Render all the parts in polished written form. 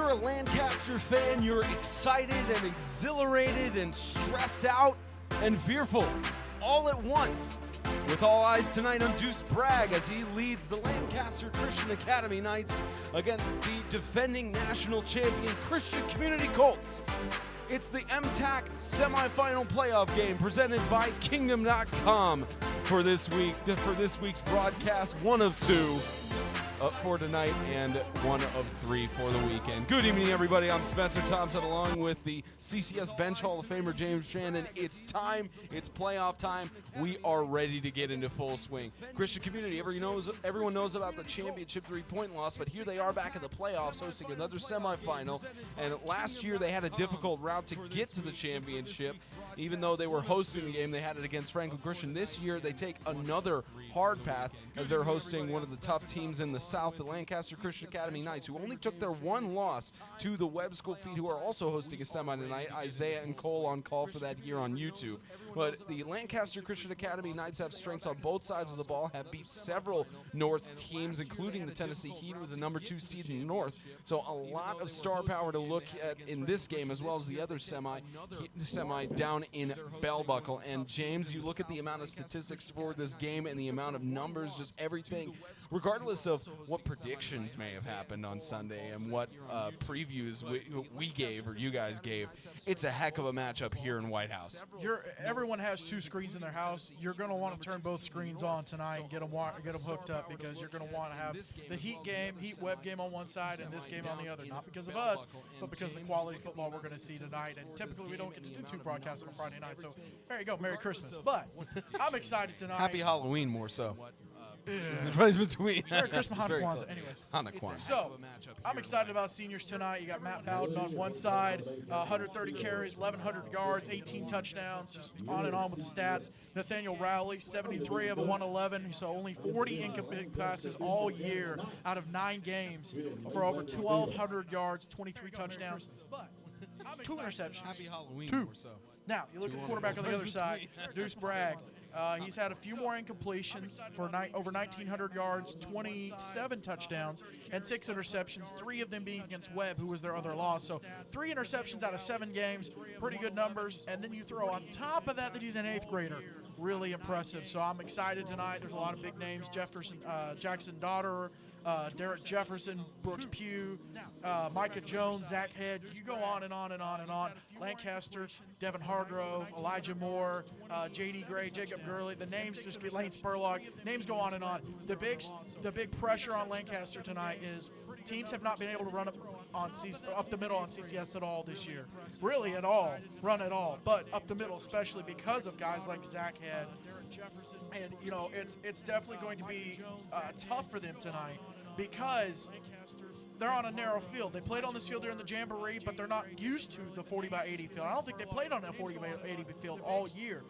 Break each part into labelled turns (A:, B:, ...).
A: you're a Lancaster fan, you're excited and exhilarated and stressed out and fearful all at once. With all eyes tonight on Deuce Bragg as he leads the Lancaster Christian Academy Knights against the defending national champion Christian Community Colts. It's the MTAC semifinal playoff game presented by Kingdom.com for this week's broadcast. One of two for tonight and one of three for the weekend. Good evening, everybody. I'm Spencer Thompson along with the CCS Bench Hall of Famer James Shannon. It's time. It's playoff time. We are ready to get into full swing. Christian Community, everyone knows about the championship 3-point loss, but here they are back in the playoffs hosting another semifinal. And last year they had a difficult route to get to the championship. Even though they were hosting the game, they had it against Franklin Christian. This year they take another hard path as they're hosting one of the tough teams in the South, the Lancaster Christian Academy Knights, who only took their one loss to the Webb School Feet, who are also hosting a semi tonight. Isaiah and Cole on call for that here on YouTube. But the Lancaster Christian Academy Knights have strengths on both sides of the ball, have beat several North teams, including the Tennessee Heat, who was a number 2 seed in the North. So a lot of star power to look at in this game, as well as the other semi down in Bell Buckle. And James, you look at the amount of statistics for this game and the amount of numbers, just everything, regardless of what predictions may have happened on Sunday and what previews we gave or you guys gave, it's a heck of a matchup here in White House.
B: Everyone has 2 screens in their house. You're going to want to turn both screens on tonight and get them hooked up, because you're going to want to have the Heat Webb game on one side and this game on the other. Not because of us, but because of the quality football we're going to see tonight. And typically we don't get to do 2 broadcasts on a Friday night, so there you go. Merry Christmas. But I'm excited tonight.
A: Happy Halloween more so. Right between.
B: Merry Christmas, Hanukkah. Anyways.
A: Hanukkah.
B: So, I'm excited about seniors tonight. You got Matt Bowden on one side, 130 carries, 1,100 yards, 18 touchdowns, just on and on with the stats. Nathaniel Rowley, 73 of a 111, so only 40 incomplete passes all year out of 9 games for over 1,200 yards, 23 touchdowns, 2 interceptions.
A: Happy Halloween
B: 2.
A: more so.
B: Now, you look at the quarterback on the other side, Deuce Bragg. He's had a few more incompletions for over 1,900 yards, 27 touchdowns, and 6 interceptions, 3 of them being against Webb, who was their other loss. So 3 interceptions out of 7 games, pretty good numbers. And then you throw on top of that he's an 8th grader. Really impressive. So I'm excited tonight. There's a lot of big names: Jackson Daughter, Derek Jefferson, Brooks Pugh, Micah Jones, Zach Head. You go on and on and on and on. Lancaster, Devin Hargrove, Elijah Moore, J.D. Gray, Jacob Gurley. The names just get Lane Spurlock. Names go on and on. The big pressure on Lancaster tonight is teams have not been able to run up the middle on CCS at all this year. Really at all. Run at all. But up the middle, especially because of guys like Zach Head. And, you know, it's definitely going to be tough for them tonight, because they're on a narrow field. They played on this field during the Jamboree, but they're not used to the 40-by-80 field. I don't think they played on a 40-by-80 field all year.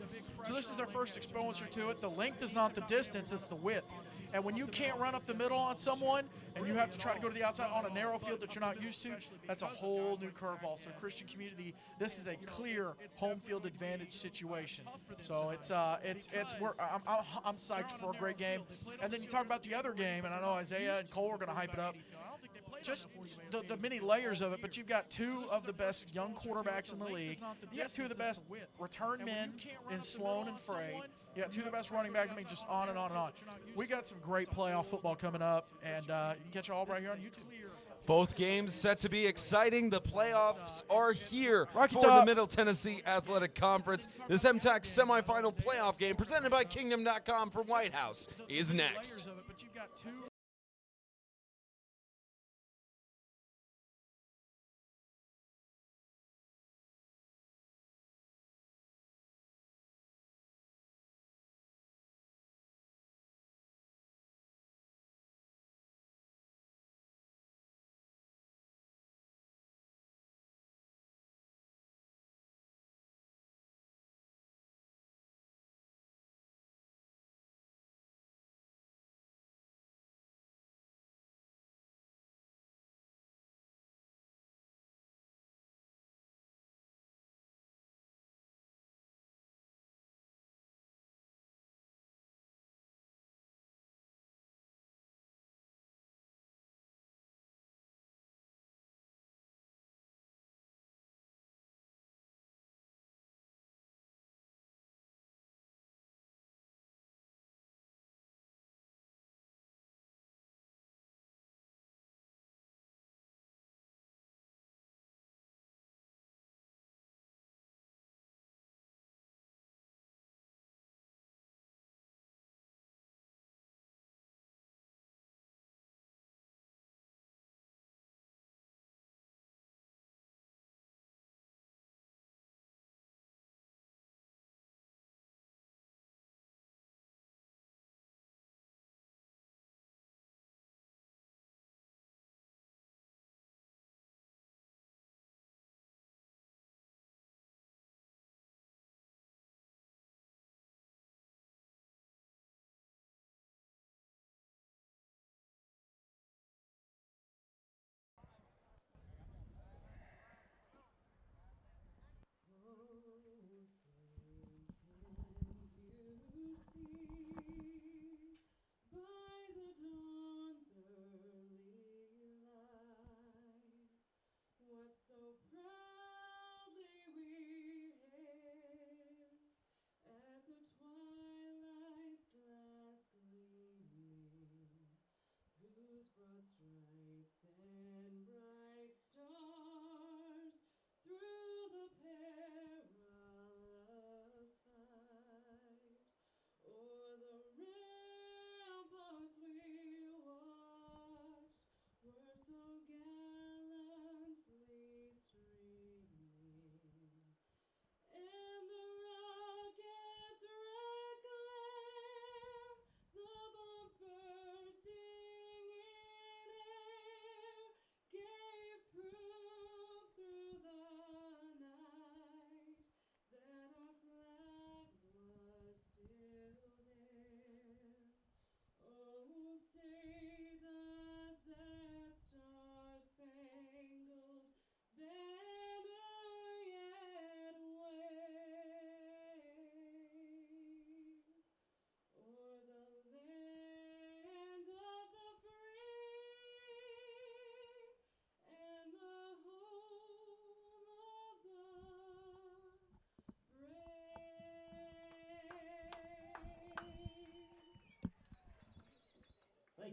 B: So this is their first exposure to it. The length is not the distance, it's the width. And when you can't run up the middle on someone and you have to try to go to the outside on a narrow field that you're not used to, that's a whole new curveball. So Christian Community, this is a clear home field advantage situation. So I'm psyched for a great game. And then you talk about the other game, and I know Isaiah and Cole are going to hype it up. Just the many layers of it, but you've got 2 of the best young quarterbacks in the league. You got 2 of the best return men in Sloan and Frey. You got 2 of the best running backs. I mean, just on and on and on. We got some great playoff football coming up, and you can catch it all right here on YouTube.
A: Both games set to be exciting. The playoffs are here
B: Rocky
A: for
B: Top.
A: the Middle Tennessee Athletic Conference. This MTAC semifinal playoff game presented by Kingdom.com from White House is next.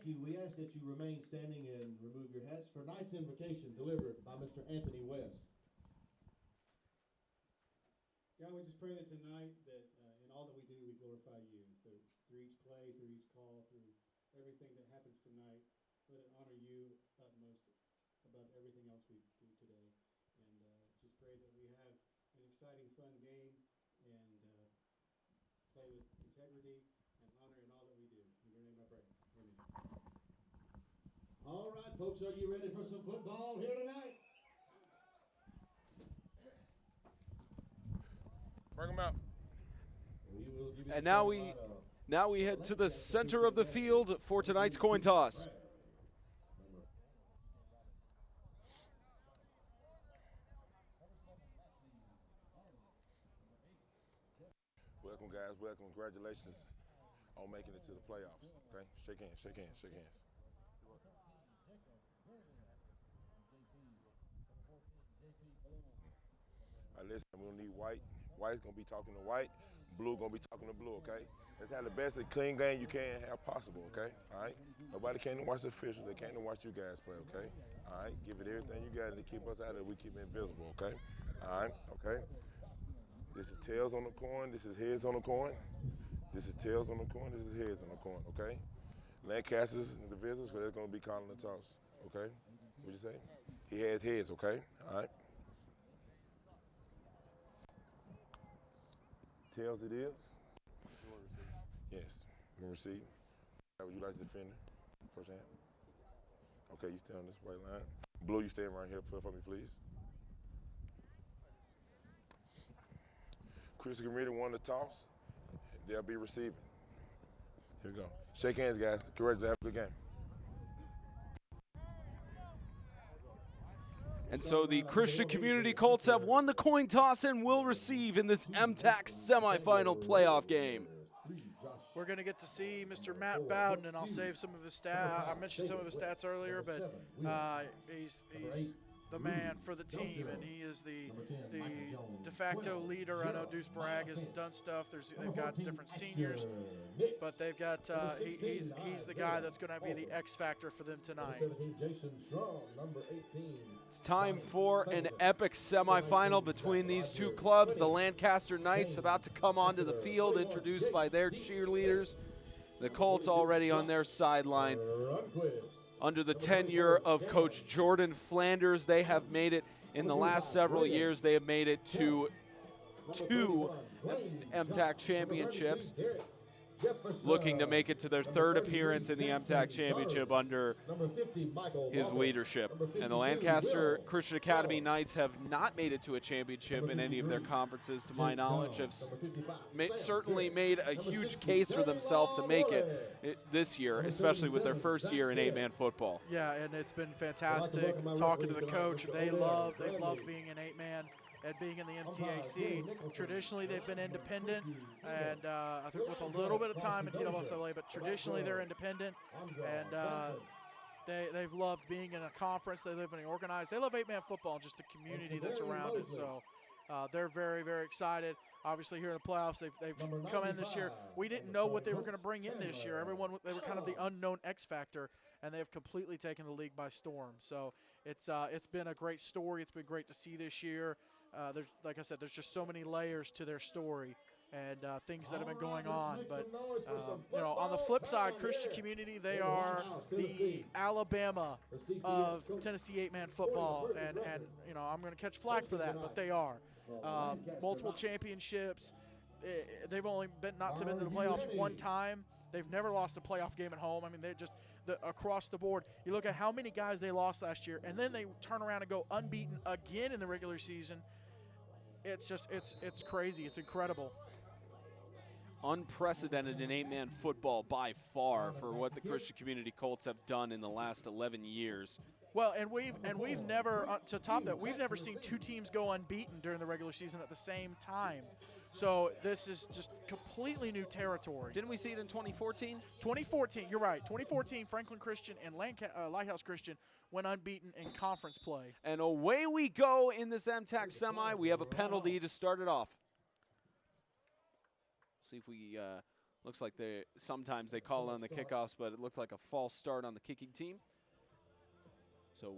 C: Thank you. We ask that you remain standing and remove your hats for Knight's invocation delivered by Mr. Anthony West.
D: God, we just pray that tonight that in all that we do, we glorify you through each play, through each call, through everything that happens tonight. Let it honor you utmost above everything else we do today. And just pray that we have an exciting, fun game and play with integrity and honor in all that we do. In your name I pray. Amen.
C: All right, folks, are you ready for some football here tonight?
E: Bring them out.
A: And now we head to the center of the field for tonight's coin toss.
E: Welcome, guys. Welcome. Congratulations on making it to the playoffs. Okay? Shake hands, shake hands, shake hands. All right, listen, we're going to need white. White's going to be talking to white. Blue going to be talking to blue, okay? Let's have the best clean game you can have possible, okay? All right? Nobody came to watch the officials. They came to watch you guys play, okay? All right? Give it everything you got to keep us out of it. We keep it invisible, okay? All right? Okay? This is tails on the coin. This is heads on the coin. This is tails on the coin. This is heads on the coin, okay? Lancaster's and the visitors, so they're going to be calling the toss, okay? What'd you say? He had heads, okay? All right? Tails it is. Yes, you receive. Would you like to defend first hand? Okay, you stay on this white line. Blue, you stay right here. Put for me, please. Christian Community won the toss. They'll be receiving. Here we go. Shake hands, guys. Courage to have a good game.
A: And so the Christian Community Colts have won the coin toss and will receive in this MTAC semifinal playoff game.
B: We're going to get to see Mr. Matt Bowden, and I'll save some of his stats. I mentioned some of his stats earlier, but he's the man for the team, and he is the de facto leader. I know Deuce Bragg has done stuff. They've got different seniors, but they've got he's the guy that's going to be the X factor for them tonight.
A: It's time for an epic semifinal between these two clubs. The Lancaster Knights about to come onto the field, introduced by their cheerleaders. The Colts already on their sideline. Under the tenure of Coach Jordan Flanders, they have made it in the last several years. They have made it to 2 MTAC championships, looking to make it to their 3rd appearance in the MTAC championship under his leadership. And the Lancaster Christian Academy Knights have not made it to a championship in any of their conferences, to my knowledge. Have certainly made a huge case for themselves to make it this year, especially with their first year in 8-man football.
B: Yeah, and it's been fantastic. Talking to the coach, they love being an 8-man. And being in the MTAC, traditionally they've been independent, and I think with a little bit of time in TWSLA, but traditionally they're independent, and they've loved being in a conference. They love being organized. They love 8-man football and just the community that's around it. So they're very, very excited. Obviously, here in the playoffs, they've come in this year. We didn't know what they were going to bring in this year. They were kind of the unknown X factor, and they have completely taken the league by storm. So it's been a great story. It's been great to see this year. Like I said, there's just so many layers to their story and things that have been going on. But, on the flip side, Christian Community, they are the Alabama of Tennessee 8-man football. And I'm going to catch flack for that, but they are. Multiple championships. They've only not been to the playoffs one time. They've never lost a playoff game at home. I mean, they're just across the board. You look at how many guys they lost last year, and then they turn around and go unbeaten again in the regular season. It's just it's crazy. It's incredible.
A: Unprecedented in 8-man football by far for what the Christian Community Colts have done in the last 11 years.
B: Well, and we've never to top that, we've never seen 2 teams go unbeaten during the regular season at the same time. So this is just completely new territory.
A: Didn't we see it in 2014?
B: 2014, you're right. 2014, Franklin Christian and Lighthouse Christian went unbeaten in conference play.
A: And away we go in this MTAC semi. We have a penalty to start it off. See if we
F: Looks like sometimes they call on the kickoffs, but it looked like a false start on the kicking team. So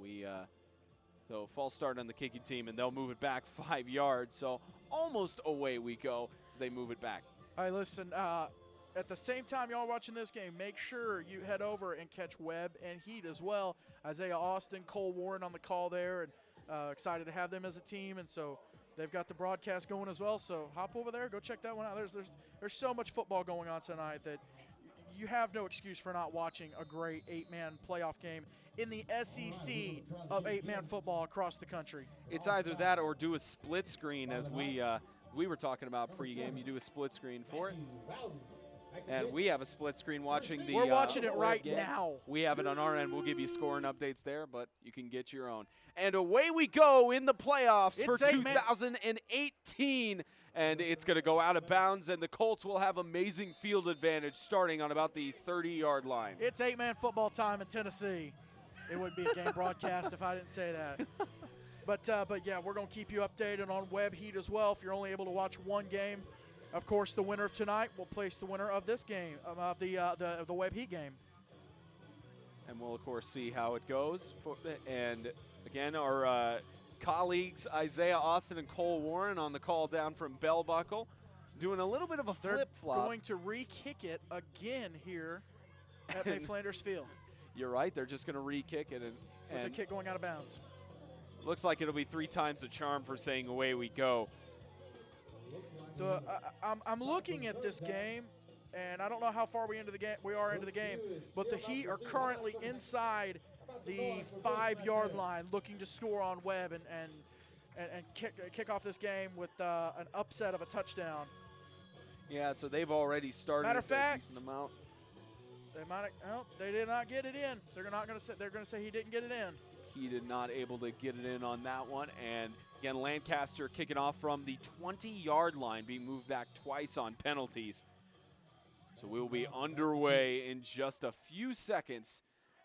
F: so false start on the kicking team, and they'll move it back 5 yards. So almost away we go as they move it back.
B: All right, listen, at the same time y'all watching this game, make sure you head over and catch Webb and Heat as well. Isaiah Austin, Cole Warren on the call there, and excited to have them as a team. And so they've got the broadcast going as well. So hop over there, go check that one out. There's so much football going on tonight that you have no excuse for not watching a great 8-man playoff game in the SEC of 8-man football across the country.
F: It's either that or do a split screen, as we were talking about pregame. You do a split screen for it. And we have a split screen watching the
B: We're watching it right
F: game.
B: now.
F: We have it on our end. We'll give you scoring updates there, but you can get your own. And away we go in the playoffs for 2018. And it's going to go out of bounds, and the Colts will have amazing field advantage starting on about the 30-yard line.
B: It's 8-man football time in Tennessee. It wouldn't be a game broadcast if I didn't say that. But yeah, we're going to keep you updated on Webb Heat as well. If you're only able to watch one game, of course, the winner of tonight will place the winner of this game, of the Webb Heat game.
F: And we'll, of course, see how it goes. And, again, our colleagues Isaiah Austin and Cole Warren on the call down from Bell Buckle, doing a little bit of a flip-flop.
B: They're going to re-kick it again here at May Flanders Field.
F: You're right. They're just going to re-kick it.
B: With the kick going out of bounds.
F: Looks like it'll be 3 times the charm for saying away we go.
B: I'm looking at this game, and I don't know how far we are into the game, but the Heat are currently inside the 5-yard line, looking to score on Webb and kick off this game with an upset of a touchdown.
F: Yeah, so they've already started.
B: Matter of fact,
F: a decent amount.
B: They did not get it in. They're going to say he didn't get it in.
F: He did not able to get it in on that one. And again, Lancaster kicking off from the 20-yard line, being moved back twice on penalties. So we will be underway in just a few seconds.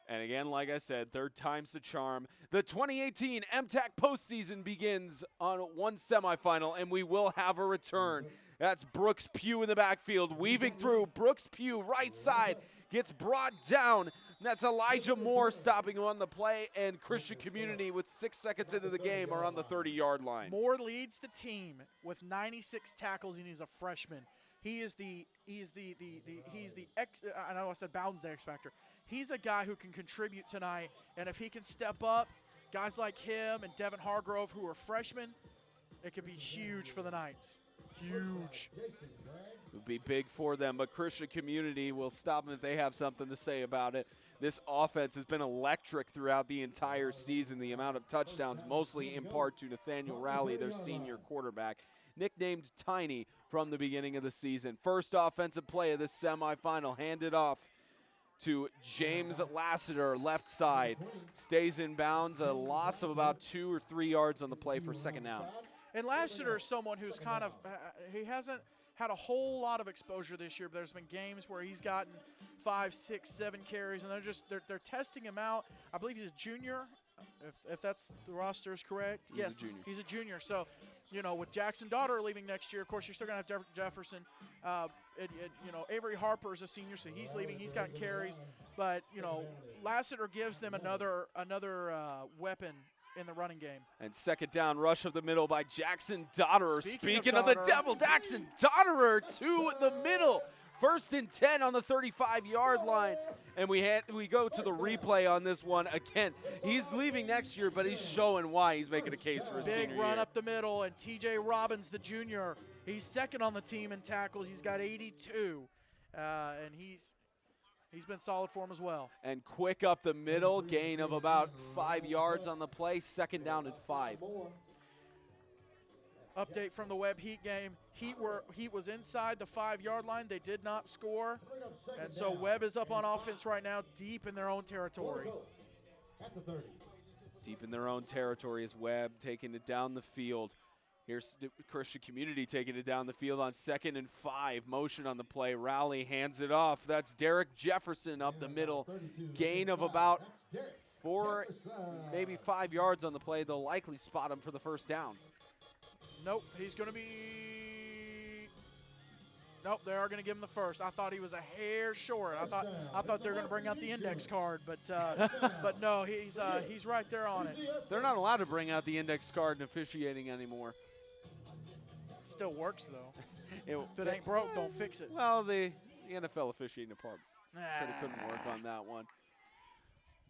F: And again, like I said, 3rd time's the charm. The 2018 MTAC postseason begins on one semifinal, and we will have a return. That's Brooks Pugh in the backfield, weaving through. Brooks Pugh, right side, gets brought down. That's Elijah Moore stopping him on the play, and Christian Community with 6 seconds into the game are on the 30-yard line.
B: Moore leads the team with 96 tackles, and he's a freshman. He's the I know I said Bowden's the X factor. He's a guy who can contribute tonight, and if he can step up, guys like him and Devin Hargrove, who are freshmen, it could be huge for the Knights. Huge.
F: It would be big for them, but Christian Community will stop them if they have something to say about it. This offense has been electric throughout the entire season. The amount of touchdowns, mostly in part to Nathaniel Rowley, their senior quarterback, nicknamed Tiny from the beginning of the season. First offensive play of this semifinal, handed off to James Lassiter, left side. Stays in bounds, a loss of about 2 or 3 yards on the play for 2nd down.
B: And Lassiter is someone who's kind of he hasn't had a whole lot of exposure this year, but there's been games where he's gotten 5, 6, 7 carries, and they're testing him out. I believe he's a junior, if that's the roster is correct.
F: Yes,
B: he's a junior. So, with Jackson Daughter leaving next year, of course, you're still going to have Jefferson. Avery Harper is a senior, so he's leaving. He's gotten carries. But, Lassiter gives them another weapon in the running game.
F: And 2nd down, rush of the middle by Jackson Dotterer. Speaking of
B: Dotterer,
F: the devil, Jackson Dotterer to the middle. 1st and 10 on the 35-yard line. And we go to the replay on this one again. He's leaving next year, but he's showing why he's making a case for his senior year.
B: Big run up the middle, and T.J. Robbins, the junior, he's 2nd on the team in tackles. He's got 82, and he's been solid for him as well.
F: And quick up the middle, gain of about 5 yards on the play, 2nd down and 5.
B: Update from the Webb Heat game. Heat was inside the 5-yard line. They did not score. And so Webb is up on offense right now, deep in their own territory.
F: Deep in their own territory is Webb taking it down the field. Here's Christian Community taking it down the field on 2nd and 5. Motion on the play. Rowley hands it off. That's Derek Jefferson up the middle. Gain of about 4, maybe 5 yards on the play. They'll likely spot him for the 1st down.
B: Nope, he's going to be Nope, they are going to give him the first. I thought he was a hair short. I thought they were going to bring out the index card, but no, he's right there on it.
F: They're not allowed to bring out the index card in officiating anymore.
B: It still works though. If it ain't broke, don't fix it.
F: Well, the NFL officiating department said it couldn't work on that one.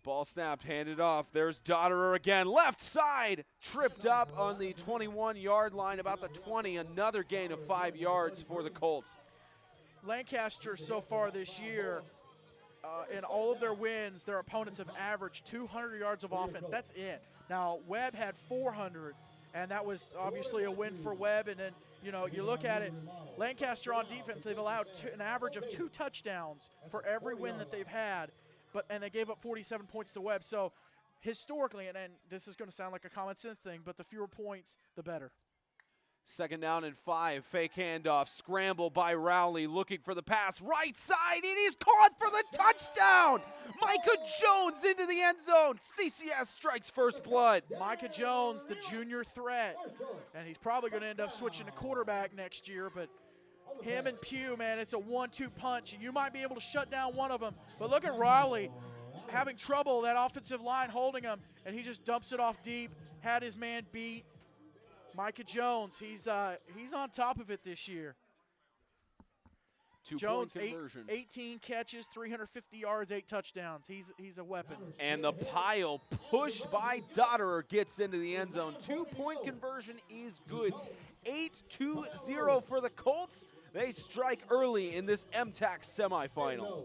F: Ball snapped, handed off. There's Dotterer again. Left side, tripped up on the 21-yard line, about the 20. Another gain of 5 yards for the Colts.
B: Lancaster so far this year, in all of their wins, their opponents have averaged 200 yards of offense. That's it. Now, Webb had 400, and that was obviously a win for Webb. And then, you look at it, Lancaster on defense, they've allowed an average of 2 touchdowns for every win that they've had. And they gave up 47 points to Webb. So historically, and this is going to sound like a common sense thing, but the fewer points, the better.
F: 2nd down and 5. Fake handoff. Scramble by Rowley looking for the pass. Right side. It is caught for the touchdown. Micah Jones into the end zone. CCS strikes first blood.
B: Micah Jones, the junior threat. And he's probably going to end up switching to quarterback next year, but him and Pugh, man, it's a 1-2 punch, and you might be able to shut down one of them. But look at Rowley having trouble, that offensive line holding him, and he just dumps it off deep, had his man beat. Micah Jones, he's on top of it this year. Jones, 18 catches, 350 yards, 8 touchdowns. He's a weapon.
F: And the pile pushed by Dotterer gets into the end zone. 2-point conversion is good. 8-2-0 for the Colts. They strike early in this MTAC semifinal.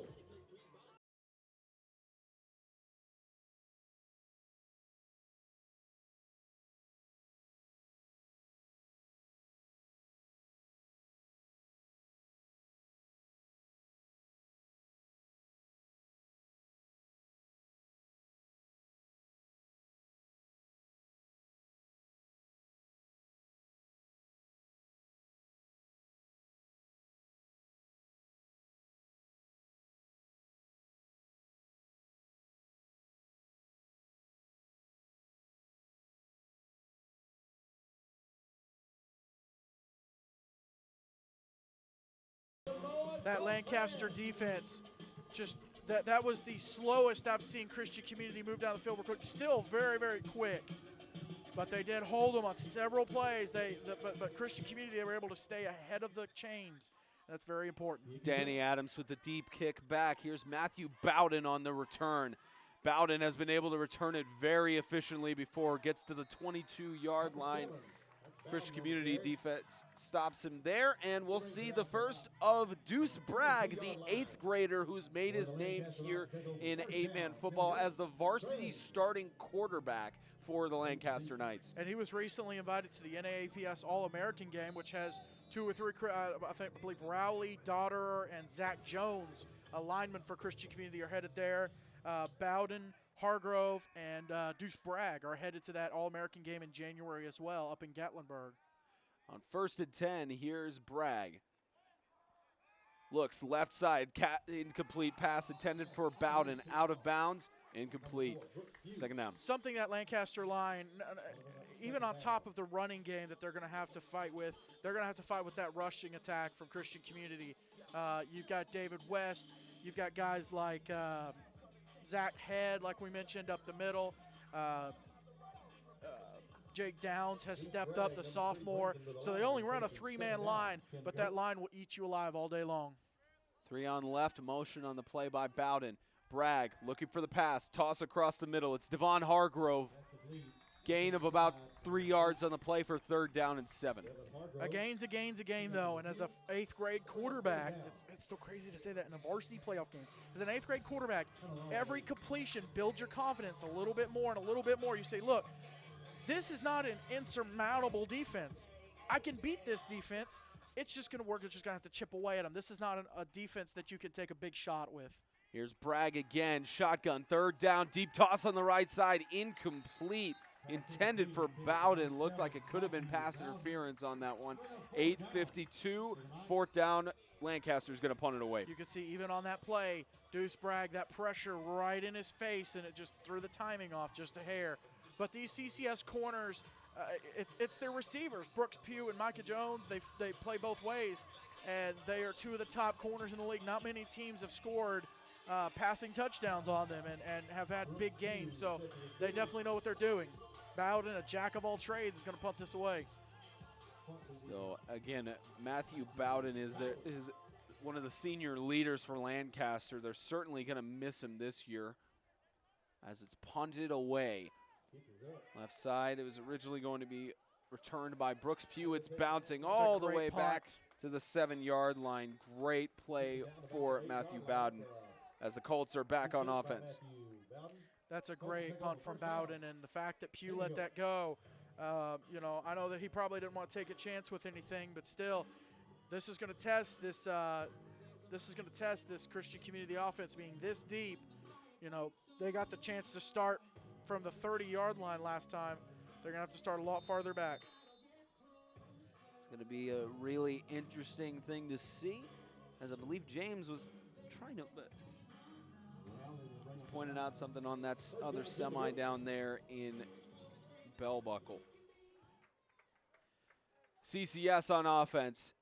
B: That Lancaster defense, just that was the slowest I've seen Christian Community move down the field. Still very, very quick, but they did hold them on several plays. But Christian Community, they were able to stay ahead of the chains. That's very important.
F: Danny Adams with the deep kick back. Here's Matthew Bowden on the return. Bowden has been able to return it very efficiently before, gets to the 22-yard line. Christian Community defense stops him there, and we'll see the first of Deuce Bragg, the 8th grader who's made his name here in 8-man football as the varsity starting quarterback for the Lancaster Knights.
B: And he was recently invited to the NAAPS All-American game, which has 2 or 3, I believe Rowley, Dotterer, and Zach Jones, a lineman for Christian Community, are headed there. Bowden, Hargrove, and Deuce Bragg are headed to that All-American game in January as well up in Gatlinburg.
F: On 1st and 10, here's Bragg. Looks left side, incomplete pass intended for Bowden, out of bounds, incomplete. 2nd down.
B: Something that Lancaster line, even on top of the running game that they're going to have to fight with, they're going to have to fight with that rushing attack from Christian Community. You've got David West, you've got guys like Zach Head, like we mentioned, up the middle. Jake Downs has stepped up, the sophomore. So they only run a 3-man line, but that line will eat you alive all day long.
F: 3 on left, motion on the play by Bowden. Bragg looking for the pass, toss across the middle. It's Devon Hargrove. Gain of about 3 yards on the play for 3rd down and 7.
B: A gain's a gain, though, and as an 8th grade quarterback, it's still crazy to say that in a varsity playoff game. As an 8th grade quarterback, every completion builds your confidence a little bit more and a little bit more. You say, look, this is not an insurmountable defense. I can beat this defense. It's just going to work. It's just going to have to chip away at them. This is not a defense that you can take a big shot with.
F: Here's Bragg again, shotgun, 3rd down, deep toss on the right side, incomplete. Intended for Bowden, looked like it could have been pass interference on that one. 8:52, 4th down, Lancaster's going to punt it away.
B: You can see even on that play, Deuce Bragg, that pressure right in his face, and it just threw the timing off just a hair. But these CCS corners, it's their receivers, Brooks Pugh and Micah Jones. They play both ways, and they are two of the top corners in the league. Not many teams have scored passing touchdowns on them and have had big gains, so they definitely know what they're doing. Bowden, a jack of all trades, is going to punt this away.
F: So again, Matthew Bowden is one of the senior leaders for Lancaster. They're certainly going to miss him this year as it's punted away. Left side, it was originally going to be returned by Brooks Pugh. It's bouncing all the way back to the 7-yard line. Great play for Matthew Bowden as the Colts are back on offense.
B: That's a great punt from Bowden, and the fact that Pugh let that go, you know, I know that he probably didn't want to take a chance with anything, but still, this is going to test this. This is going to test this Christian Community offense being this deep. You know, they got the chance to start from the 30-yard line last time. They're going to have to start a lot farther back.
F: It's going to be a really interesting thing to see, as I believe James was trying to he's pointed out something on that other semi down there in Bell Buckle. CCS on offense.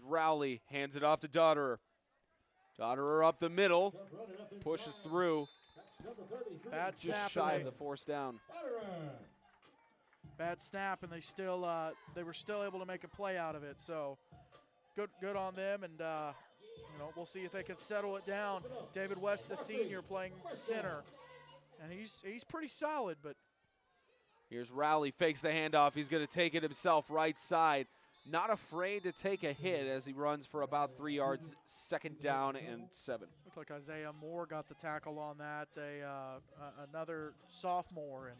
F: Rowley hands it off to Dotterer. Dotterer up the middle, pushes through.
B: Bad snap.
F: Just shy of the force down.
B: Bad snap, and they were still able to make a play out of it. So good on them, and you know, we'll see if they can settle it down. David West, the senior, playing center, and he's pretty solid. But
F: here's Rowley, fakes the handoff. He's going to take it himself, right side. Not afraid to take a hit as he runs for about 3 yards, 2nd down and 7.
B: Looked like Isaiah Moore got the tackle on that. Another sophomore and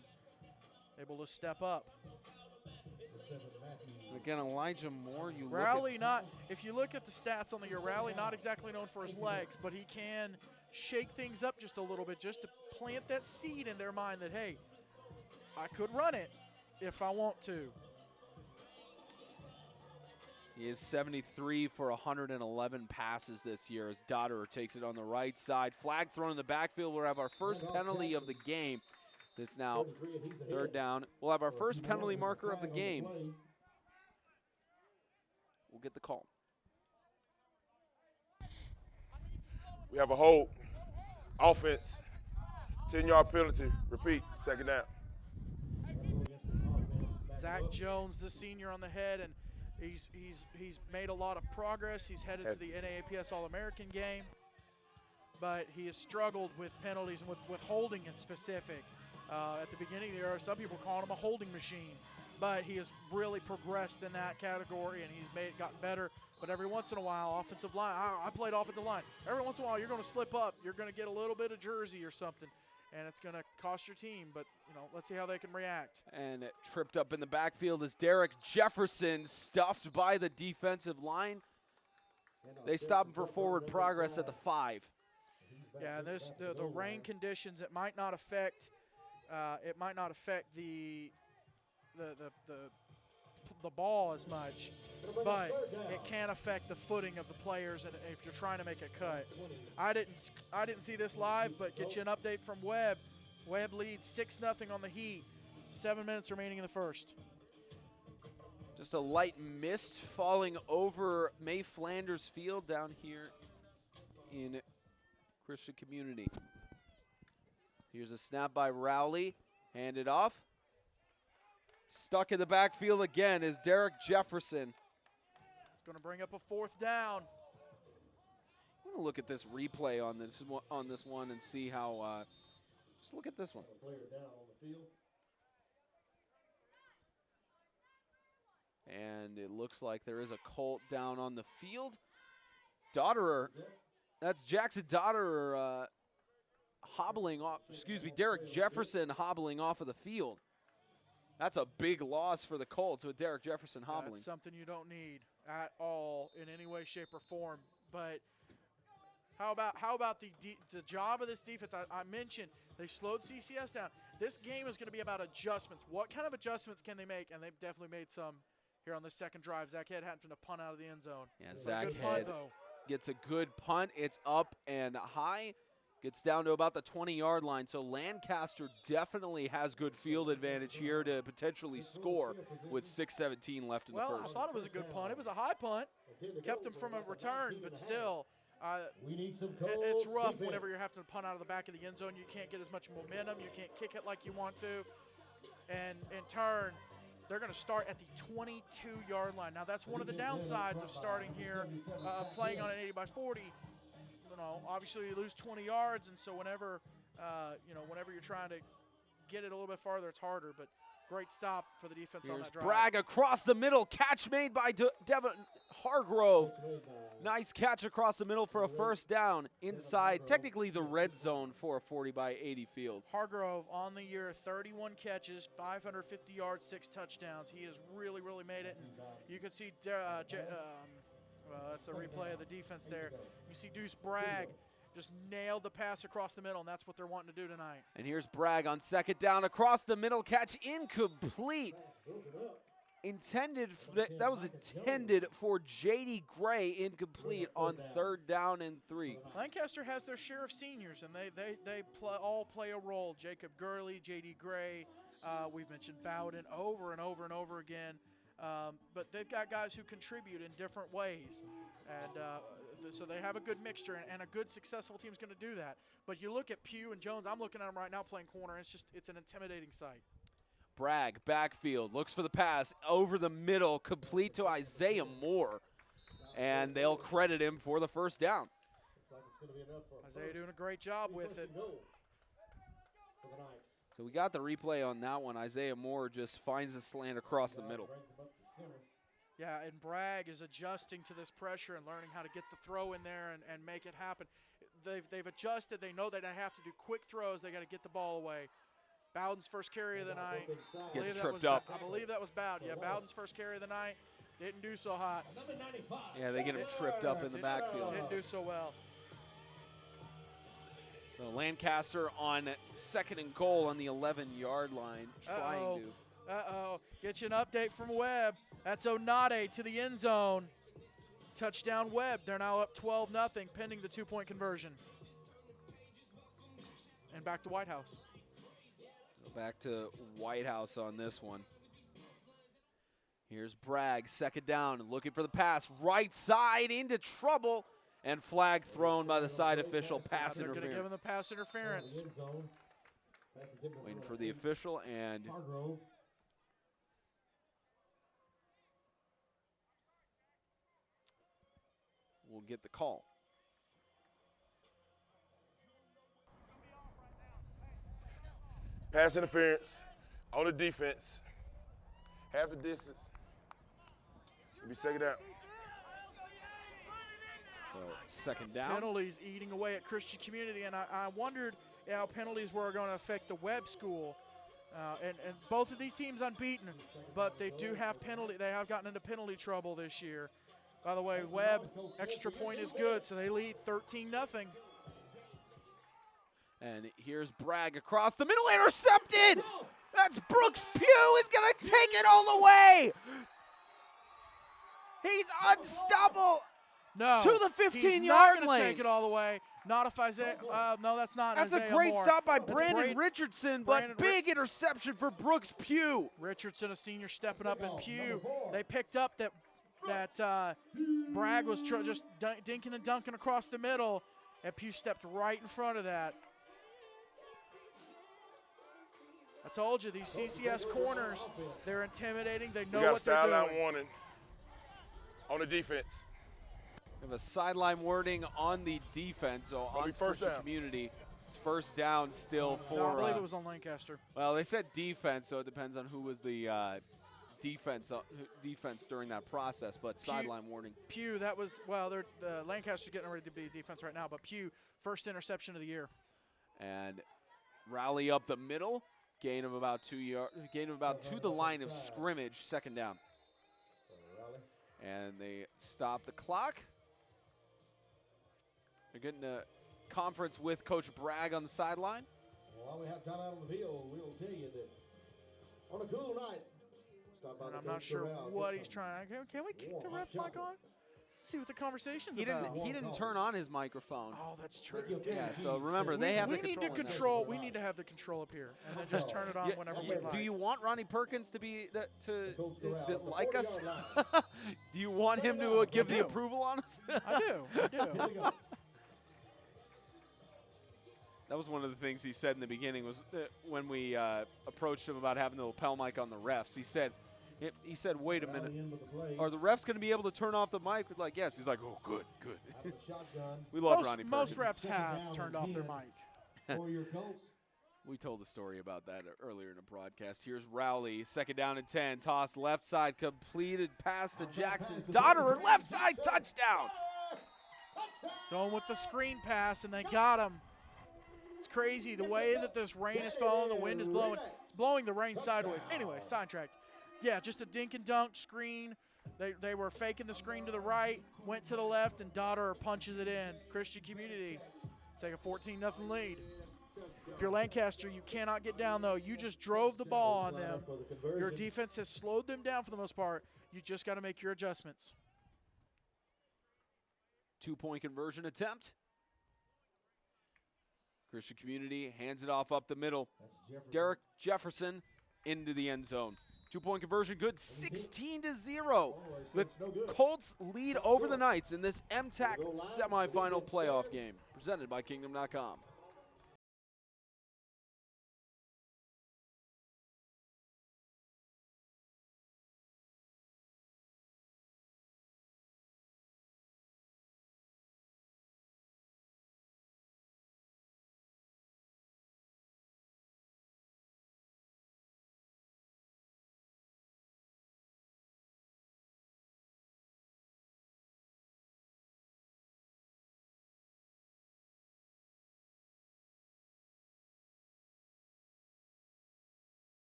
B: able to step up.
F: Again, Elijah Moore,
B: Rowley not, if you look at the stats on the year, Rowley not exactly known for his legs, but he can shake things up just a little bit just to plant that seed in their mind that, hey, I could run it if I want to.
F: He is 73 for 111 passes this year as Dotterer takes it on the right side. Flag thrown in the backfield. We'll have our first penalty of the game. It's now 3rd down. We'll have our first penalty marker of the game. We'll get the call.
E: We have a hold. Offense. 10-yard penalty. Repeat. 2nd down.
B: Zach Jones, the senior, on the head, and he's made a lot of progress. He's headed to the NAAPS All-American game, but he has struggled with penalties and with holding in specific. At the beginning of the year, some people call him a holding machine, but he has really progressed in that category, and he's gotten better. But every once in a while, offensive line, I played offensive line. Every once in a while, you're going to slip up. You're going to get a little bit of jersey or something, and it's going to cost your team. But, you know, let's see how they can react.
F: And it tripped up in the backfield is Derek Jefferson, stuffed by the defensive line. They stop him for forward progress at the 5.
B: Yeah, the rain conditions, it might not affect the ball as much, but it can affect the footing of the players, and if you're trying to make a cut. I didn't see this live, but get you an update from Webb. Webb leads 6-0 on the Heat. 7 minutes remaining in the first.
F: Just a light mist falling over May Flanders Field down here in Christian Community. Here's a snap by Rowley. Handed off. Stuck in the backfield again is Derek Jefferson.
B: It's going to bring up a 4th down.
F: I'm going to look at this replay on this one and see how. Just look at this one. And it looks like there is a Colt down on the field. Dotterer, that's Jackson Dotterer hobbling off. Excuse me, Derek Jefferson hobbling off of the field. That's a big loss for the Colts with Derek Jefferson hobbling.
B: That's something you don't need at all in any way, shape, or form. But how about the job of this defense? I mentioned they slowed CCS down. This game is going to be about adjustments. What kind of adjustments can they make? And they've definitely made some here on this 2nd drive. Zach Head having to punt out of the end zone.
F: Yeah, Zach Head gets a good punt. It's up and high. Gets down to about the 20-yard line, so Lancaster definitely has good field advantage here to potentially score with 6:17 left in the
B: Well, I
F: first.
B: thought it was a good punt. It was a high punt. Kept him from a return, but still,
C: We need some
B: it's rough
C: defense.
B: whenever you're having to punt out of the back of the end zone. You can't get as much momentum. You can't kick it like you want to. And in turn, they're going to start at the 22-yard line. Now, that's one of the downsides of starting here, of playing on an 80-by-40. You know, obviously you lose 20 yards, and so whenever, whenever you're trying to get it a little bit farther, it's harder. But great stop for the defense on
F: Here's
B: that drive.
F: Bragg across the middle. Catch made by Devin Hargrove. Nice catch across the middle for a first down inside, technically the red zone for a 40-by-80 field.
B: Hargrove on the year, 31 catches, 550 yards, 6 touchdowns. He has really, really made it. And you can see, that's the replay of the defense there. You see Deuce Bragg just nailed the pass across the middle, and that's what they're wanting to do tonight.
F: And here's Bragg on second down across the middle. Catch incomplete. That was intended for J.D. Gray, incomplete on third down and 3.
B: Lancaster has their share of seniors, and they all play a role. Jacob Gurley, J.D. Gray, we've mentioned Bowden over and over and over again. But they've got guys who contribute in different ways. And so they have a good mixture, and a good successful team is going to do that. But you look at Pugh and Jones, I'm looking at them right now playing corner. It's an intimidating sight.
F: Bragg, backfield, looks for the pass, over the middle, complete to Isaiah Moore. And they'll credit him for the first down.
B: Isaiah doing a great job with it.
F: So we got the replay on that one. Isaiah Moore just finds the slant across the middle.
B: Yeah, and Bragg is adjusting to this pressure and learning how to get the throw in there and make it happen. They've adjusted. They know that they have to do quick throws. They got to get the ball away. Bowden's first carry of the night.
F: Gets tripped up.
B: I believe that was Bowden. Yeah, Bowden's first carry of the night. Didn't do so hot.
F: Yeah, they get him tripped up in the backfield.
B: Didn't do so well.
F: So Lancaster on second and goal on the 11-yard line, trying to.
B: Uh-oh. Get you an update from Webb. That's Onade to the end zone. Touchdown Webb. They're now up 12-0, pending the 2-point conversion. And back to Whitehouse.
F: Back to Whitehouse on this one. Here's Bragg, second down, looking for the pass. Right side into trouble, and flag thrown by the side official. Pass
B: They're going to give him
F: interference.
B: the pass interference.
F: Waiting for the official, and we'll get the call.
E: Pass interference on the defense. Half the distance. It'll be second down.
F: So second down.
B: Penalties eating away at Christian Community, and I wondered how penalties were going to affect the Webb School. And both of these teams unbeaten, but they do have penalty. They have gotten into penalty trouble this year. By the way, Webb, extra point is good, so they lead 13-0.
F: And here's Bragg across the middle, intercepted! That's Brooks Pugh is going to take it all the way! He's unstoppable
B: No,
F: to the 15-yard
B: he's not
F: lane.
B: going to take it all the way. Not if Isaiah. No, that's not.
F: That's
B: Isaiah
F: a great
B: Moore.
F: stop by
B: That's
F: Brandon Richardson, but big interception for Brooks Pugh.
B: Richardson, a senior, stepping up, and Pugh. They picked up that Bragg was just dinking and dunking across the middle, and Pugh stepped right in front of that. I told you, these CCS corners, they're intimidating. They know what they're doing.
E: We got a sideline warning on the defense.
F: We have a sideline warning on the defense, so on Christian Community. It's first down still for.
B: No, I believe it was on Lancaster.
F: Well, they said defense, so it depends on who was the defense during that process, but sideline warning.
B: Pugh, that was, well, Lancaster's getting ready to be defense right now, but Pugh, first interception of the year.
F: And rally up the middle. Gain of about 2 yards. Gain of about to the line of scrimmage. Second down. And they stop the clock. They're getting a conference with Coach Bragg on the sideline.
C: While we have time out on the field, we'll tell you that on a cool night, stop by
B: And
C: the
B: I'm not
C: Coach
B: sure
C: Corral,
B: what
C: get
B: he's
C: some
B: trying. Can we keep the
C: warm
B: ref
C: hot
B: mic on? See what the conversation's
F: He
B: about.
F: didn't turn on his microphone.
B: Oh, that's true.
F: Yeah, so remember, they have
B: we
F: the
B: need
F: control.
B: to
F: on that.
B: control. We need to have the control up here, and then just turn it on whenever we like.
F: Do you want Ronnie Perkins to be like us? Do you want him to give the approval on us?
B: I do.
F: That was one of the things he said in the beginning was when we approached him about having the lapel mic on the refs. He said, wait a minute, are the refs going to be able to turn off the mic? We're like, yes. He's like, oh, good. We love Ronnie Perkins.
B: Most refs have turned off their mic.
F: We told the story about that earlier in the broadcast. Here's Rowley, 2nd down and 10. Toss left side, completed pass to Jackson Dotterer, left side touchdown.
B: Going with the screen pass, and they got him. It's crazy the way that this rain is falling, the wind is blowing. It's blowing the rain sideways. Anyway, sidetracked. Yeah, just a dink and dunk screen. They were faking the screen to the right, went to the left, and Dotterer punches it in. Christian Community take a 14-0 lead. If you're Lancaster, you cannot get down, though. You just drove the ball on them. Your defense has slowed them down for the most part. You just got to make your adjustments.
F: 2-point conversion attempt. Christian Community hands it off up the middle. Derek Jefferson into the end zone. 2-point conversion good, 16-0. The Colts lead over the Knights in this MTAC semifinal playoff game, presented by Kingdom.com.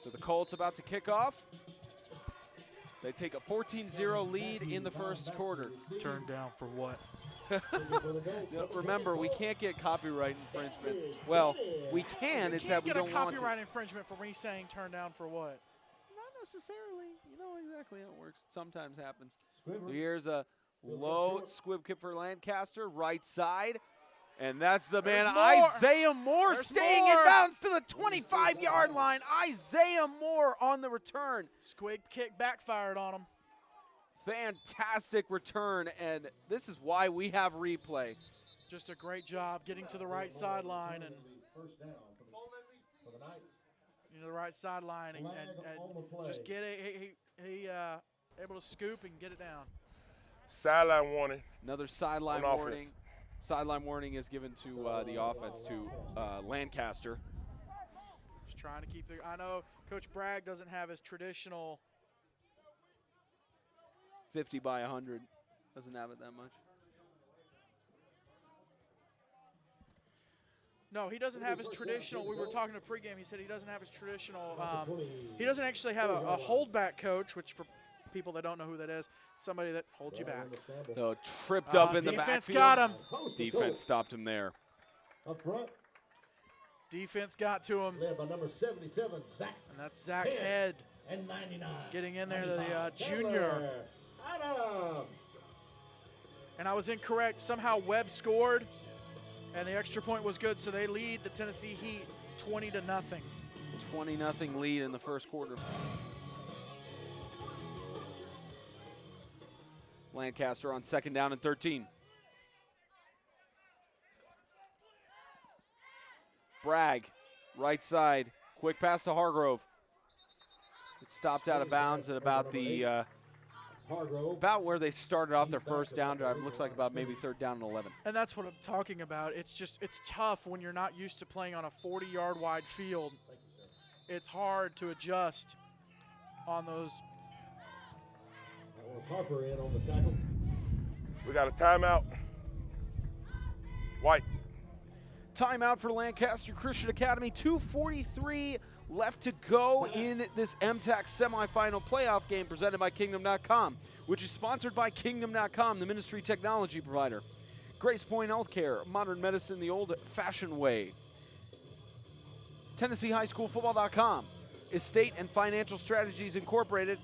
F: So the Colts about to kick off. So they take a 14-0 lead in the first quarter.
B: Turned down for what?
F: Remember, we can't get copyright infringement. Well, we can. It's that we don't want to.
B: You can't get a copyright infringement for me saying turn down for what?
F: Not necessarily. You know exactly how it works. It sometimes happens. So here's a low squib kick for Lancaster, right side. And that's the man, Isaiah Moore, staying in bounds to the 25-yard line. Isaiah Moore on the return.
B: Squib kick backfired on him.
F: Fantastic return, and this is why we have replay.
B: Just a great job getting to the right sideline and the right sideline and just get it. He able to scoop and get it down.
E: Sideline warning.
F: Another sideline warning. Sideline warning is given to the offense, to Lancaster.
B: Just trying to keep the. I know Coach Bragg doesn't have his traditional
F: 50 by 100. Doesn't have it that much.
B: No, he doesn't have his traditional. We were talking to pregame. He said he doesn't have his traditional. He doesn't actually have a holdback coach, which for people that don't know who that is, somebody that holds you back.
F: So tripped up in the backfield.
B: Defense got him.
F: Defense stopped him there.
C: Up front.
B: Defense got to him.
C: Led by number 77, Zach.
B: And that's Zach Head.
C: And 99.
B: Getting in there, the junior.
C: Adam.
B: And I was incorrect. Somehow Webb scored, and the extra point was good, so they lead the Tennessee Heat 20-0.
F: 20-0 lead in the first quarter. Lancaster on 2nd down and 13. Bragg, right side, quick pass to Hargrove. It's stopped out of bounds at about the about where they started off their first down drive. It looks like about maybe 3rd down and 11.
B: And that's what I'm talking about. It's tough when you're not used to playing on a 40-yard wide field. It's hard to adjust on those.
C: That was Harper in on the tackle.
E: We got a timeout. White.
F: Timeout for Lancaster Christian Academy. 2:43 left to go in this MTAC semifinal playoff game presented by Kingdom.com, which is sponsored by Kingdom.com, the ministry technology provider. Grace Point Healthcare, modern medicine the old-fashioned way. TennesseeHighSchoolFootball.com, Estate and Financial Strategies Incorporated,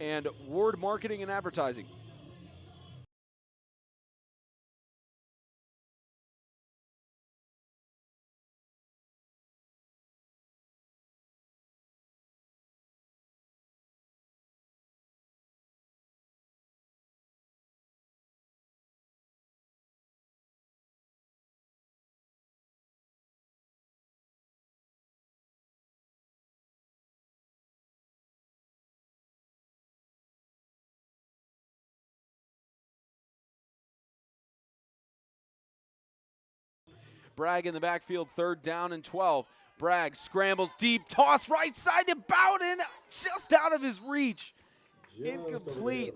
F: and Ward Marketing and Advertising. Bragg in the backfield, 3rd down and 12. Bragg scrambles deep, toss right side to Bowden, just out of his reach. Incomplete.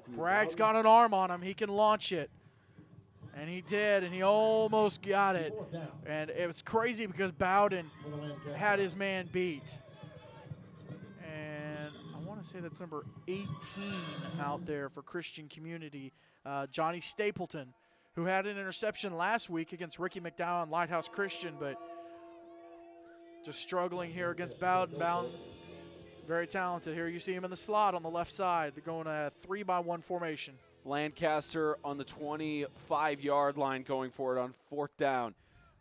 B: Bragg's got an arm on him. He can launch it. And he did, and he almost got it. And it was crazy because Bowden had his man beat. And I want to say that's number 18 out there for Christian Community, Johnny Stapleton, who had an interception last week against Ricky McDowell and Lighthouse Christian, but just struggling here against Bowden. Bowden, very talented here. You see him in the slot on the left side. They're going a 3-by-1 formation.
F: Lancaster on the 25-yard line going for it on 4th down.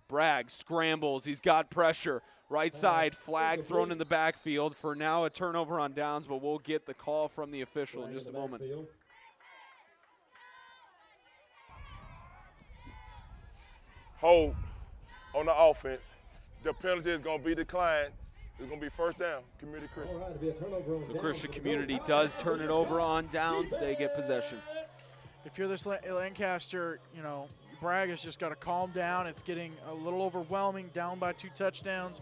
F: Bragg scrambles. He's got pressure. Right side, flag thrown in the backfield for now a turnover on downs, but we'll get the call from the official in just a moment.
E: Hold on the offense. The penalty is going to be declined. It's going to be 1st down, Community Christian.
F: So Christian Community does turn it over on downs. They get possession.
B: If you're this Lancaster, you know, Bragg has just got to calm down. It's getting a little overwhelming, down by 2 touchdowns.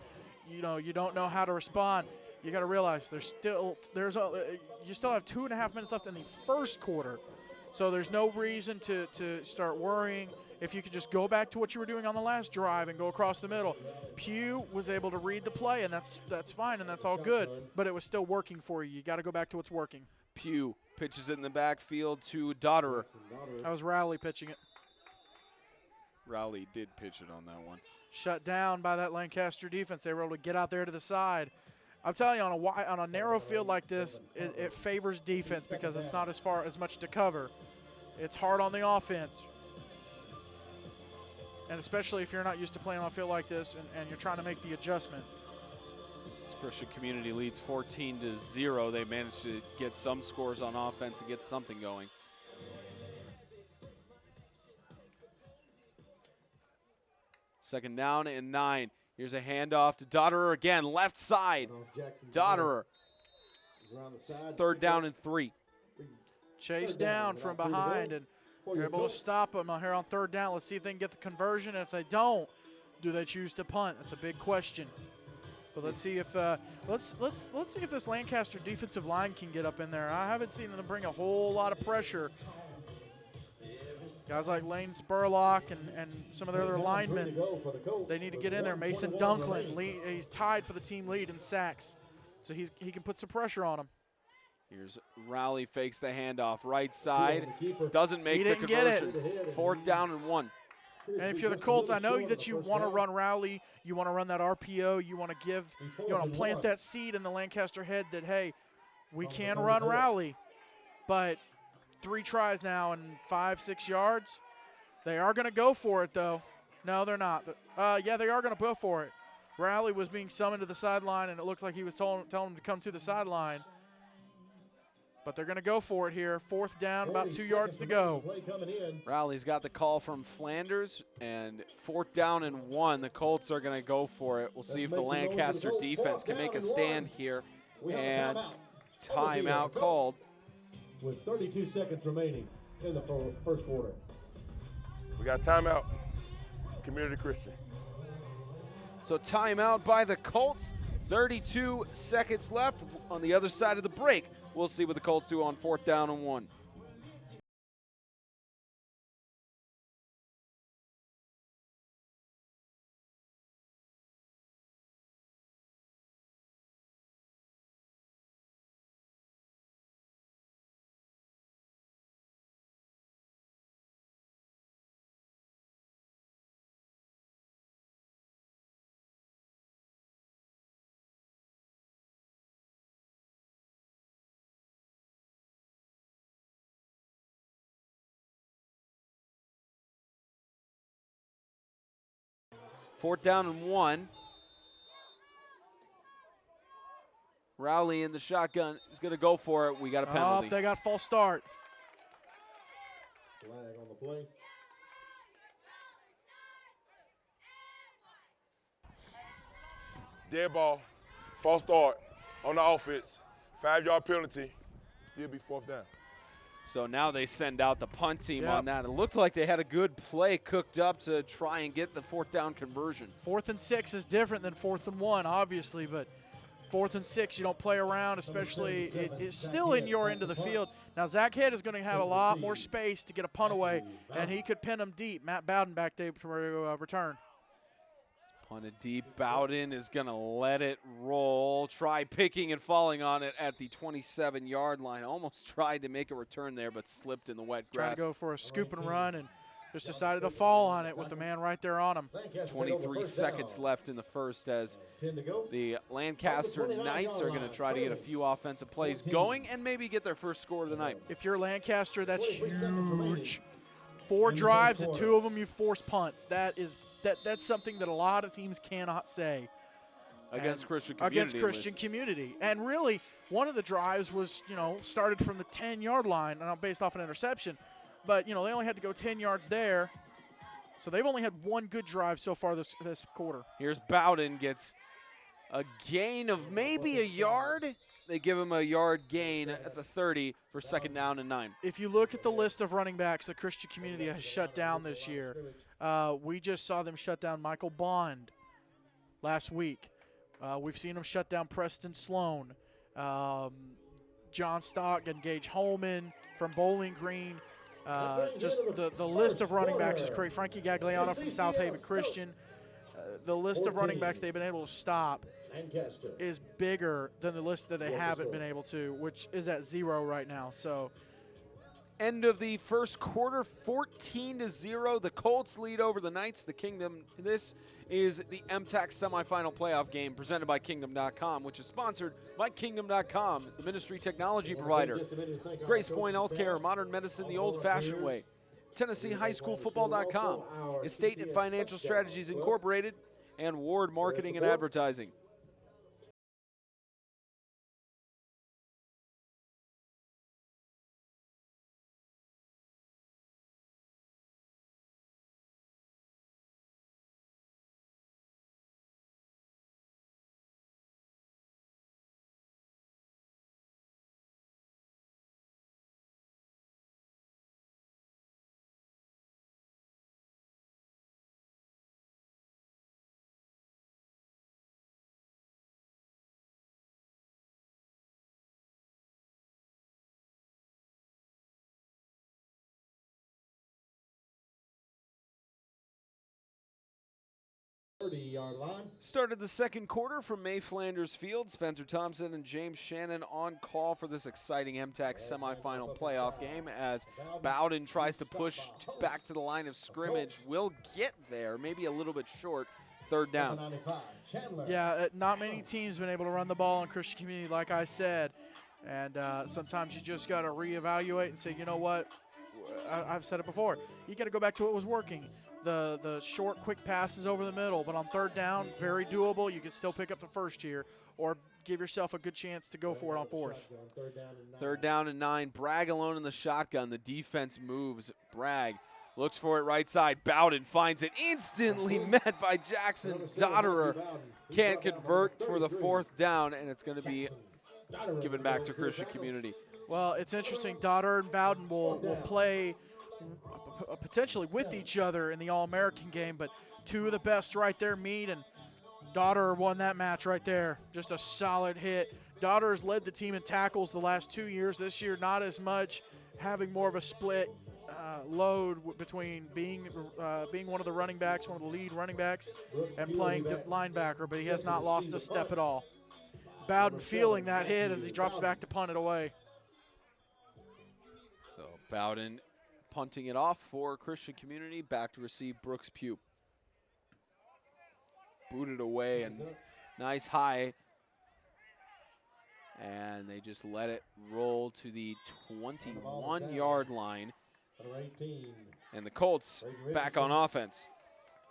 B: You know, you don't know how to respond. You got to realize you still have 2.5 minutes left in the 1st quarter. So there's no reason to start worrying. If you could just go back to what you were doing on the last drive and go across the middle. Pugh was able to read the play, and that's fine, and that's all good. But it was still working for you. You got to go back to what's working.
F: Pugh pitches it in the backfield to Dotterer.
B: That was Rowley pitching it.
F: Rowley did pitch it on that one.
B: Shut down by that Lancaster defense. They were able to get out there to the side. I'm telling you, on a narrow field like this, it favors defense because it's not as much to cover. It's hard on the offense. And especially if you're not used to playing on a field like this and you're trying to make the adjustment.
F: This Christian Community leads 14-0. They managed to get some scores on offense and get something going. Second down and 9. Here's a handoff to Dotterer again, left side. Dotterer. 3rd down and 3.
B: Chase down from behind, and you're able to stop them here on 3rd down. Let's see if they can get the conversion. If they don't, do they choose to punt? That's a big question. But let's see if let's see if this Lancaster defensive line can get up in there. I haven't seen them bring a whole lot of pressure. Guys like Lane Spurlock and some of their other linemen, they need to get in there. Mason Dunklin, he's tied for the team lead in sacks, so he can put some pressure on him.
F: Here's Rowley, fakes the handoff, right side, doesn't make the conversion.
B: Get it.
F: 4th down and 1.
B: And if you're the Colts, I know that you want to run Rowley, you want to run that RPO, you want to plant that seed in the Lancaster head that, hey, we can run Rowley, but 3 tries now and 5-6 yards. They are going to go for it, though. No, they're not. Yeah, they are going to go for it. Rowley was being summoned to the sideline, and it looked like he was telling him to come to the sideline. But they're going to go for it here. 4th down, about 2 yards to go.
F: Rowley's got the call from Flanders, and 4th down and 1. The Colts are going to go for it. We'll see if the Lancaster defense can make a stand here. And timeout called.
C: With 32 seconds remaining in the 1st quarter.
E: We got timeout, Community Christian.
F: So timeout by the Colts. 32 seconds left on the other side of the break. We'll see what the Colts do on 4th down and 1. 4th down and 1. Rowley in the shotgun is going to go for it. We got a penalty.
B: Oh, they got false start.
C: Flag on the play.
E: Dead ball, false start on the offense, 5-yard penalty, still be 4th down.
F: So now they send out the punt team
B: Yep.
F: on that. It looked like they had a good play cooked up to try and get the 4th down conversion.
B: 4th and 6 is different than 4th and 1, obviously, but 4th and 6, you don't play around, especially it's still in your end of the field. Now, Zach Head is going to have a lot more space to get a punt away, and he could pin them deep. Matt Bowden back there to return.
F: Punted deep. Bowden is going to let it roll. Try picking and falling on it at the 27-yard line. Almost tried to make a return there, but slipped in the wet grass.
B: Trying to go for a scoop and run, and just decided to fall on it with the man right there on him.
F: 23 seconds left in the first as the Lancaster Knights are going to try to get a few offensive plays going and maybe get their first score of the night.
B: If you're Lancaster, that's huge. 4 drives and 2 of them you force punts. That's something that a lot of teams cannot say.
F: Against Christian Community.
B: Against Christian Community. And really, one of the drives was, started from the 10-yard line, and based off an interception. But, they only had to go 10 yards there. So they've only had one good drive so far this quarter.
F: Here's Bowden, gets a gain of maybe a yard. They give him a yard gain at the 30 for 2nd down and 9.
B: If you look at the list of running backs that Christian Community has shut down this year, we just saw them shut down Michael Bond last week. We've seen them shut down Preston Sloan, John Stock and Gage Holman from Bowling Green. Just the list of running backs is great. Frankie Gagliano from South Haven Christian. The list of running backs they've been able to stop is bigger than the list that they haven't been able to, which is at 0 right now. So,
F: end of the first quarter, 14-0. The Colts lead over the Knights, the Kingdom. This is the MTAC semifinal playoff game presented by Kingdom.com, which is sponsored by Kingdom.com, the ministry technology provider. Grace Point Healthcare, modern medicine the old-fashioned way. Tennessee High School Football.com, Estate and Financial Strategies Incorporated, and Ward Marketing and Advertising. Started the second quarter from May Flanders Field. Spencer Thompson and James Shannon on call for this exciting MTAC semifinal playoff game as Bowden tries to push back to the line of scrimmage. Will get there, maybe a little bit short. 3rd down.
B: Yeah, not many teams been able to run the ball in Christian Community, like I said. And sometimes you just got to reevaluate and say, you know what? I've said it before. You got to go back to what was working. The short, quick passes over the middle, but on 3rd down, very doable. You can still pick up the first here or give yourself a good chance to go for it on 4th.
F: 3rd down and 9. Bragg alone in the shotgun. The defense moves. Bragg looks for it right side. Bowden finds it, instantly met by Jackson. Dotterer can't convert for the 4th down, and it's going to be given back to Christian Community.
B: Well, it's interesting. Dotterer and Bowden will play potentially with each other in the All-American game, but 2 of the best right there meet, and Dotterer won that match right there. Just a solid hit. Dotterer's led the team in tackles the last 2 years. This year, not as much, having more of a split load between being one of the running backs, one of the lead running backs, and playing linebacker, but he has not lost a step at all. Bowden feeling that hit as he drops back to punt it away.
F: So Bowden punting it off for Christian Community. Back to receive Brooks Pugh. Booted away and nice high. And they just let it roll to the 21-yard line. And the Colts back on offense.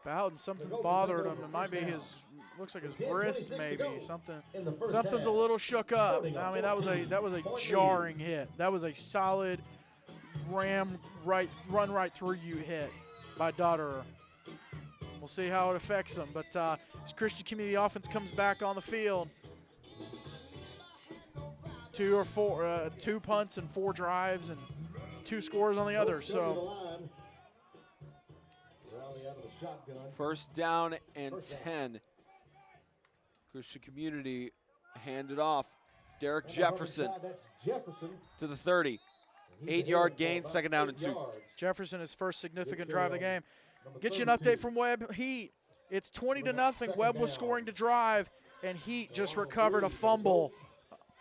B: Bowden, something's bothered him. It might be his, looks like his wrist maybe. Something's a little shook up. I mean, that was a jarring hit. That was a solid run right through you hit by Dotterer. We'll see how it affects them. But as Christian Community offense comes back on the field, 2 punts and 4 drives and 2 scores on the other. So
F: first down and 10. Christian Community handed off. Derek Jefferson to the 30. 8-yard gain, second down and 2.
B: Jefferson, his first significant drive of the game. Get you an update from Webb Heat. It's 20-0. Webb was scoring to drive, and Heat just recovered a fumble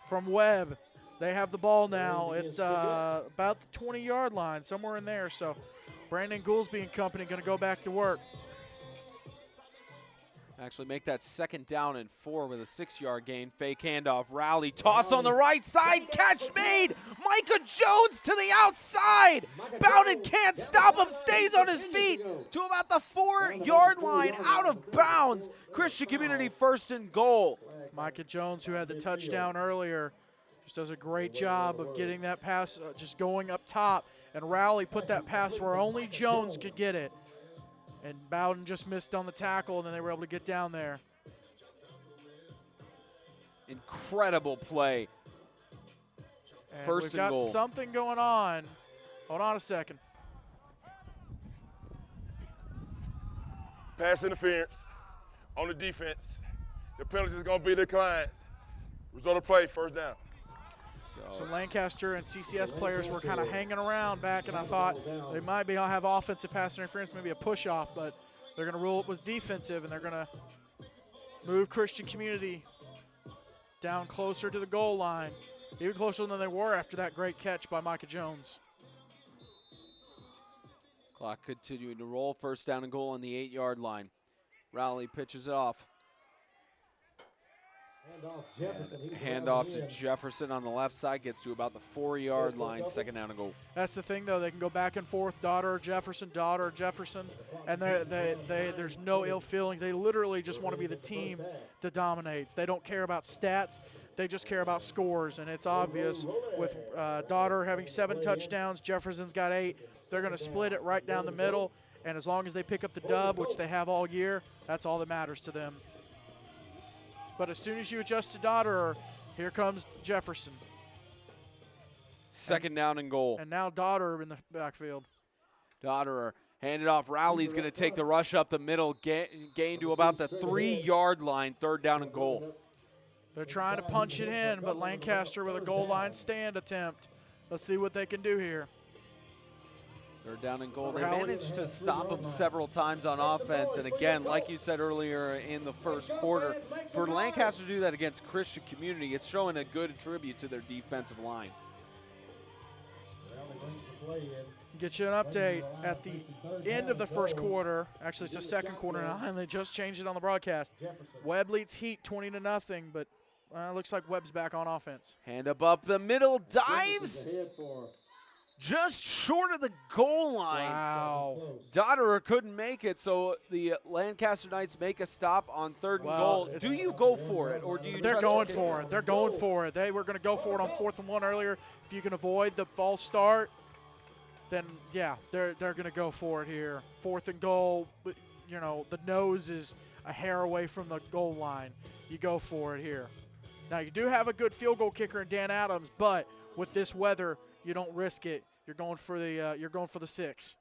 B: from Webb. They have the ball now. It's about the 20-yard line, somewhere in there. So Brandon Goolsby and company going to go back to work.
F: Actually make that second down and 4 with a 6-yard gain. Fake handoff, rally, toss on the right side, catch made. Micah Jones to the outside. Bowden can't stop him, stays on his feet to about the 4-yard line, out of bounds. Christian Community first and goal.
B: Micah Jones, who had the touchdown earlier, just does a great job of getting that pass, just going up top. And Rowley put that pass where only Jones could get it. And Bowden just missed on the tackle, and then they were able to get down there.
F: Incredible play.
B: And
F: First
B: we've
F: and
B: got
F: goal.
B: something going on. Hold on a second.
E: Pass interference on the defense. The penalty is going to be declined. Result of play, first down.
B: Some Lancaster and CCS players were kind of hanging around back, and I thought they might have offensive pass interference, maybe a push-off, but they're going to rule it was defensive, and they're going to move Christian Community down closer to the goal line, even closer than they were after that great catch by Micah Jones.
F: Clock continuing to roll. First down and goal on the 8-yard line. Rowley pitches it off. Handoff to Jefferson on the left side, gets to about the 4-yard line, second down and goal.
B: That's the thing, though. They can go back and forth, Dotterer, Jefferson, and there's no ill feeling. They literally just want to be the team that dominates. They don't care about stats. They just care about scores, and it's obvious with Dotterer having 7 touchdowns, Jefferson's got 8. They're going to split it right down the middle, and as long as they pick up the dub, which they have all year, that's all that matters to them. But as soon as you adjust to Dotterer, here comes Jefferson.
F: Second down and goal.
B: And now Dotterer in the backfield.
F: Dotterer handed off. Rowley's going to take the rush up the middle, gain to about the 3-yard line, third down and goal.
B: They're trying to punch it in, but Lancaster with a goal line stand attempt. Let's see what they can do here.
F: Third down and goal. They managed to stop them several times on offense. And again, like you said earlier in the first quarter, for Lancaster to do that against Christian Community, it's showing a good tribute to their defensive line.
B: Get you an update at the end of the first quarter. Actually, it's the second quarter now, and they just changed it on the broadcast. Webb leads Heat 20-0, but looks like Webb's back on offense.
F: Hand up the middle, dives. Just short of the goal line.
B: Wow.
F: Dotterer couldn't make it, so the Lancaster Knights make a stop on third and goal. Do you go for it, or do you?
B: They're going for it. They're going for it. They were going to go for it on 4th and 1 earlier. If you can avoid the false start, then yeah, they're going to go for it here. 4th and goal. You know, the nose is a hair away from the goal line. You go for it here. Now you do have a good field goal kicker in Dan Adams, but with this weather, you don't risk it. You're going for the 6.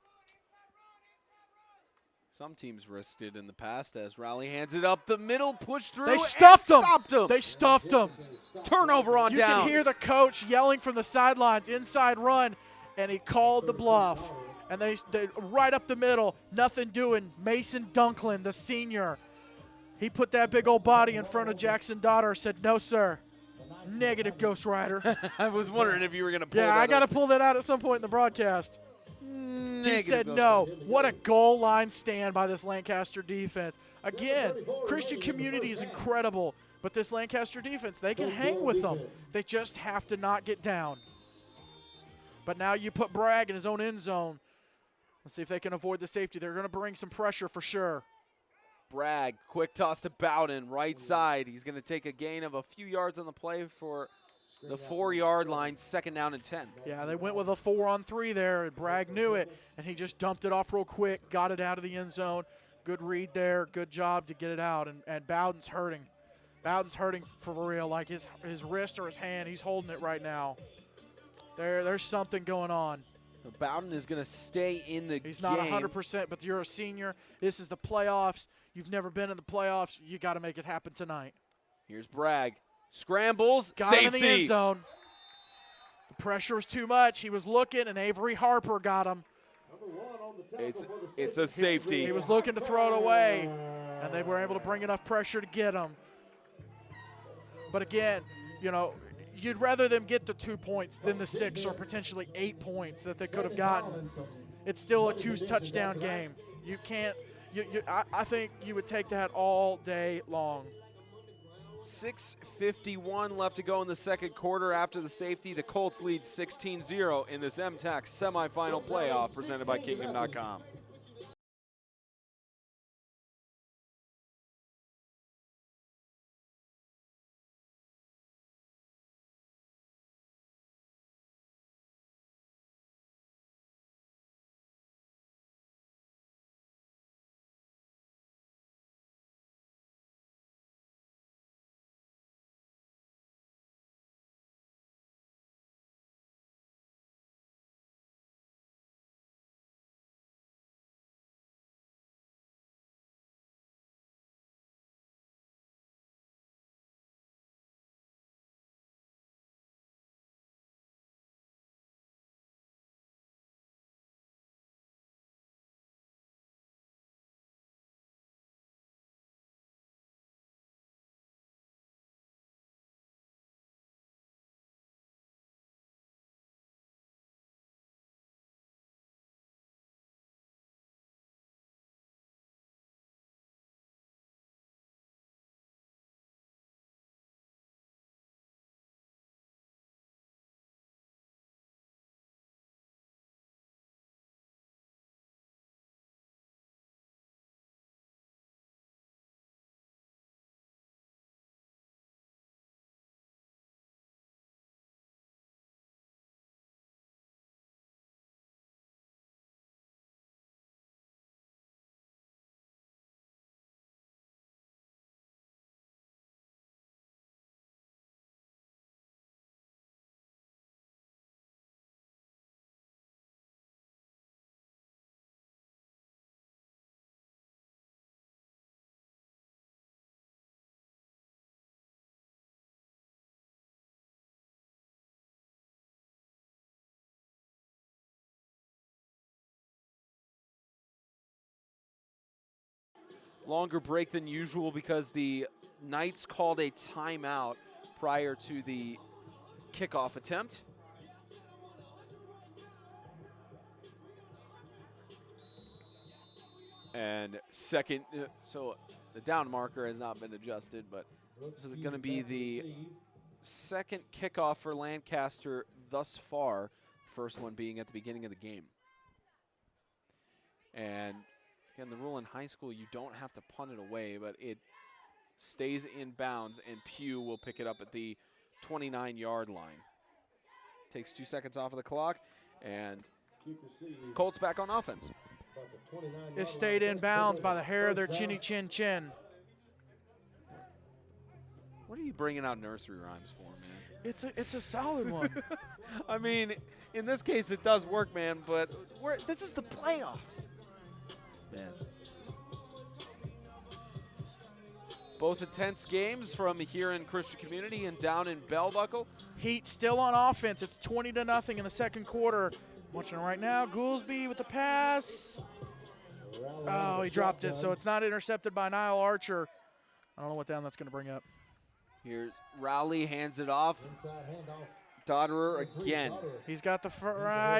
F: Some teams risked it in the past as Rowley hands it up the middle, push through.
B: They stuffed him.
F: They
B: stuffed him.
F: Turnover on
B: you
F: downs.
B: You can hear the coach yelling from the sidelines, inside run, and he called the bluff. And they right up the middle, nothing doing. Mason Dunklin, the senior, he put that big old body in front of Jackson Dotterer, said, "No, sir." Negative, Ghost Rider.
F: I was wondering if you were going to pull that.
B: Yeah, I got to pull that out at some point in the broadcast. He said no. What a goal line stand by this Lancaster defense. Again, Christian Community is incredible, but this Lancaster defense, they can hang with them. They just have to not get down. But now you put Bragg in his own end zone. Let's see if they can avoid the safety. They're going to bring some pressure for sure.
F: Bragg, quick toss to Bowden, right side. He's going to take a gain of a few yards on the play for the 4-yard line, 2nd down and 10.
B: Yeah, they went with a 4-on-3 there, and Bragg knew it, and he just dumped it off real quick, got it out of the end zone. Good read there, good job to get it out, and Bowden's hurting. Bowden's hurting for real, like his wrist or his hand, he's holding it right now. There's something going on.
F: Bowden is going to stay in the game.
B: He's not 100%, but you're a senior. This is the playoffs. You've never been in the playoffs. You got to make it happen tonight.
F: Here's Bragg. Scrambles,
B: got
F: safety.
B: him in the end zone. The pressure was too much. He was looking, and Avery Harper got him.
F: It's a safety.
B: He was looking to throw it away, and they were able to bring enough pressure to get him. But again, you know, you'd rather them get the 2 points than the 6 or potentially 8 points that they could have gotten. It's still a 2-touchdown game. You can't. I think you would take that all day long.
F: 6:51 left to go in the second quarter. After the safety, the Colts lead 16-0 in this MTAC semifinal playoff presented by Kingdom.com. Longer break than usual because the Knights called a timeout prior to the kickoff attempt. And second, so the down marker has not been adjusted, but this is going to be the second kickoff for Lancaster thus far, first one being at the beginning of the game. And again, the rule in high school, you don't have to punt it away, but it stays in bounds, and Pugh will pick it up at the 29-yard line. Takes 2 seconds off of the clock, and Colts back on offense.
B: It stayed in bounds by the hair of their chinny chin chin.
F: What are you bringing out nursery rhymes for, man?
B: It's a solid one.
F: I mean, in this case, it does work, man, but this is the playoffs. Man. Both intense games from here in Christian Community and down in Bell Buckle.
B: Heat still on offense. It's 20-0 in the second quarter. Watching right now, Goolsby with the pass. Oh, he dropped it, so it's not intercepted by Niall Archer. I don't know what down that's going to bring up.
F: Here's Rowley, hands it off. Dodderer again.
B: He's got the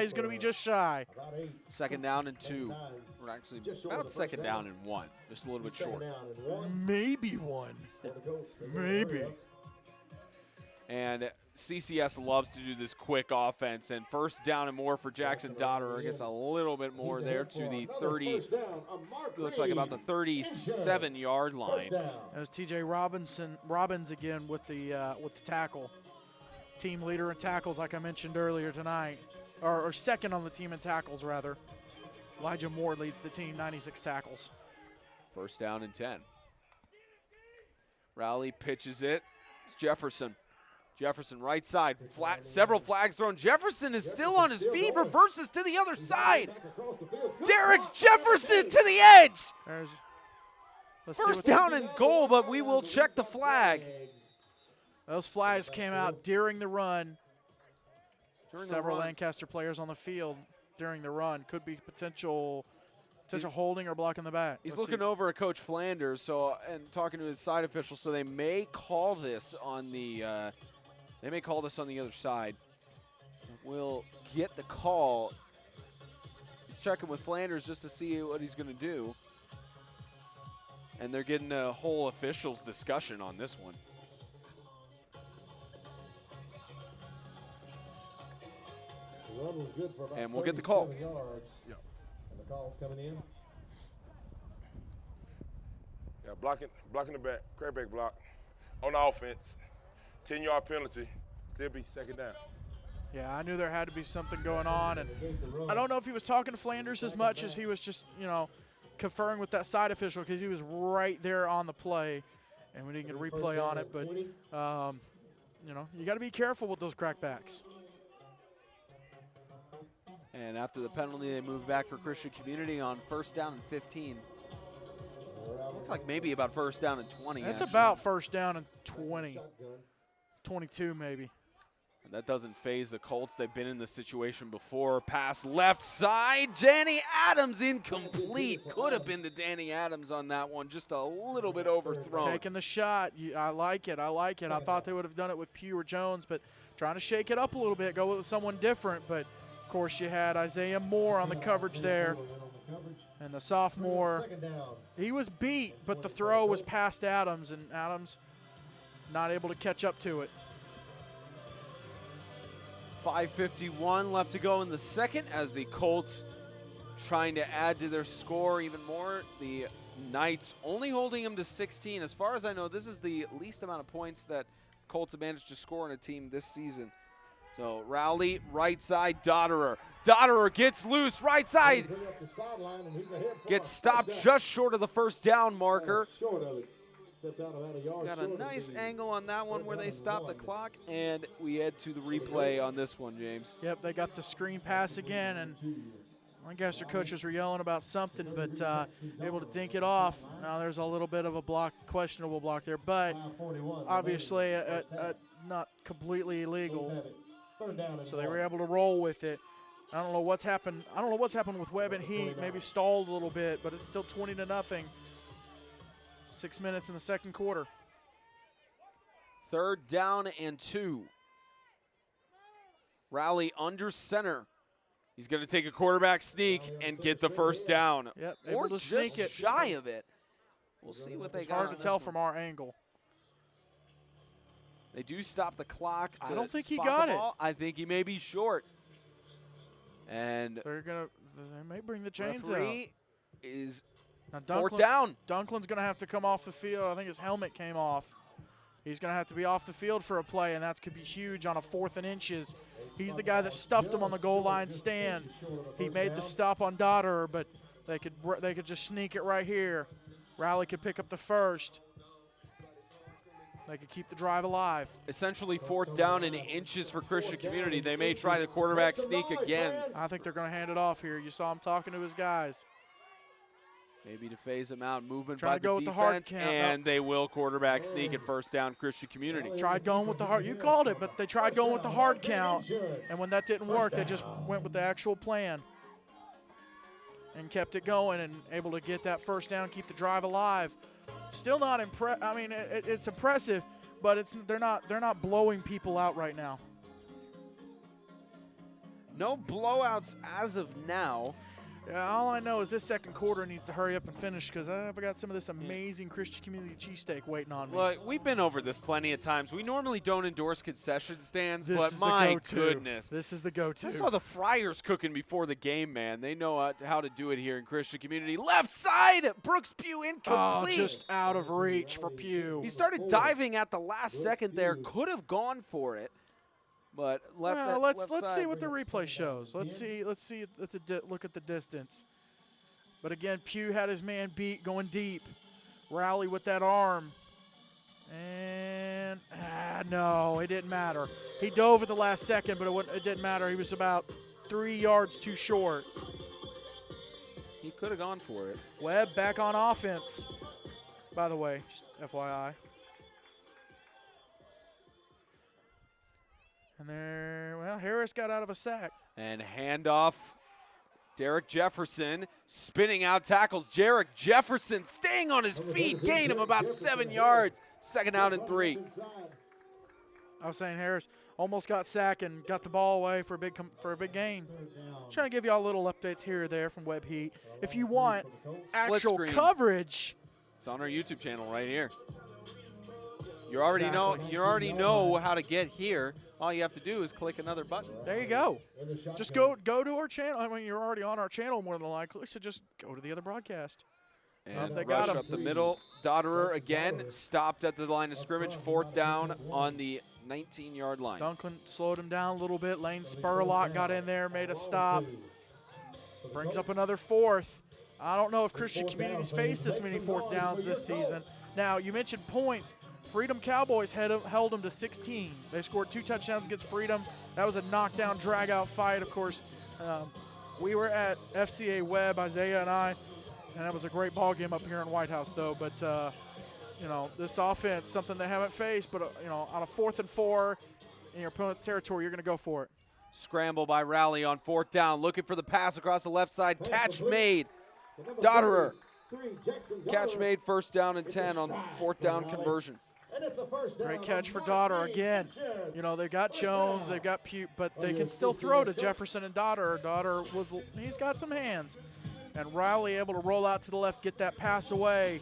B: he's going to be just shy.
F: 2nd down and 2. We're actually about 2nd down and 1, just a little bit short.
B: Maybe 1. Maybe.
F: And CCS loves to do this quick offense, and first down and more for Jackson Dotterer. Gets a little bit more there to the 30, looks like about the 37-yard line.
B: That was TJ Robbins again with the tackle. Team leader in tackles, like I mentioned earlier tonight, or second on the team in tackles, rather. Elijah Moore leads the team, 96 tackles.
F: First down and 10. Rowley pitches it. It's Jefferson. Jefferson right side, several flags thrown. Jefferson is still on his feet, reverses to the other side. Derek Jefferson to the edge. First down and goal, but we will check the flag.
B: Those flags came out during the run. Several Lancaster players on the field during the run. Could be potential holding or blocking the back.
F: He's looking over at Coach Flanders, and talking to his side official, so they may call this on the other side. We'll get the call. He's checking with Flanders just to see what he's going to do. And they're getting a whole officials discussion on this one. And we'll get the call.
C: Yep. And the call's coming in.
E: Yeah, blocking the back, crackback block on the offense. 10-yard penalty, still be second down.
B: Yeah, I knew there had to be something going on, and I don't know if he was talking to Flanders as much as he was just, conferring with that side official, because he was right there on the play, and we didn't get a replay on it. But, you got to be careful with those crackbacks.
F: And after the penalty, they move back for Christian Community on first down and 15. Looks like maybe about first down and 20.
B: That's
F: actually
B: about first down and 20. 22 maybe.
F: That doesn't phase the Colts. They've been in this situation before. Pass left side. Danny Adams incomplete. Could have been to Danny Adams on that one. Just a little bit overthrown.
B: Taking the shot. I like it. I thought they would have done it with Pugh or Jones, but trying to shake it up a little bit, go with someone different. But, of course, you had Isaiah Moore on the coverage there. And the sophomore, he was beat, but the throw was past Adams, and Adams not able to catch up to it.
F: 5:51 left to go in the second as the Colts trying to add to their score even more. The Knights only holding them to 16. As far as I know, this is the least amount of points that Colts have managed to score in a team this season. So Rowley, right side, Dotterer. Dotterer gets loose, right side. Gets stopped just short of the first down marker. Got a nice angle on that one where they stop the clock, and we head to the replay on this one, James.
B: Yep, they got the screen pass again, and Lancaster coaches were yelling about something, but able to dink it off. Now there's a little bit of a block, questionable block there, but obviously not completely illegal. So they were able to roll with it. I don't know what's happened. I don't know what's happened with Webb and Heat. Maybe stalled a little bit, but it's still 20-0. 6 minutes in the second quarter.
F: Third down and 2. Rowley under center. He's going to take a quarterback sneak and get the first down.
B: Yep,
F: or
B: able to
F: just
B: sneak it.
F: shy of it. We'll see what they
B: It's
F: got.
B: hard to tell from our angle.
F: They do stop the clock.
B: I don't think he
F: spot
B: got
F: the
B: it.
F: ball. I think he may be short. And
B: They may bring the chains out.
F: referee is
B: Now
F: fourth down.
B: Dunklin's going to have to come off the field. I think his helmet came off. He's going to have to be off the field for a play, and that could be huge on a 4th and inches. He's the guy that stuffed him on the goal line stand. He made the stop on Dotterer, but they could just sneak it right here. Rowley could pick up the first. They could keep the drive alive.
F: Essentially fourth down and inches for Christian Community. They may try the quarterback sneak again.
B: I think they're going to hand it off here. You saw him talking to his guys.
F: Maybe to phase him out, movement
B: Try
F: by
B: to go
F: the
B: with the hard
F: defense,
B: count.
F: and they will quarterback sneak at first down Christian Community.
B: Tried going with the hard. You called it, but they tried going with the hard count, and when that didn't work, they just went with the actual plan and kept it going and able to get that first down, keep the drive alive. Still not impressed. I mean, it's impressive, but they're not blowing people out right now.
F: No blowouts as of now.
B: Yeah, all I know is this second quarter needs to hurry up and finish because I've got some of this amazing Christian Community cheesesteak waiting on me.
F: Look, we've been over this plenty of times. We normally don't endorse concession stands,
B: This
F: but
B: is the
F: my
B: go-to.
F: goodness.
B: This is the go-to.
F: I saw the Friars cooking before the game, man. They know how to do it here in Christian Community. Left side, Brooks Pugh incomplete.
B: Oh, just out of reach for Pugh.
F: He started diving at the last second there. Could have gone for it, but left.
B: Well,
F: left
B: let's
F: side.
B: see what the replay shows. Let's see look at the distance. But again, Pugh had his man beat going deep. Rally with that arm. And no, it didn't matter. He dove at the last second, but it didn't matter. He was about 3 yards too short.
F: He could have gone for it.
B: Webb back on offense, by the way, just FYI. And there, well, Harris got out of a sack.
F: And handoff. Derek Jefferson spinning out tackles. Jarek Jefferson staying on his feet, gain of about 7 yards. Second out and 3.
B: I was saying Harris almost got sacked and got the ball away for a big gain. Trying to give you all little updates here or there from Web Heat. If you want actual
F: screen.
B: coverage,
F: It's on our YouTube channel right here. You already know how to get here. All you have to do is click another button.
B: there you go. Just go to our channel. I mean, you're already on our channel more than likely, so just go to the other broadcast.
F: And
B: they
F: rush
B: got him.
F: up the middle. Dotterer again stopped at the line of scrimmage. Fourth down on the 19-yard line.
B: Dunklin slowed him down a little bit. Lane Spurlock got in there, made a stop. Brings up another fourth. I don't know if Christian Community's faced this many fourth downs this season. Now, you mentioned points. Freedom Cowboys held them to 16. They scored 2 touchdowns against Freedom. That was a knockdown, drag-out fight, of course. We were at FCA Webb, Isaiah and I, and that was a great ball game up here in White House, though. But, this offense, something they haven't faced, but, on a 4th and 4 in your opponent's territory, you're going to go for it.
F: Scramble by Rowley on fourth down, looking for the pass across the left side. Catch made. Dotterer. Catch made, first down and 10 on fourth down conversion.
B: Great catch for Dotterer again. They've got Jones, they've got Pugh, but they can still throw to Jefferson and Dotterer. Dotterer, he's got some hands. And Riley able to roll out to the left, get that pass away,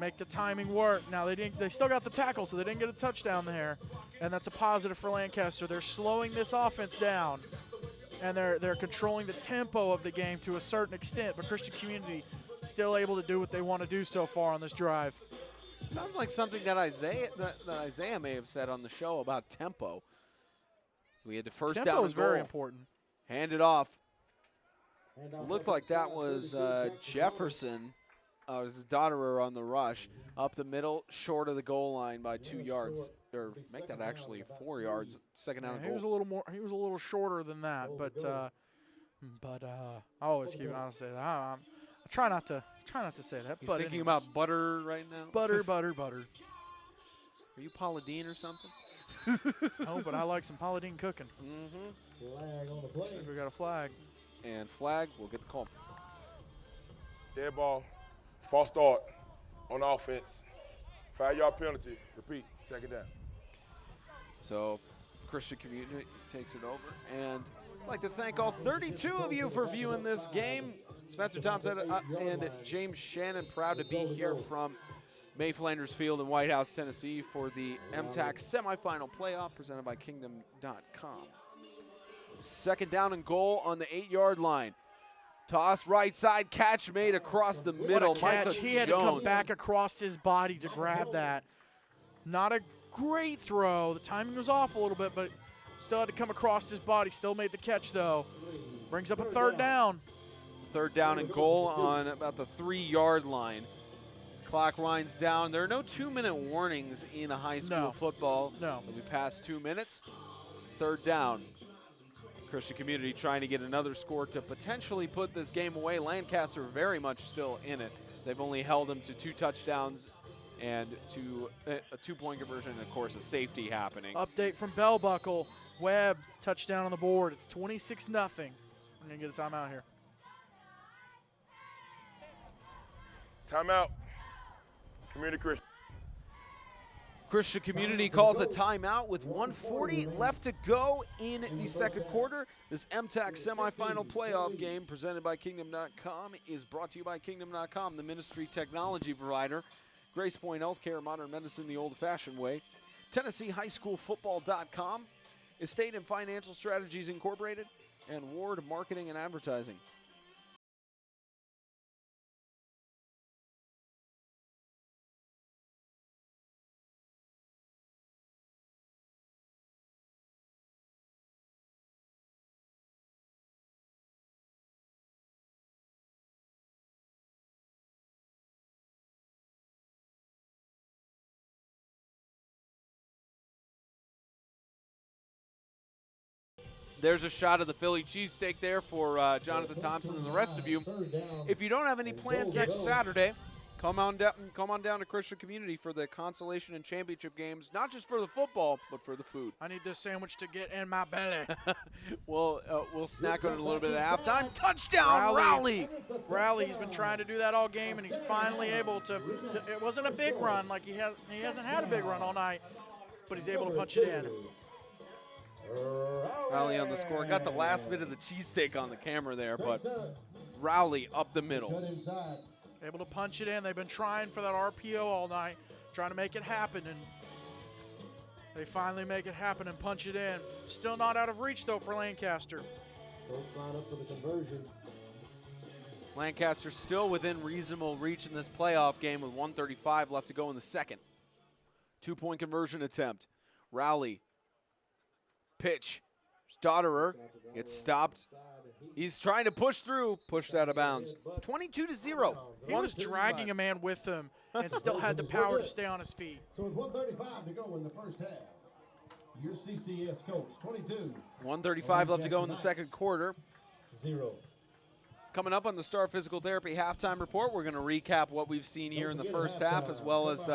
B: make the timing work. Now they still got the tackle, so they didn't get a touchdown there, and that's a positive for Lancaster. They're slowing this offense down, and they're controlling the tempo of the game to a certain extent. But Christian Community still able to do what they want to do so far on this drive.
F: Sounds like something that Isaiah may have said on the show about tempo. We had the first down.
B: Tempo is very
F: goal.
B: important.
F: Hand it off. Looked like that was Jefferson. It was Dotterer on the rush. Up the middle, short of the goal line by 2 yards. Or make that actually 4 yards. Second down and
B: He
F: goal.
B: was a little shorter than that, but I always keep honestly. I try not to say that.
F: He's
B: but
F: thinking
B: anyways.
F: about butter right now.
B: butter.
F: Are you Paula Dean or something?
B: Oh, but I like some Paula Deen cooking.
C: Flag on the play.
B: See if we got a flag.
F: And flag, we'll get the call.
E: Dead ball, false start on offense. 5-yard penalty. Repeat, second down.
F: So Christian Community takes it over. And I'd like to thank all 32 of you for viewing this game. Spencer Thompson and James Shannon, proud to be here from Mayflanders Field in White House, Tennessee for the MTAC semifinal playoff presented by Kingdom.com. Second down and goal on the 8-yard line. Toss right side, catch made across the middle.
B: What a catch.
F: Micah
B: He had to come back across his body to grab that. Not a great throw. The timing was off a little bit, but still had to come across his body. Still made the catch, though. Brings up a third down.
F: Third down and goal on about the 3-yard line. Clock winds down. There are no 2-minute warnings in a high school football.
B: No.
F: We passed 2 minutes. Third down. Christian Community trying to get another score to potentially put this game away. Lancaster very much still in it. They've only held them to 2 touchdowns and to a 2-point conversion, and, of course, a safety happening.
B: Update from Bell Buckle. Webb, touchdown on the board. It's 26-0. I'm going to get a timeout here.
E: Timeout. Community Christian.
F: Christian Community calls a timeout with 1:40 left to go in the second quarter. This MTAC semifinal playoff game presented by Kingdom.com is brought to you by Kingdom.com, the ministry technology provider. Grace Point Healthcare, modern medicine the old-fashioned way. TennesseeHighSchoolFootball.com, Estate and Financial Strategies Incorporated, and Ward Marketing and Advertising. There's a shot of the Philly cheesesteak there for Jonathan Thompson and the rest of you. If you don't have any plans next Saturday, come on down to Christian Community for the consolation and championship games, not just for the football, but for the food.
B: I need this sandwich to get in my belly.
F: We'll snack on it a little bit at halftime. Touchdown, Rowley!
B: Rowley, he's been trying to do that all game, and he's finally able to. It wasn't a big run, like he hasn't had a big run all night, but he's able to punch it in.
F: Rowley on the score. Got the last bit of the cheesesteak on the camera there, but Rowley up the middle.
B: Able to punch it in. They've been trying for that RPO all night, trying to make it happen, and they finally make it happen and punch it in. Still not out of reach, though, for Lancaster.
F: Lancaster still within reasonable reach in this playoff game with 1:35 left to go in the second. 2-point conversion attempt. Rowley. Pitch. Stotterer gets stopped. He's trying to push through, pushed out of bounds. 22-0.
B: He was dragging a man with him and still had the power to stay on his feet.
C: So with 1:35 to go in the first half, your CCS Colts 22.
F: 1:35 left to go in the second quarter.
C: 0.
F: Coming up on the Star Physical Therapy halftime report, we're going to recap what we've seen here in the first half, as well as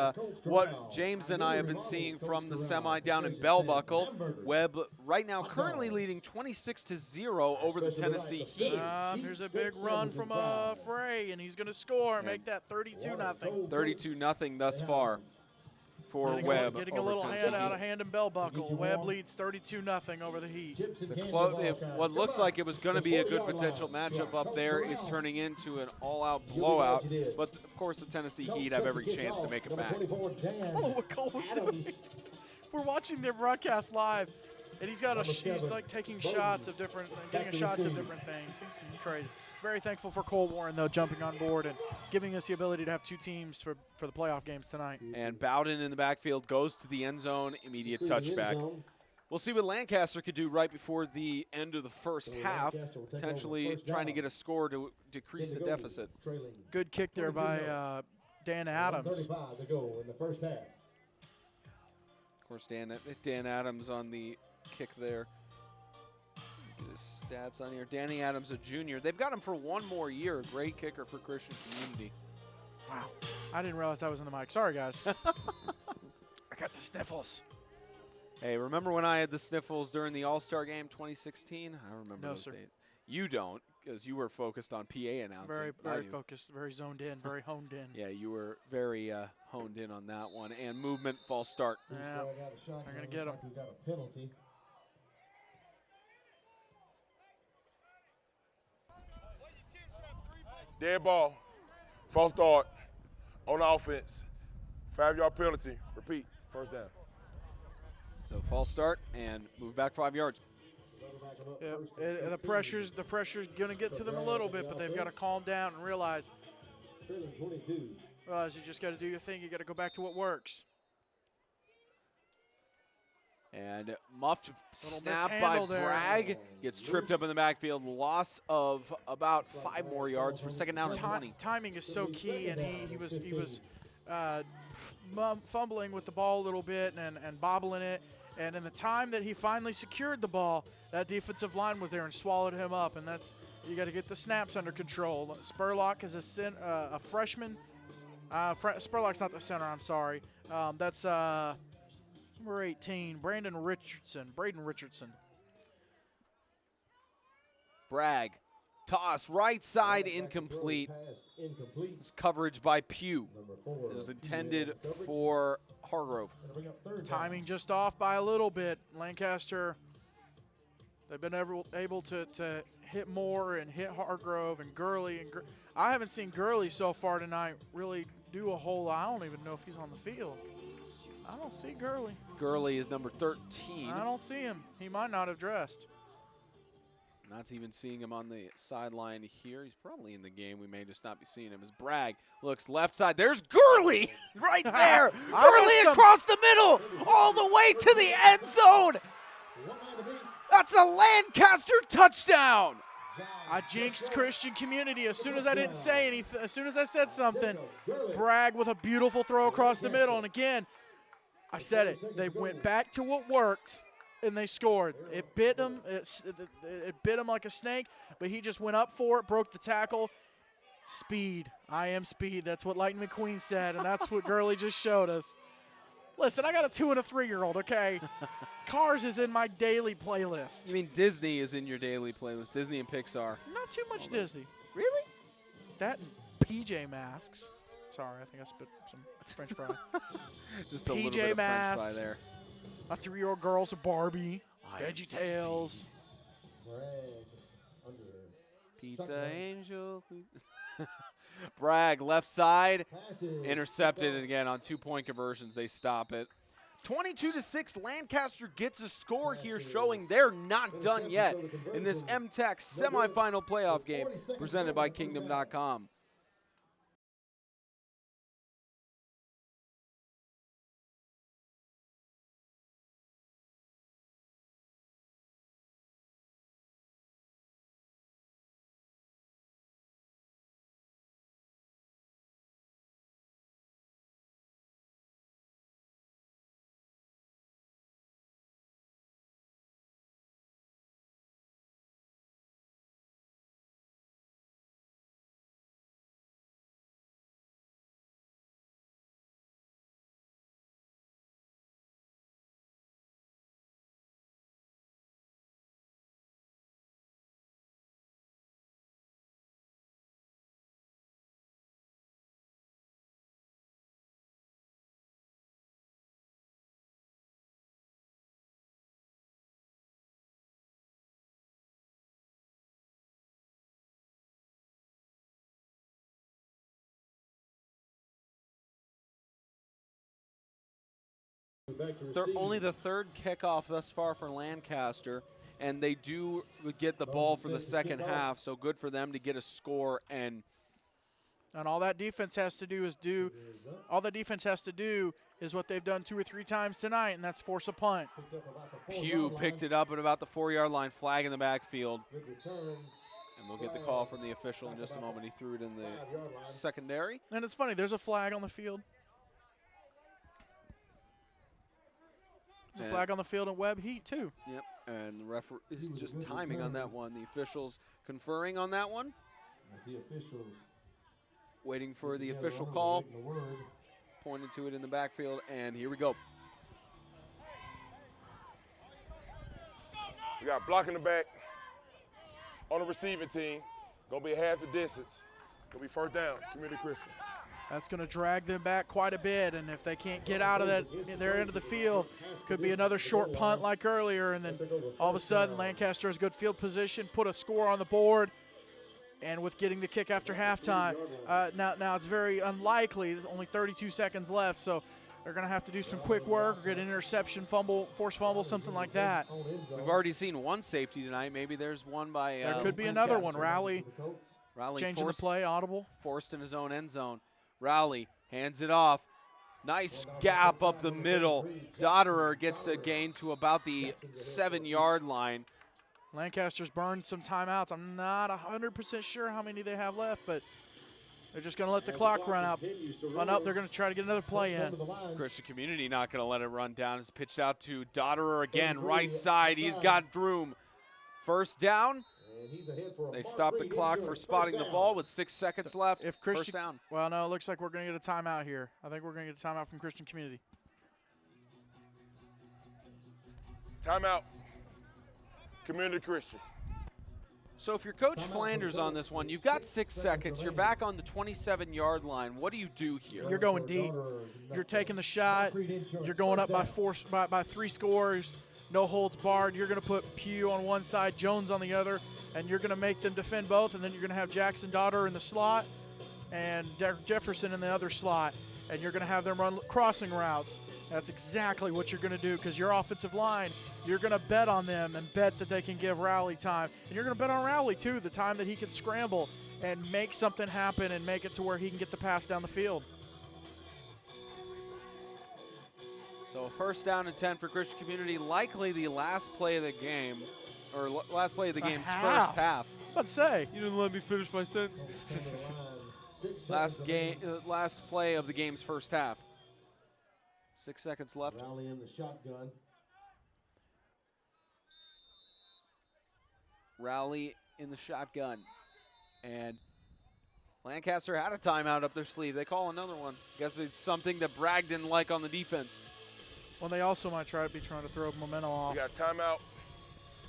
F: what James and I have been seeing from the semi down in Bell Buckle. Webb right now currently leading 26-0 over the Tennessee Heat.
B: Here's a big run from Frey, and he's going to score, make that 32-0.
F: 32-0 thus far for Webb.
B: Getting a little hand out of hand in Bell Buckle. Webb leads 32-0 over the Heat.
F: What looked like it was going to be a good potential matchup up there is turning into an all-out blowout. But, of course, the Tennessee Heat have every chance to make it back.
B: Oh, what Cole was doing. We're watching their broadcast live, and he's like taking shots of getting shots of different things. He's crazy. Very thankful for Cole Warren, though, jumping on board and giving us the ability to have two teams for the playoff games tonight.
F: And Bowden in the backfield goes to the end zone, immediate touchback. We'll see what Lancaster could do right before the end of the first half, potentially trying to get a score to decrease the deficit.
B: Good kick there by Dan Adams.
C: 1:35 to go in the first half.
F: Of course, Dan Adams on the kick there. Get his stats on here. Danny Adams, a junior. They've got him for one more year. A great kicker for Christian Community.
B: Wow. I didn't realize that was in the mic. Sorry, guys. I got the sniffles.
F: Hey, remember when I had the sniffles during the All-Star game 2016? I remember
B: No,
F: those
B: sir.
F: days. You don't, because you were focused on PA announcing.
B: Very focused, very zoned in, very honed in.
F: Yeah, you were very honed in on that one. And movement, false start.
B: Yeah, they're going to get him.
C: We got a penalty.
E: Dead ball, false start, on offense, 5-yard penalty, repeat, first down.
F: So false start and move back 5 yards.
B: Yeah, the pressure's going to get to them a little bit, but they've got to calm down and realize you just got to do your thing. You got to go back to what works.
F: And muffed snap by Bragg. Gets tripped up in the backfield. Loss of about 5 more yards for second down and 20.
B: Timing is so key, and he was fumbling with the ball a little bit and bobbling it. And in the time that he finally secured the ball, that defensive line was there and swallowed him up. And you got to get the snaps under control. Spurlock is a freshman. Spurlock's not the center. I'm sorry. That's number 18, Braden Richardson.
F: Bragg Toss, right side, incomplete. It's coverage by Pugh. It was intended for Hargrove.
B: Timing just off by a little bit. Lancaster, they've been able to hit more and hit Hargrove and Gurley. I haven't seen Gurley so far tonight really do a whole lot. I don't even know if he's on the field. I don't see Gurley.
F: Gurley is number 13.
B: I don't see him. He might not have dressed.
F: Not even seeing him on the sideline here. He's probably in the game. We may just not be seeing him. As Bragg looks left side. There's Gurley right there. Gurley across the middle, all the way to the end zone. That's a Lancaster touchdown.
B: I jinxed Christian Community as soon as I didn't say anything. As soon as I said something, Bragg with a beautiful throw across the middle. And again, I said it. They went back to what worked. And they scored. It bit him. It bit him like a snake, but he just went up for it, broke the tackle. Speed. I am speed. That's what Lightning McQueen said, and that's what Gurley just showed us. Listen, I got a 2- and 3-year-old, okay? Cars is in my daily playlist.
F: You mean Disney is in your daily playlist, Disney and Pixar.
B: Not too much Disney.
F: Really?
B: That and PJ Masks. Sorry, I think I spit some French fry.
F: Just a little bit of French fry there.
B: My 3-year-old girl's a Barbie. Veggie Tales.
F: Pizza Angel. Bragg left side, intercepted, and again on 2-point conversions they stop it. 22-6, Lancaster gets a score here, showing they're not done yet in this MTAC semifinal playoff game presented by Kingdom.com. They're only the third kickoff thus far for Lancaster, and they do get the ball for the second half, so good for them to get a score. And
B: all that defense has to do is what they've done 2 or 3 times tonight, and that's force a punt.
F: Pugh picked it up at about the 4-yard line, flag in the backfield. And we'll get the call from the official in just a moment. He threw it in the secondary.
B: And it's funny, there's a flag on the field. There's a flag on the field in Webb Heat, too.
F: Yep, and the referee is just timing on that one. The officials conferring on that one. Waiting for the official call. Pointed to it in the backfield, and here we go.
E: We got block in the back on the receiving team. Gonna be half the distance. Gonna be first down, Community Christian.
B: That's going to drag them back quite a bit, and if they can't get out of their end of the field, could be another short punt like earlier, and then all of a sudden Lancaster has good field position, put a score on the board, and with getting the kick after halftime, now it's very unlikely. There's only 32 seconds left, so they're going to have to do some quick work or get an interception, fumble, force fumble, something like that.
F: We've already seen one safety tonight. Maybe there's one by
B: there could be another one. Rowley changing the play, audible.
F: Forced in his own end zone. Rowley hands it off. Nice gap up the middle. Dotterer gets a gain to about the 7-yard line.
B: Lancaster's burned some timeouts. I'm not 100% sure how many they have left, but they're just going to let the clock run up. They're going to try to get another play in.
F: Christian Community not going to let it run down. It's pitched out to Dotterer again, right side. He's got room. First down. They stop the clock for spotting the ball with 6 seconds left.
B: If Christian,
F: first down.
B: Well, no, it looks like we're going to get a timeout here. I think we're going to get a timeout from Christian Community.
E: Timeout, Community Christian.
F: So if you're Coach Flanders on this one, you've got 6 seconds. You're back on the 27-yard line. What do you do here?
B: You're going deep. You're taking the shot. You're going up by 3 scores. No holds barred. You're going to put Pugh on one side, Jones on the other, and you're going to make them defend both. And then you're going to have Jackson Daughter in the slot and Jefferson in the other slot. And you're going to have them run crossing routes. That's exactly what you're going to do, because your offensive line, you're going to bet on them and bet that they can give Rowley time. And you're going to bet on Rowley, too, the time that he can scramble and make something happen and make it to where he can get the pass down the field.
F: So a first down and 10 for Christian Community, likely the last play of the game, or last play of the game's first half.
B: Let's say.
F: You didn't let me finish my sentence. Last play of the game's first half. 6 seconds left.
C: Rowley in the shotgun.
F: Rowley in the shotgun. And Lancaster had a timeout up their sleeve. They call another one. Guess it's something that Bragg didn't like on the defense.
B: Well, they also might trying to throw momentum off.
E: We got timeout.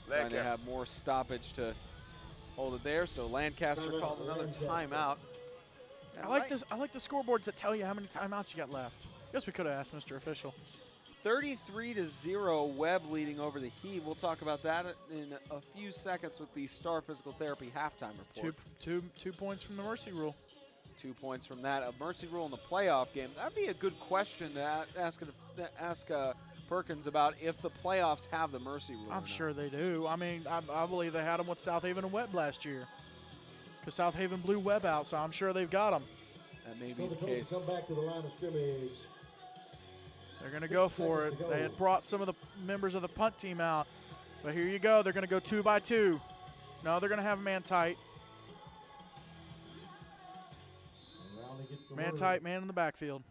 F: Trying to have more stoppage to hold it there. So Lancaster calls another timeout.
B: I like this. I like the scoreboards that tell you how many timeouts you got left. Guess we could have asked Mr. Official.
F: 33-0, Webb leading over the Heat. We'll talk about that in a few seconds with the Star Physical Therapy halftime report.
B: 2 points from the mercy rule.
F: 2 points from that. A mercy rule in the playoff game. That'd be a good question to ask Perkins about, if the playoffs have the mercy rule.
B: I'm sure they do. I mean, I believe they had them with South Haven and Webb last year, because South Haven blew Webb out, so I'm sure they've got them.
F: That may be the case.
C: Come back to the line of scrimmage.
B: They're going to go for it. They had brought some of the members of the punt team out, but here you go. They're going to go 2 by 2. No, they're going to have a man tight. Man tight, man in the backfield.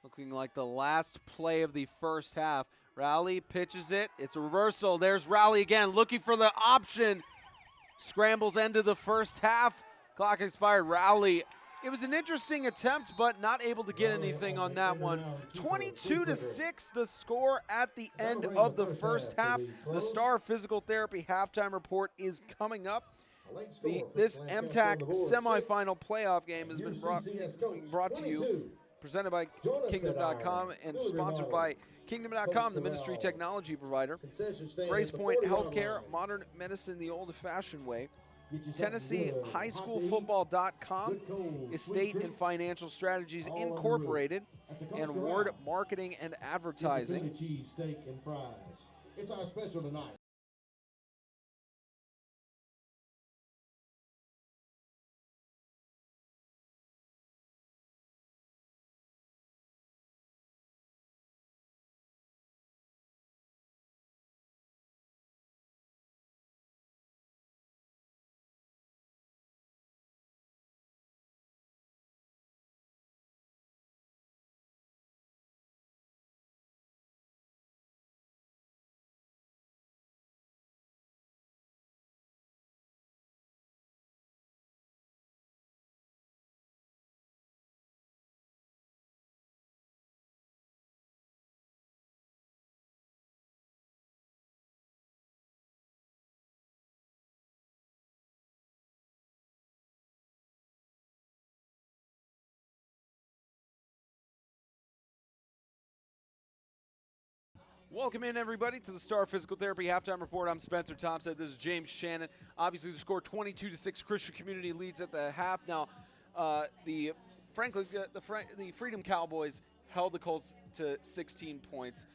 F: Looking like the last play of the first half. Rowley pitches it. It's a reversal. There's Rowley again, looking for the option. Scrambles end of the first half. Clock expired. Rowley. It was an interesting attempt, but not able to get anything on that one. 22-6 the score at the end of the first half. The Star Physical Therapy halftime report is coming up. This MTAC semifinal playoff game has been brought to you, presented by Kingdom.com and sponsored by Kingdom.com, the ministry technology provider. Grace Point Healthcare, modern medicine the old-fashioned way. TennesseeHighSchoolFootball.com, Estate and Financial Strategies Incorporated, and Ward Marketing and Advertising.
C: Cheese, steak, and fries. It's our special tonight.
F: Welcome in, everybody, to the Star Physical Therapy Halftime Report. I'm Spencer Thompson. This is James Shannon. Obviously, the score 22-6. Christian Community leads at the half. Now, the Freedom Cowboys held the Colts to 16 points.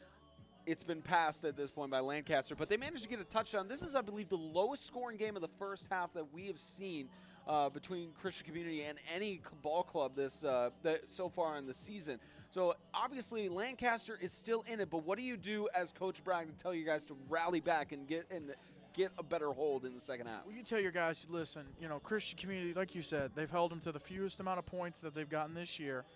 F: It's been passed at this point by Lancaster, but they managed to get a touchdown. This is, I believe, the lowest scoring game of the first half that we have seen between Christian Community and any ball club so far in the season. So obviously Lancaster is still in it, but what do you do as Coach Bragg to tell you guys to rally back and get a better hold in the second half?
B: Well, you tell your guys, listen, Christian Community, like you said, they've held them to the fewest amount of points that they've gotten this year.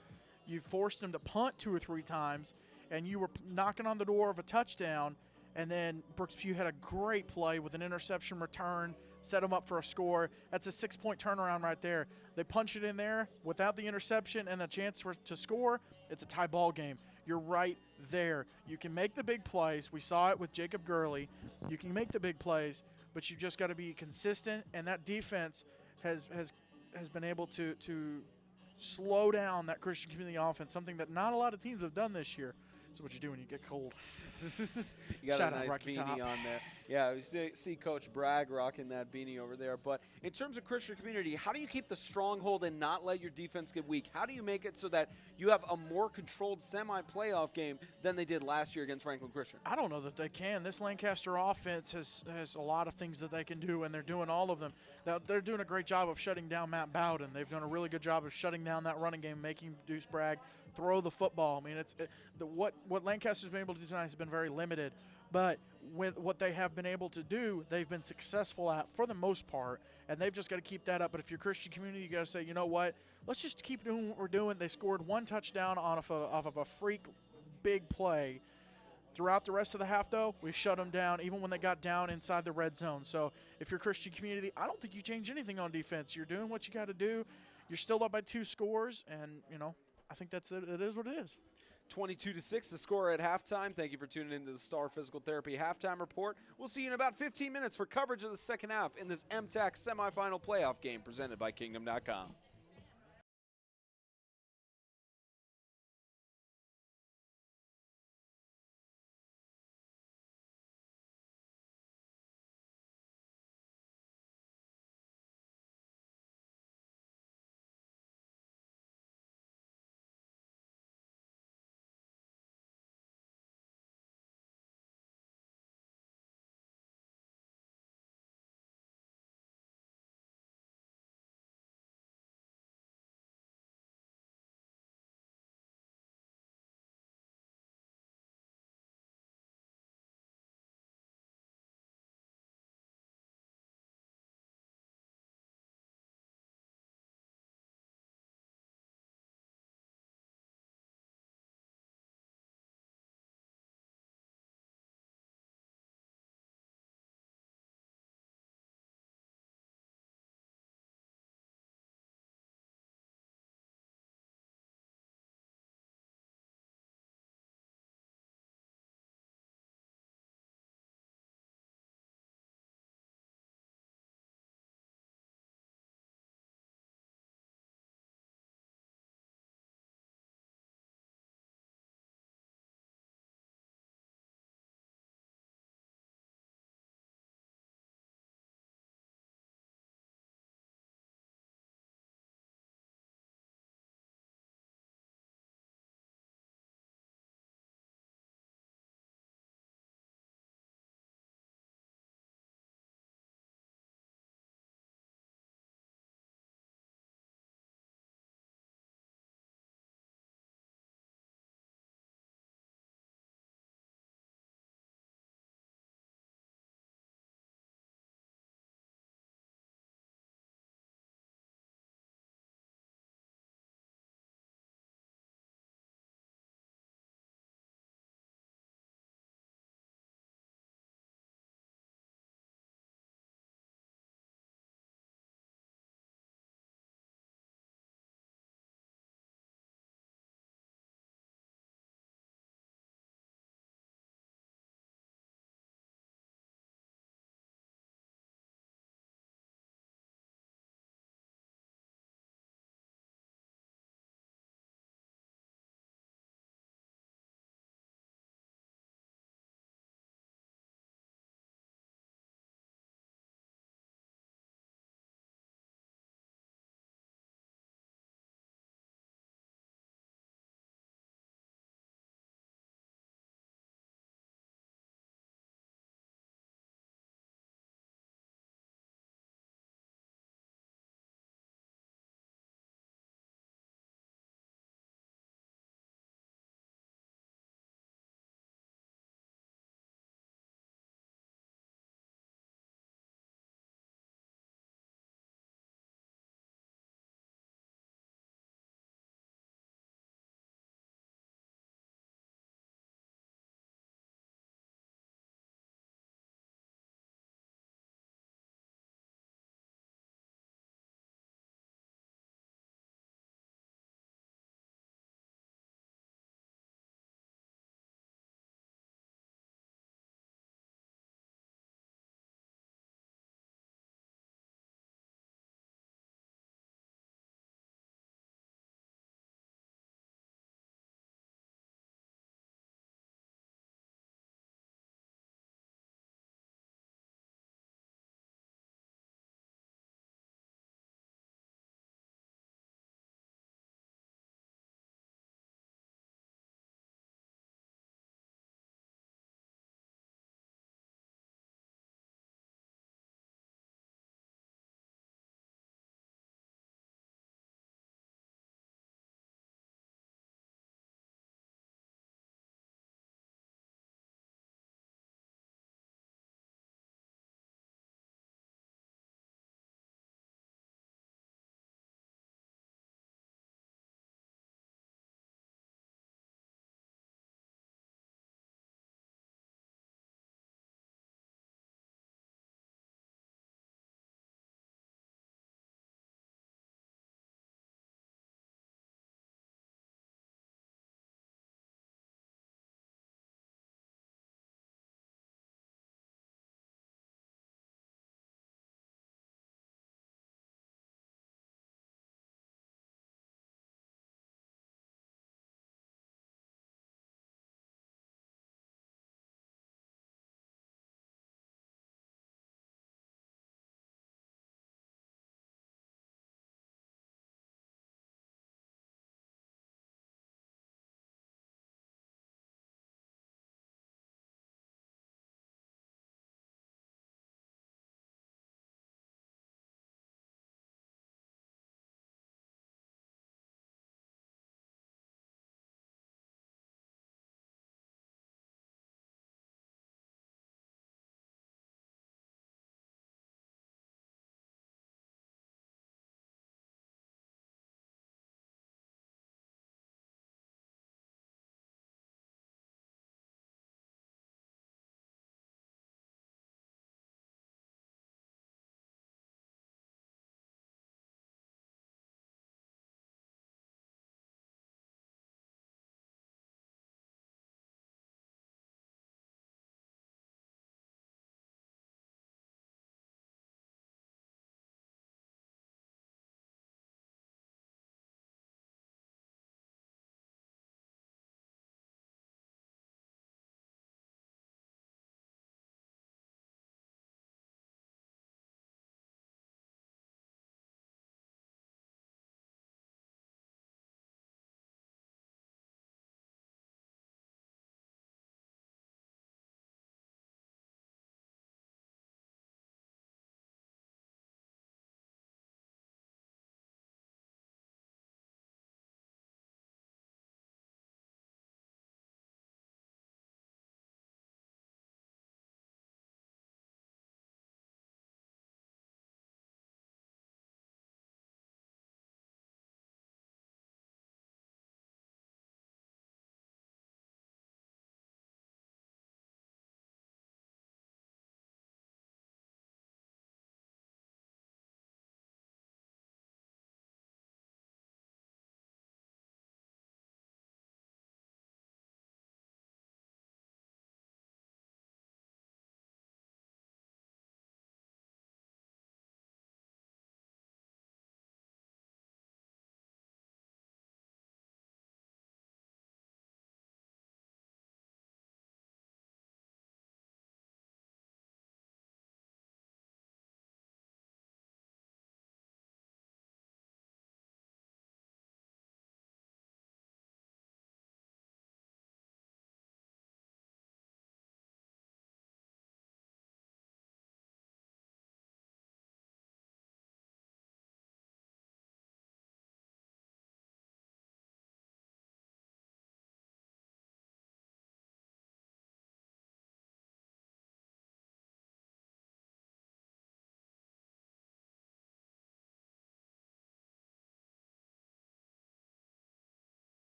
B: You forced them to punt 2 or 3 times, and you were knocking on the door of a touchdown, and then Brooks Pugh had a great play with an interception return, set them up for a score. That's a 6-point turnaround right there. They punch it in there without the interception and the chance to score. It's a tie ball game. You're right there. You can make the big plays. We saw it with Jacob Gurley. You can make the big plays, but you've just got to be consistent, and that defense has been able to slow down that Christian Community offense, something that not a lot of teams have done this year. That's what you do when you get cold.
F: You got
B: Shout
F: a
B: out
F: nice
B: Rocky
F: beanie
B: Top.
F: on there. Yeah, we see Coach Bragg rocking that beanie over there. But in terms of Christian Community, how do you keep the stronghold and not let your defense get weak? How do you make it so that you have a more controlled semi-playoff game than they did last year against Franklin Christian?
B: I don't know that they can. This Lancaster offense has a lot of things that they can do, and they're doing all of them. Now, they're doing a great job of shutting down Matt Bowden. They've done a really good job of shutting down that running game, making Deuce Bragg throw the football. I mean, what Lancaster's been able to do tonight has been very limited. But with what they have been able to do, they've been successful at for the most part, and they've just got to keep that up. But if you're Christian Community, you got to say, you know what, let's just keep doing what we're doing. They scored one touchdown off of a freak big play. Throughout the rest of the half, though, we shut them down, even when they got down inside the red zone. So if you're Christian Community, I don't think you change anything on defense. You're doing what you got to do. You're still up by 2 scores, and, I think it is what it is.
F: 22-6, the score at halftime. Thank you for tuning in to the Star Physical Therapy Halftime Report. We'll see you in about 15 minutes for coverage of the second half in this MTAC semifinal playoff game presented by Kingdom.com.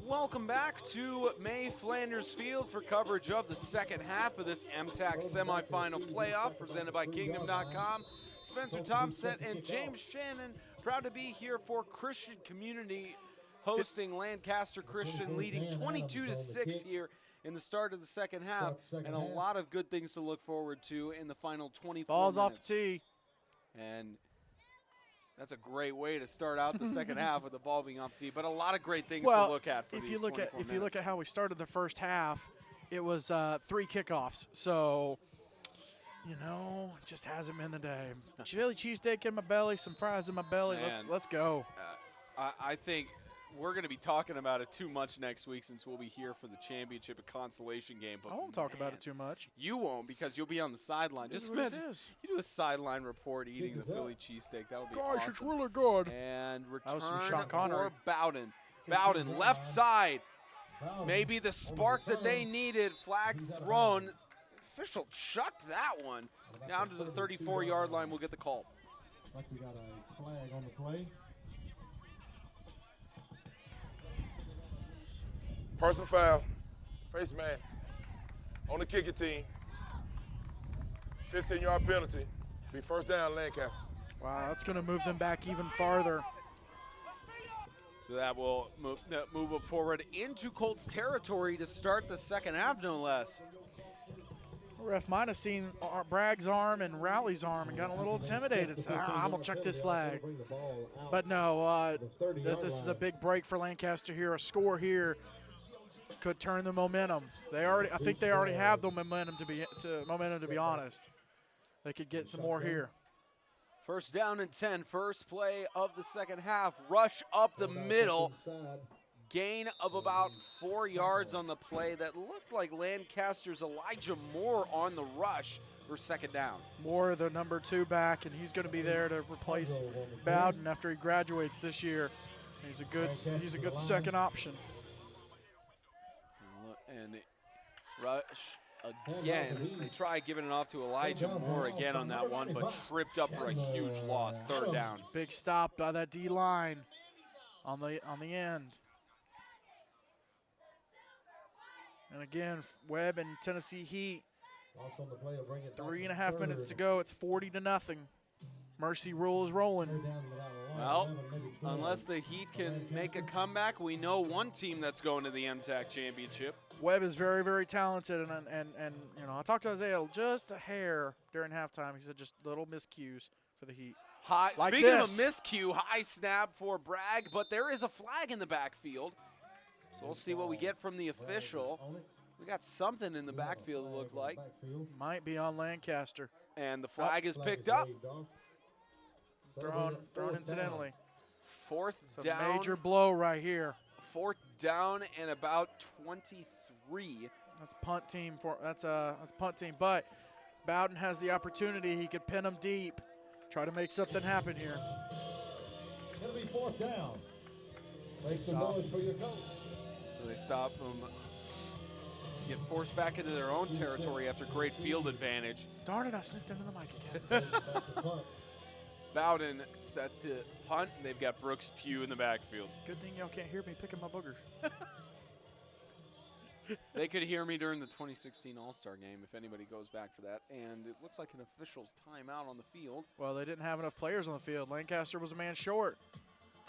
F: Welcome back to May Flanders Field for coverage of the second half of this MTAC semifinal playoff presented by Kingdom.com. Spencer Thompson and James Shannon proud to be here for Christian Community hosting Lancaster Christian, leading 22-6 here in the start of the second half, and a lot of good things to look forward to in the final 24
B: Ball's
F: minutes.
B: off the tee.
F: And that's a great way to start out the second half with the ball being off the tee, but a lot of great things to look at for
B: if
F: these
B: you look
F: 24
B: if you look
F: minutes.
B: at how we started the first half, it was 3 kickoffs. So, you know, it just hasn't been the day. Chili cheesesteak in my belly, some fries in my belly.
F: Man.
B: Let's go.
F: I think we're going to be talking about it too much next week since we'll be here for the championship and consolation game. But
B: I won't talk about it too much.
F: You won't, because you'll be on the sideline.
B: It is
F: Just
B: what it
F: imagine
B: is.
F: you do a sideline report eating the Philly cheesesteak. That would be
B: Gosh,
F: awesome.
B: it's really good.
F: And
B: That was some
F: return
B: Sean Connery.
F: for Bowden. Bowden, left side. Maybe the spark that they needed. Flag thrown. Official chucked that one down to the 34-yard line. We'll get the call.
C: Like we got a flag on the play.
E: Personal foul, face mask on the kicking team. 15-yard penalty. Be first down, Lancaster.
B: Wow, that's going to move them back even farther.
F: So that will move it forward into Colts territory to start the second half, no less.
B: Ref might have seen Bragg's arm and Rowley's arm and got a little intimidated. So, I'm going to check this flag. But no, this is a big break for Lancaster here. A score here could turn the momentum. I think they already have the momentum to be honest. They could get some more here.
F: First down and 10, first play of the second half. Rush up the middle. Gain of about 4 yards on the play. That looked like Lancaster's Elijah Moore on the rush for second down.
B: Moore, the number 2 back, and he's going to be there to replace Bowden after he graduates this year. He's a good second option.
F: And rush again. They try giving it off to Elijah Moore again on that one, but tripped up for a huge loss. Third down.
B: Big stop by that D line on the end. And again, Webb and Tennessee Heat. 3.5 minutes to go. It's 40-0. Mercy rule is rolling.
F: Well, unless the Heat can make a comeback, we know one team that's going to the MTAC Championship.
B: Webb is very, very talented, and you know, I talked to Isaiah just a hair during halftime. He said just little miscues for the Heat.
F: Speaking of miscue, high snap for Bragg, but there is a flag in the backfield. So we'll see what we get from the official. We got something in the backfield, it looked like.
B: Might be on Lancaster.
F: And the flag is picked up.
B: Thrown incidentally.
F: Fourth
B: It's
F: down.
B: a major blow right here.
F: Fourth down and about 23.
B: That's punt team that's punt team. But Bowden has the opportunity. He could pin them deep. Try to make something happen here.
C: It'll be 4th down. Make some noise for your coach.
F: So they stop them. Get forced back into their own territory after great field advantage.
B: Darn it, I snipped into the mic again.
F: Bowden set to punt, and they've got Brooks Pugh in the backfield.
B: Good thing y'all can't hear me picking my boogers.
F: They could hear me during the 2016 All-Star game if anybody goes back for that. And it looks like an official's timeout on the field.
B: Well, they didn't have enough players on the field. Lancaster was a man short.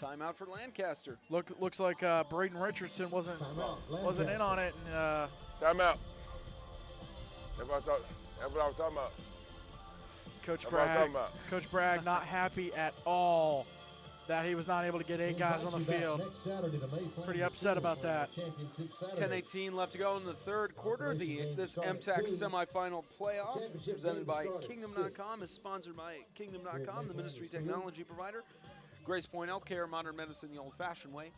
F: Timeout for Lancaster.
B: Looks like Braden Richardson wasn't in on it. And,
E: Timeout. That's what I was talking about.
B: Coach Bragg not happy at all that he was not able to get 8 guys on the field. Pretty upset about that.
F: 10:18 left to go in the third quarter. This MTAC semifinal playoff, presented by Kingdom.com, is sponsored by Kingdom.com, the ministry technology provider. Grace Point Healthcare, modern medicine the old-fashioned way.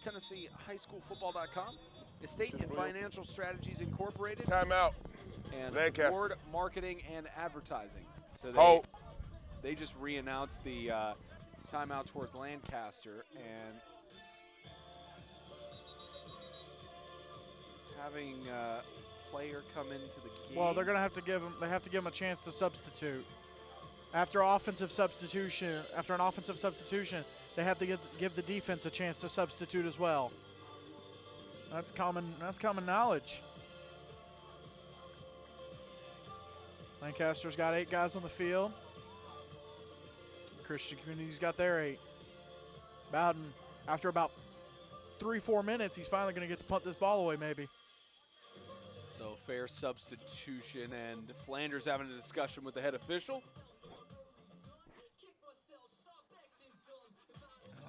F: TennesseeHighSchoolFootball.com, Estate and Financial Strategies Incorporated.
E: Timeout.
F: And
E: Lancaster.
F: Ward Marketing and Advertising. So they just re-announced the timeout towards Lancaster, and having a player come into the game.
B: Well, they're going to have to give him. They have to give him a chance to substitute. After an offensive substitution, they have to give the defense a chance to substitute as well. That's common knowledge. Lancaster's got 8 guys on the field. Christian Community's got their 8. Bowden, after about 3-4 minutes, he's finally going to get to punt this ball away maybe.
F: So fair substitution, and Flanders having a discussion with the head official.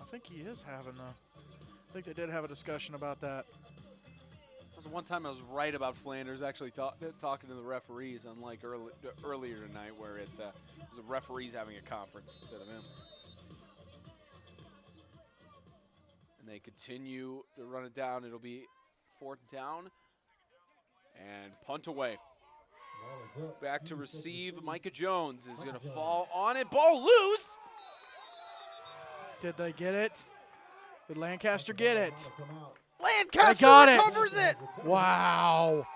B: I think he is having I think they did have a discussion about that.
F: That was the one time I was right about Flanders actually talking to the referees, unlike earlier tonight where it was the referees having a conference instead of him. And they continue to run it down. It'll be 4th down and punt away. Back to receive. Micah Jones is going to fall on it. Ball loose.
B: Did they get it? Did Lancaster get it?
F: Lancaster recovers it.
B: Wow.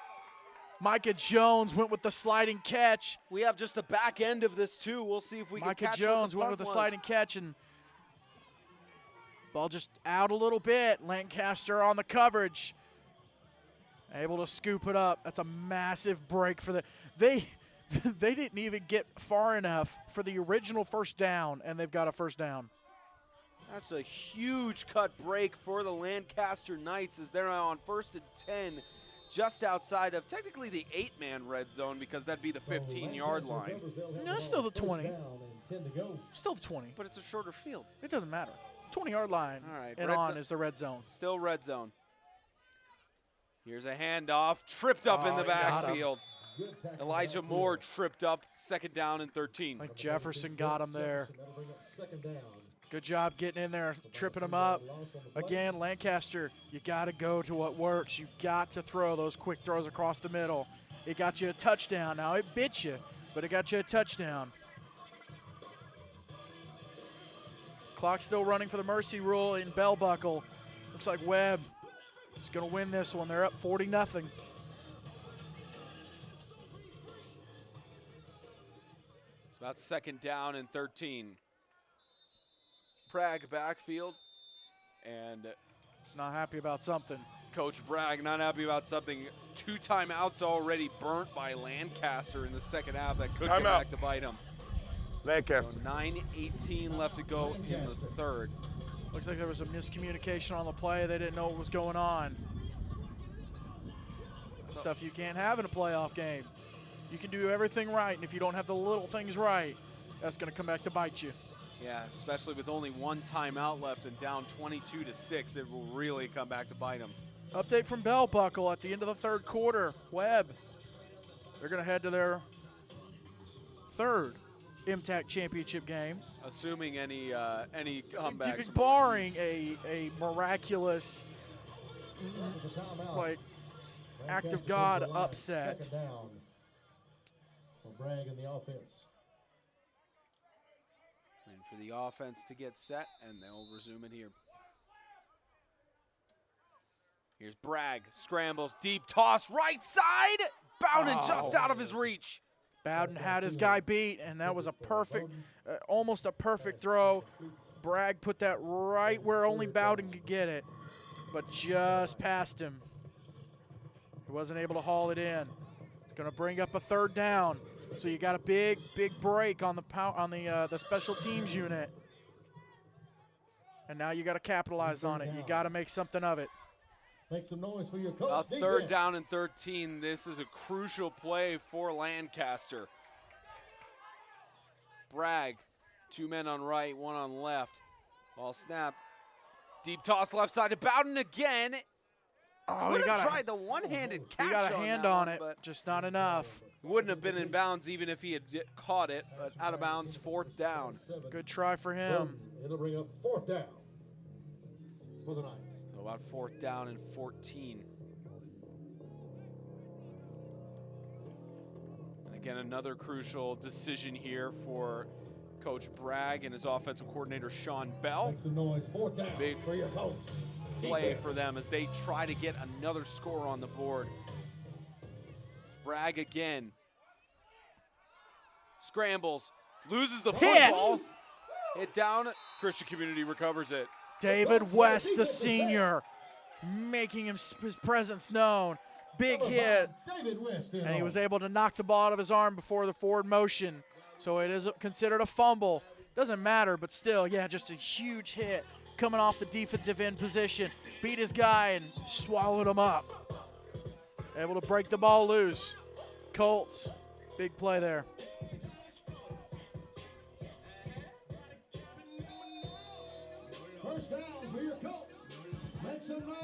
B: Micah Jones went with the sliding catch.
F: We have just the back end of this too. We'll see if we can catch
B: Micah Jones went with the sliding catch, and ball just out a little bit. Lancaster on the coverage. Able to scoop it up. That's a massive break for they didn't even get far enough for the original first down, and they've got a first down.
F: That's a huge cut break for the Lancaster Knights as they're on 1st and 10, just outside of technically the 8-man red zone because that'd be the 15-yard line.
B: No, it's still the 20. Still the 20.
F: But it's a shorter field.
B: It doesn't matter. 20-yard line
F: All right,
B: and on is the red zone.
F: Still red zone. Here's a handoff, tripped up in the backfield. Elijah Moore tripped up, 2nd down and 13.
B: Like Jefferson got him there. Good job getting in there, tripping him up. Again, Lancaster, you got to go to what works. You got to throw those quick throws across the middle. It got you a touchdown. Now, it bit you, but it got you a touchdown. Clock's still running for the mercy rule in Bell Buckle. Looks like Webb is going to win this one. They're up 40-0.
F: It's about 2nd down and 13. Bragg backfield, and
B: not happy about something.
F: Coach Bragg not happy about something. 2 timeouts already burnt by Lancaster in the 2nd half that could come back to bite him.
E: Lancaster.
F: So 9:18 left to go in the 3rd.
B: Looks like there was a miscommunication on the play. They didn't know what was going on. That's stuff you can't have in a playoff game. You can do everything right, and if you don't have the little things right, that's going to come back to bite you.
F: Yeah, especially with only 1 timeout left and down 22-6, it will really come back to bite them.
B: Update from Bell Buckle at the end of the 3rd quarter. Webb, they're going to head to their 3rd MTAC Championship game.
F: Assuming any comebacks.
B: Barring a miraculous, like, act of God upset.
C: Second down for Bragg and the offense.
F: And for the offense to get set, and they'll resume it here. Here's Bragg, scrambles, deep toss, right side. Bowden just out of his reach.
B: Bowden had his guy beat, and that was a perfect, almost a perfect throw. Bragg put that right where only Bowden could get it, but just past him. He wasn't able to haul it in. Going to bring up a 3rd down. So you got a big break on the special teams unit, and now you got to capitalize on it. You got to make something of it.
C: Make some noise for your coach.
F: About 3rd down and 13. This is a crucial play for Lancaster. Bragg, 2 men on right, 1 on left. Ball snap. Deep toss left side to Bowden again.
B: Oh,
F: Could have tried the one-handed catch.
B: He got a hand on it, but just not enough.
F: Wouldn't have been in bounds even if he had caught it, but out of bounds, 4th down.
B: Good try for him.
C: It'll bring up 4th down for the Knights.
F: So about 4th down and 14. And again, another crucial decision here for Coach Bragg and his offensive coordinator, Sean Bell.
C: Make some noise. 4th down
F: Big
C: for your coach.
F: play for them as they try to get another score on the board. Bragg again. Scrambles. Loses the football. Hit down. Christian Community recovers it.
B: David West, the senior, making his presence known. Big hit,
C: David West
B: and he was able to knock the ball out of his arm before the forward motion. So it is considered a fumble. Doesn't matter, but still, yeah, just a huge hit coming off the defensive end position. Beat his guy and swallowed him up. Able to break the ball loose. Colts, big play there.
C: First down for your Colts. Make some noise.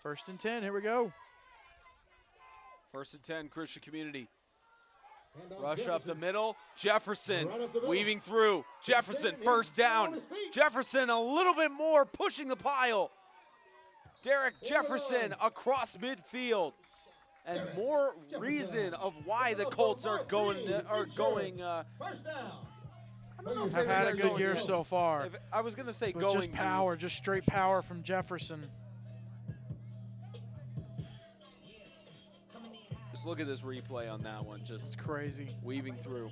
B: First and 10, here we go.
F: First and 10, Christian Community.
C: Handoff
F: Rush up the
C: Jefferson.
F: middle. Jefferson
C: Right up the middle.
F: weaving through. Jefferson
C: He's
F: first
C: down
F: down.
C: on his feet.
F: Jefferson a little bit more pushing the pile. Derek Jefferson across midfield. And more reason of why the Colts are going.
C: First down.
F: I don't know if
B: Have
F: they're
B: had a good
F: going
B: year
F: in.
B: so far.
F: I was going to say
B: But
F: going.
B: just power, just straight power from Jefferson.
F: Just look at this replay on that one. Just
B: It's crazy.
F: weaving through.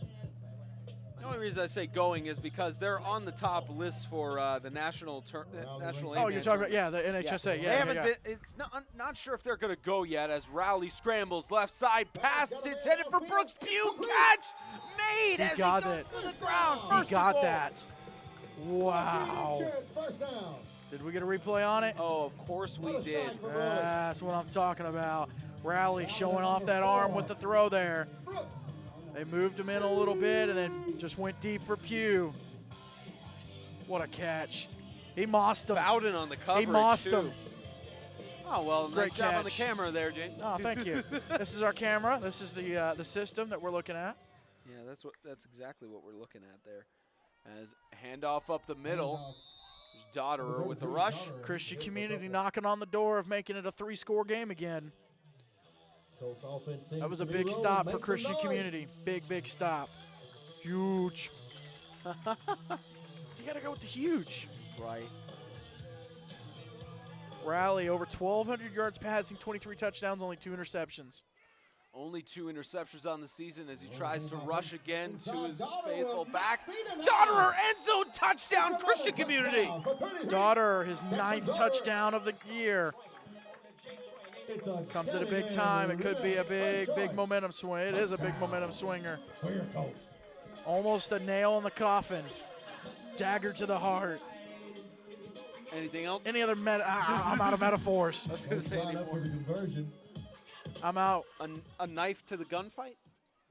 F: The only reason I say going is because they're on the top list for the national national.
B: Oh,
F: A-man
B: you're talking about,
F: tournament.
B: yeah, the NHSA. Yeah,
F: they haven't
B: yeah.
F: been. It's not. I'm not sure if they're going to go yet. As Rowley scrambles left side, pass intended for Brooks Pugh. Catch made as he
B: got
F: goes
B: it.
F: to the ground.
B: He
F: First
B: got
F: and goal.
B: that. Wow.
C: First down.
B: Did we get a replay on it?
F: Oh, of course we did.
B: That's what I'm talking about. Rowley showing off that arm with the throw there. They moved him in a little bit and then just went deep for Pugh. What a catch. He mossed him.
F: Bowden on the coverage.
B: He mossed
F: too.
B: him.
F: Oh well,
B: Great
F: nice job on the
B: catch.
F: camera there, Jane.
B: Oh, thank you. This is our camera. This is the system that we're looking at.
F: Yeah, that's exactly what we're looking at there. As handoff up the middle. There's Dodderer with the rush.
B: Christian Community knocking on the door of making it a 3-score game again.
C: Colts offense seems
B: That was
C: to
B: a
C: be
B: big
C: rolling.
B: stop
C: Make
B: for
C: some
B: Christian
C: noise.
B: Community. Big stop. Huge. You got to go with the huge.
F: Right.
B: Rally over 1,200 yards passing, 23 touchdowns, only 2 interceptions.
F: Only 2 interceptions on the season as he tries to rush again to his faithful back. Dodderer end zone touchdown, Christian Community.
B: Daughter, his 9th touchdown of the year. Comes at a big time. It could be a big momentum swing. It is a big momentum swinger. Almost a nail in the coffin. Dagger to the heart.
F: Anything else?
B: Any other I'm out of metaphors.
F: I was going to say
C: Line up for
F: anymore.
C: the conversion.
B: I'm out.
F: A knife to the gunfight?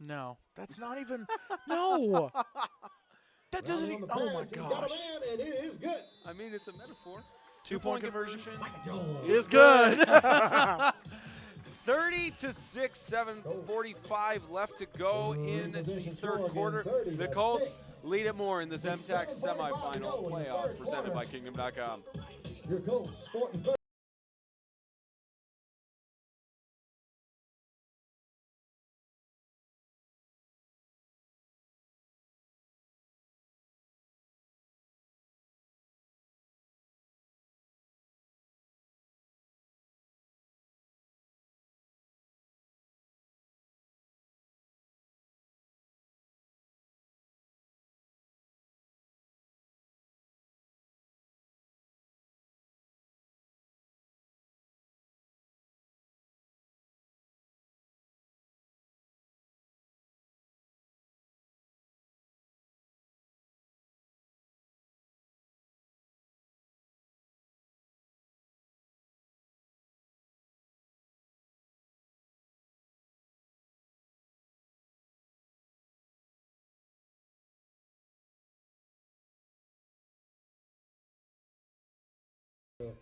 B: No, that's not even. No. That doesn't even. Oh my
C: He's got a
B: gosh.
C: man, and it is good.
F: I mean, it's a metaphor.
B: 2-point conversion.
C: Jones.
B: Is good.
F: 30-6, 7:45 left to go in the third quarter. The Colts lead it more in this MTAC semifinal playoff presented by Kingdom.com.
C: Your Colts sporting third.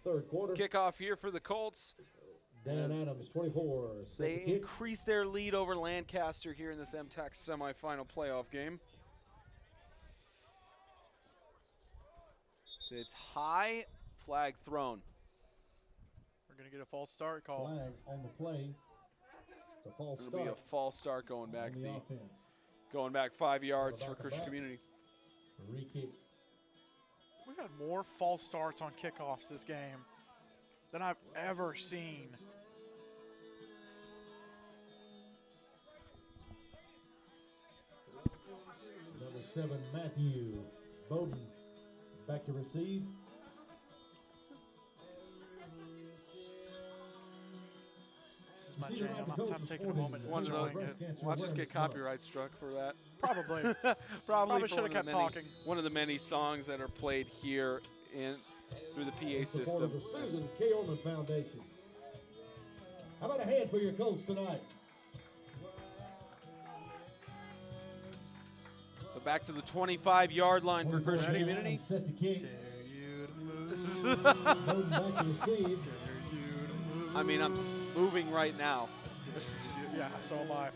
C: Third quarter.
F: Kickoff here for the Colts.
C: Dan
F: As
C: Adams, 24.
F: They
C: Second kick.
F: increase their lead over Lancaster here in this MTAC semifinal playoff game. So it's high, flag thrown.
B: We're going to get a false start call.
C: Flag on the play. It's a false
F: It'll be a
C: start
F: false start going back
C: on the offense.
F: going back 5 yards for
C: Back to
F: Christian
C: back.
F: Community.
C: Re-kick.
B: We've had more false starts on kickoffs this game than I've ever seen.
C: Number 7, Matthew. Bowden back to receive.
B: This is my jam. I'm taking a moment.
F: One of
B: enjoying
F: those.
B: it.
F: Watch us get copyright struck for that.
B: Probably.
F: Probably
B: should have kept talking.
F: One of the many songs that are played here through the PA system.
C: Support of the Susan K. Orman Foundation. How about a hand for your Colts tonight?
F: So back to the 25-yard line for Christian Community.
C: Set to kick.
B: Dare you to move.
C: Bowden back to receive.
F: I mean, I'm moving right now.
B: Yeah, so am I.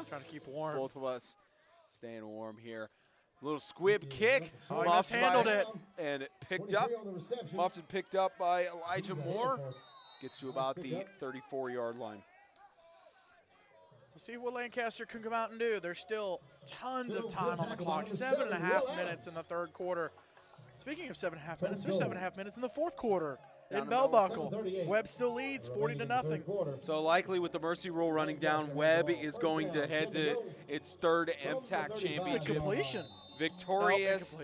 B: Trying to keep warm.
F: Both of us staying warm here. Little squib kick.
B: Oh, he mishandled it.
F: And it picked up.
C: 23 on the reception.
F: Often picked up by Elijah Moore. Gets to about the 34-yard line.
B: We'll see what Lancaster can come out and do. There's still tons of time on the clock. 7.5 minutes in the third quarter. Speaking of 7.5 minutes, there's 7.5 minutes in the fourth quarter. In Bell Buckle, Webb still leads 40-0.
F: So likely with the mercy rule running down, Webb is going to head to its third MTAC Championship.
B: Completion.
F: Victorious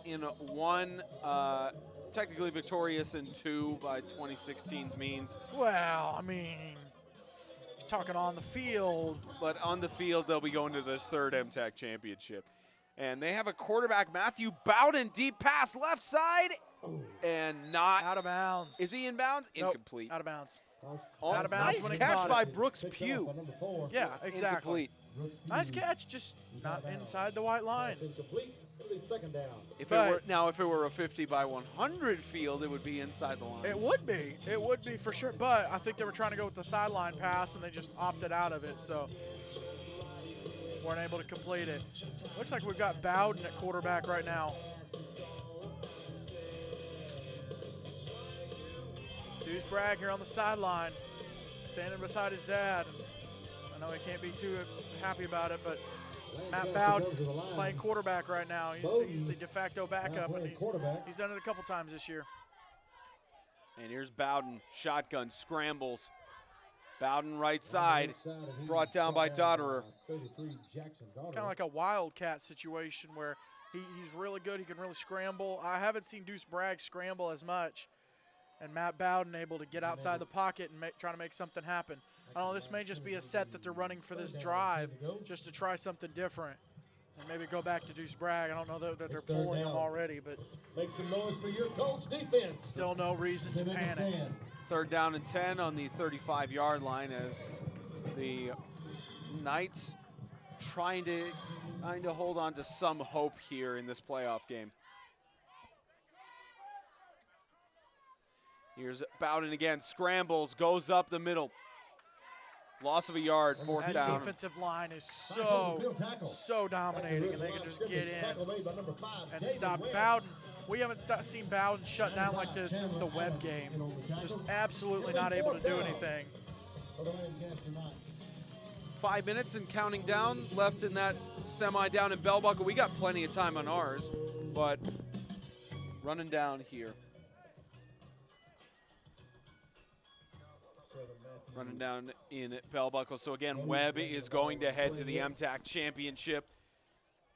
F: in one, technically victorious in two by 2016's means.
B: Well, I mean, you're talking on the field.
F: But on the field, they'll be going to the third MTAC Championship. And they have a quarterback, Matthew Bowden, deep pass left side, and not
B: Out of bounds.
F: Is he in bounds?
B: Nope,
F: Incomplete.
B: out of bounds.
F: Oh,
B: out of bounds
F: nice
B: when he
F: catch
B: caught
F: by
B: it.
F: Brooks Pugh.
B: Yeah, exactly.
F: Incomplete.
B: Nice catch, just not inside the white lines.
C: Incomplete. Second down.
F: If it were a 50 by 100 field, it would be inside the lines.
B: It would be. It would be for sure. But I think they were trying to go with the sideline pass, and they just opted out of it. So weren't able to complete it. Looks like we've got Bowden at quarterback right now. Deuce Bragg here on the sideline, standing beside his dad. I know he can't be too happy about it, but Matt Bowden playing quarterback right now. He's the de facto backup, and he's done it a couple times this year.
F: And here's Bowden, shotgun, scrambles. Bowden right side, brought down by Dotterer.
B: Kind of like a wildcat situation where he's really good. He can really scramble. I haven't seen Deuce Bragg scramble as much. And Matt Bowden able to get outside the pocket and trying to make something happen. I don't know, this may just be a set that they're running for this drive just to try something different. And maybe go back to Deuce Bragg. I don't know that they're pulling him already, but
C: make some noise for your Colts defense.
B: Still no reason to panic.
F: Third down and 10 on the 35-yard line as the Knights trying to hold on to some hope here in this playoff game. Here's Bowden again, scrambles, goes up the middle. Loss of a yard, fourth down.
B: That defensive line is so dominating, and they can just get in and stop Bowden. We haven't seen Bowden shut down like this since the Webb game. Just absolutely not able to do anything.
F: 5 minutes and counting down left in that semi down in Bell Buckle. We got plenty of time on ours, but running down here. Running down in Bell Buckle. So again, Webb is going to head to the MTAC Championship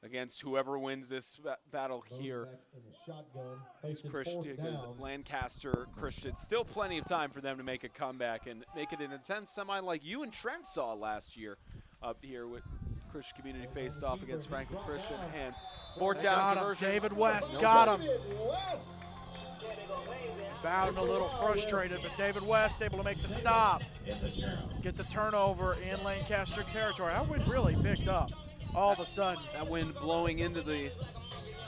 F: against whoever wins this battle here. Lancaster Christian. Still plenty of time for them to make a comeback and make it an intense semi like you and Trent saw last year up here with Christian Community faced off against Franklin Christian. And fourth down conversion.
B: David West got him. Bowden a little frustrated, but David West able to make the stop. Get the turnover in Lancaster territory. That wind really picked up all of a sudden.
F: That wind blowing into the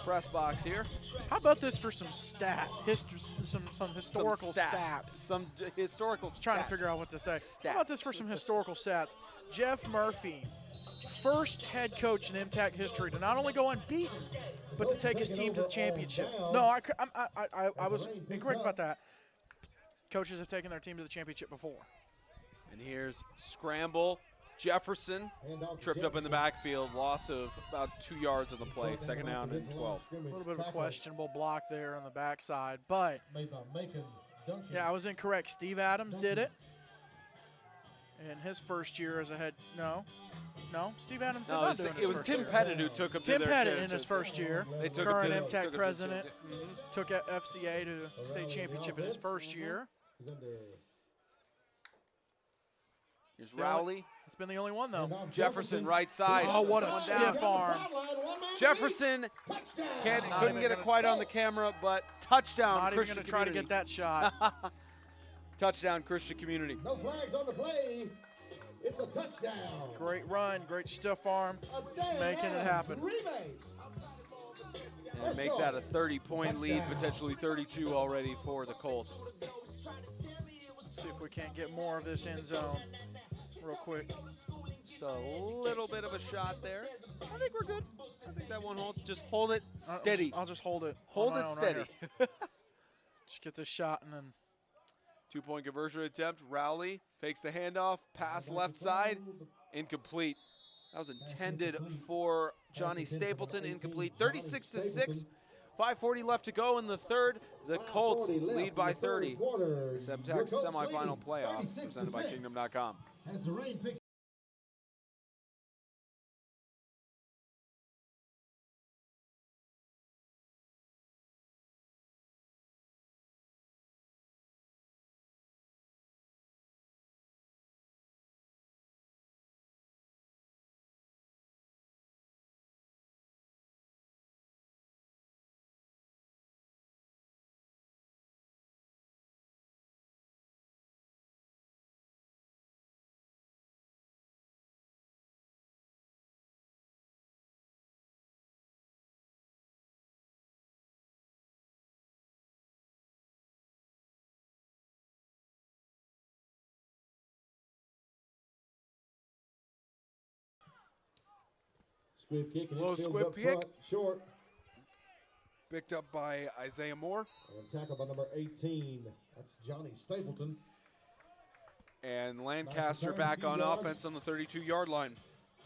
F: press box here.
B: How about this for some some historical stats?
F: Some historical stats.
B: Trying to figure out what to say. How about this for some historical stats? Jeff Murphy, first head coach in MTAC history to not only go unbeaten, but to take his team to the championship. No, I was incorrect about that. Coaches have taken their team to the championship before.
F: And here's scramble. Jefferson tripped up in the backfield, loss of about 2 yards on the play, second down and 12.
B: A little bit of a questionable block there on the backside, but yeah, I was incorrect. Steve Adams did it. in his first year as a head. No, Steve Adams did
F: No,
B: not do it in his
F: it was
B: first
F: Tim
B: year.
F: Pettit who took him to
B: Tim
F: their
B: Pettit in
F: championship.
B: his first year,
F: They took
B: current
F: him to,
B: MTAC
F: took him to
B: president,
F: championship.
B: took FCA to state championship in his first year.
C: He's under.
F: Here's
B: the only-
F: Rowley.
B: It's been the only one, though.
F: Jefferson right side.
B: Oh, what a
F: Someone
B: stiff
F: down.
B: arm.
F: Jefferson couldn't get it quite on the camera, but touchdown.
B: Not even
F: Christian
B: going to try to get
F: Community.
B: that shot.
F: Touchdown, Christian Community.
C: No flags on the play. It's a touchdown.
B: Great run, great stiff arm, just making it happen.
F: And make that a 30-point lead, potentially 32 already for the Colts.
B: See if we can't get more of this end zone real quick.
F: Just a little bit of a shot there. I think we're good. I think that one holds. Just hold it steady.
B: I'll just hold it.
F: Hold
B: on
F: it
B: my own
F: steady.
B: right here. Just get this shot and then.
F: 2-point conversion attempt. Rowley fakes the handoff. Pass left side. Incomplete. That was intended for Johnny Stapleton. Incomplete. 36-6. 5:40 left to go in the third. The Colts lead by 30. This MTAC semifinal playoff presented by Kingdom.com.
C: As the rain picks squib kick and
F: Low
C: it's fielded
F: squib
C: up
F: kick.
C: front, short,
F: Picked up by Isaiah Moore.
C: and tackled by number 18. That's Johnny Stapleton.
F: And Lancaster
C: return,
F: back
C: few
F: on
C: yards.
F: offense on the 32-yard line.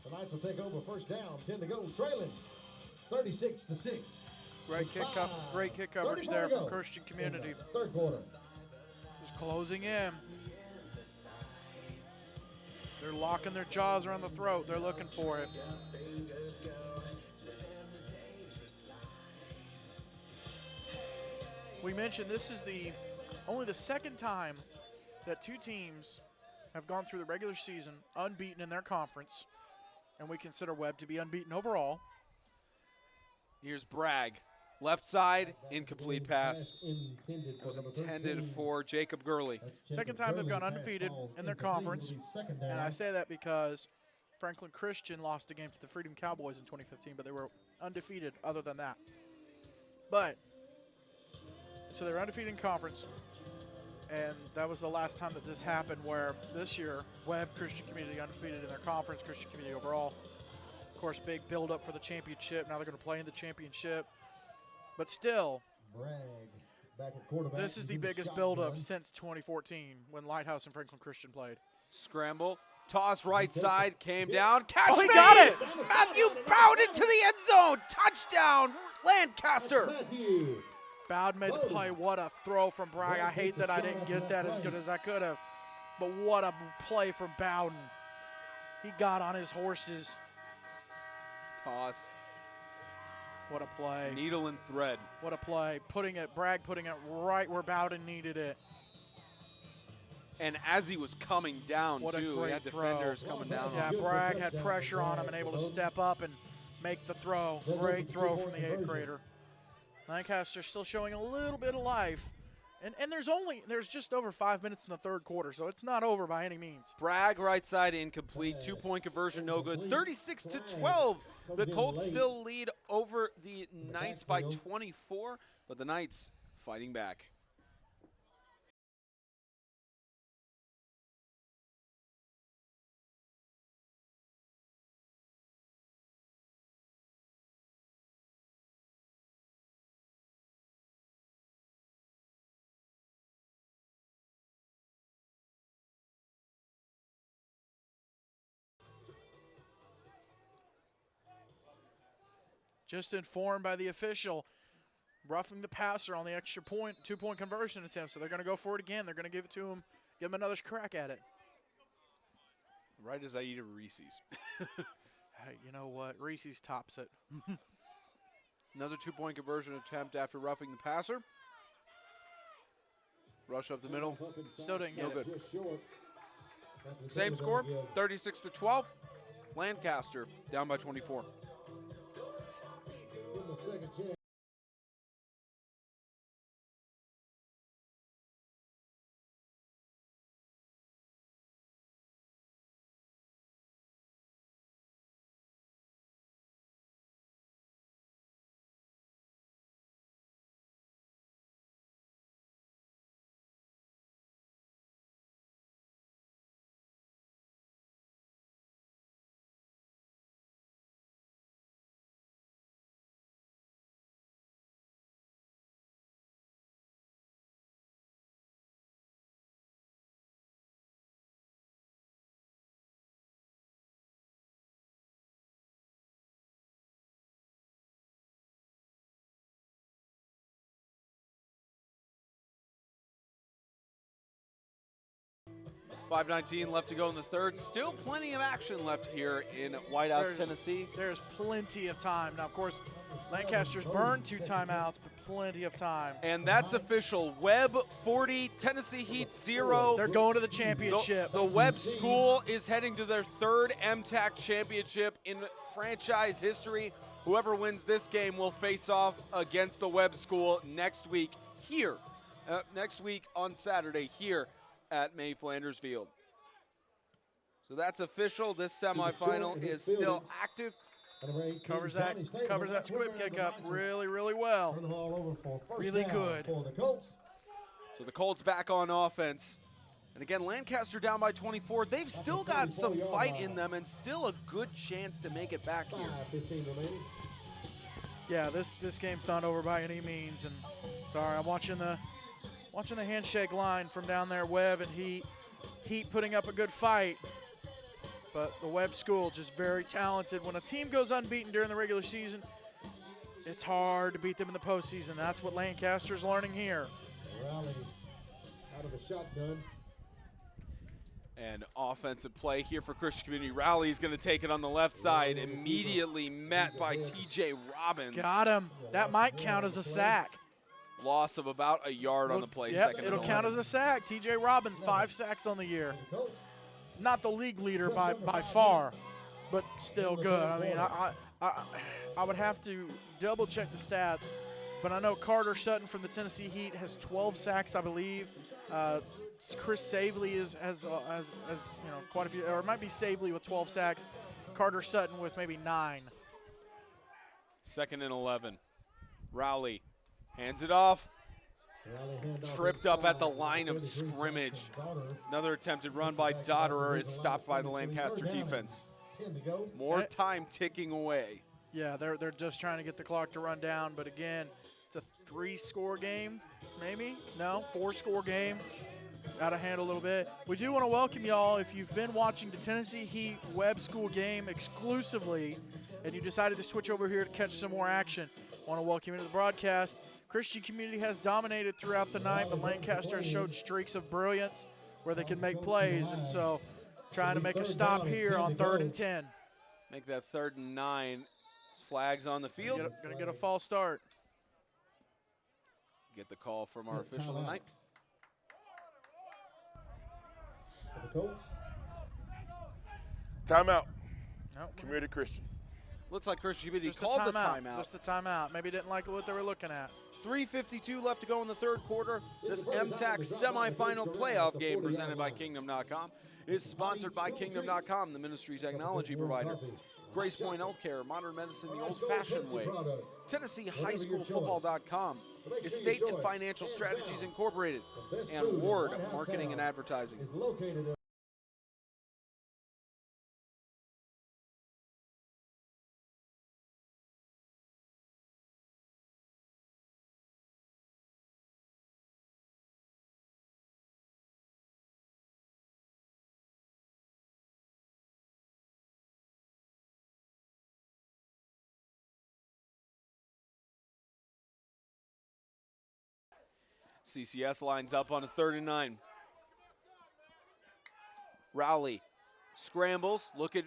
C: The Knights will take over first down, 10 to go, trailing 36-6.
B: Great kick coverage
C: 34
B: there
C: to
B: from
C: go
B: Christian
C: in
B: Community.
C: the third quarter.
B: Just closing in. They're locking their jaws around the throat. They're looking for it. We mentioned this is only the second time that two teams have gone through the regular season unbeaten in their conference, and we consider Webb to be unbeaten overall.
F: Here's Bragg. Left side, incomplete pass.
C: Intended
F: It was
C: for number
F: intended
C: 13.
F: for Jacob Gurley.
C: That's
B: Second
C: Jacob
B: time they've
C: Gurley.
B: gone
C: Pass
B: undefeated
C: called
B: in their
C: incomplete.
B: conference.
C: It'll be second down.
B: And I say that because Franklin Christian lost a game to the Freedom Cowboys in 2015, but they were undefeated other than that. So they were undefeated in conference, and that was the last time that this happened, where this year, Webb Christian Community undefeated in their conference, Christian Community overall. Of course, big build-up for the championship. Now they're going to play in the championship. But still,
C: Bragg back at quarterback.
B: this is the
C: He's in
B: biggest
C: shotgun.
B: build-up since 2014 when Lighthouse and Franklin Christian played.
F: Scramble. Toss right side. Came down. Catch
B: Oh, he
F: made.
B: got it!
F: Matthew bounded to the end zone. Touchdown, Lancaster.
C: Matthew.
B: Bowden made the play. What a throw from Bragg. I hate that I didn't get that as good as I could have. But what a play from Bowden. He got on his horses.
F: Toss.
B: What a play.
F: Needle and thread.
B: What a play. Bragg putting it right where Bowden needed it.
F: And as he was coming down,
B: What a
F: too, he
B: great
F: had
B: throw.
F: defenders coming down
B: Yeah,
F: on him.
B: Bragg had pressure on him and able to step up and make the throw. Great throw from the 8th grader. Lancaster still showing a little bit of life. And there's just over 5 minutes in the third quarter, so it's not over by any means.
F: Bragg right side incomplete. 2-point conversion no good. 36-12. The Colts still lead over the Knights by 24, but the Knights fighting back.
B: Just informed by the official, roughing the passer on the extra point, 2-point conversion attempt. So they're going to go for it again. They're going to give it to him, give him another crack at it.
F: Right as I eat a Reese's.
B: Hey, you know what? Reese's tops it.
F: Another 2-point conversion attempt after roughing the passer. Rush up the middle.
B: Still didn't
F: No
B: get it.
F: good. Same score, 36-12. Lancaster down by 24.
C: Give him a second chance.
F: .5:19 left to go in the third. Still plenty of action left here in White House, Tennessee.
B: There's plenty of time. Now, of course, Lancaster's burned 2 timeouts, but plenty of time.
F: And that's official. Webb 40, Tennessee Heat 0.
B: They're going to the championship.
F: The Webb School is heading to their 3rd MTAC Championship in franchise history. Whoever wins this game will face off against the Webb School next week here. Next week on Saturday here at May Flanders Field. So that's official. This semifinal is still active.
B: Covers that squib kick up really, really well. Really good.
F: So the Colts back on offense. And again, Lancaster down by 24. They've still got some fight in them and still a good chance to make it back here.
B: Yeah, this game's not over by any means. And sorry, I'm watching the handshake line from down there. Webb and Heat putting up a good fight. But the Webb School just very talented. When a team goes unbeaten during the regular season, it's hard to beat them in the postseason. That's what Lancaster's learning here.
C: Rally out of the shotgun.
F: And offensive play here for Christian Community. Rally is going to take it on the left side. Immediately met by T.J. Robbins.
B: Got him. That might count as a sack.
F: Loss of about a yard on the play.
B: Yep,
F: Second
B: it'll
F: and
B: count
F: 11.
B: as a sack. T.J. Robbins, 5 sacks on the year. Not the league leader by far, but still good. I mean, I would have to double check the stats, but I know Carter Sutton from the Tennessee Heat has 12 sacks, I believe. Chris Savely has quite a few, or it might be Savely with 12 sacks. Carter Sutton with maybe 9.
F: Second and 11. Rowley hands it off. Tripped up at the line of scrimmage. Another attempted run by Dotterer is stopped by the Lancaster defense. More time ticking away.
B: Yeah, they're just trying to get the clock to run down, but again, it's a 3-score game, maybe? No, 4-score game. Out of hand a little bit. We do want to welcome y'all. If you've been watching the Tennessee Heat Webb School game exclusively and you decided to switch over here to catch some more action, I want to welcome you to the broadcast. Christian Community has dominated throughout the night, but Lancaster has showed streaks of brilliance where they can make plays, and so trying to make a stop here on 3rd and 10.
F: Make that 3rd and 9. Flags on the field.
B: Gonna get a false start.
F: Get the call from our official tonight.
E: Timeout.
B: Nope.
E: Community Christian.
F: Looks like Christian Community
B: Just
F: called the timeout.
B: Just the timeout. Maybe didn't like what they were looking at.
F: 3:52 left to go in the 3rd quarter. This MTAC semifinal playoff game presented by Kingdom.com is sponsored by Kingdom.com, the ministry technology provider. Grace Point Healthcare, modern medicine the old-fashioned way. Tennessee High School Football.com, Estate and Financial Strategies Incorporated, and Ward Marketing and Advertising. CCS lines up on a 3rd and 9. Rowley scrambles, look at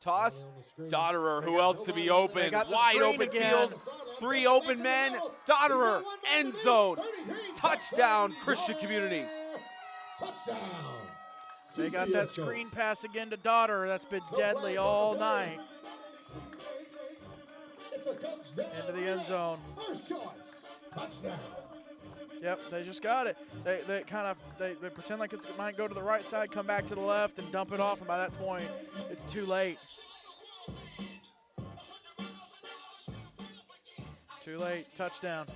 F: toss. Dotterer, who else to be open?
B: got the
F: Wide
B: screen
F: open
B: again.
F: field. 3 open men. Dotterer, end zone. Touchdown, Christian Community.
C: Touchdown.
B: They got that screen pass again to Dotterer. That's been deadly all night. Into the end zone.
C: First choice. Touchdown.
B: Yep, they just got it. They kind of they pretend like it might go to the right side, come back to the left, and dump it off. And by that point, it's too late. Too late. Touchdown.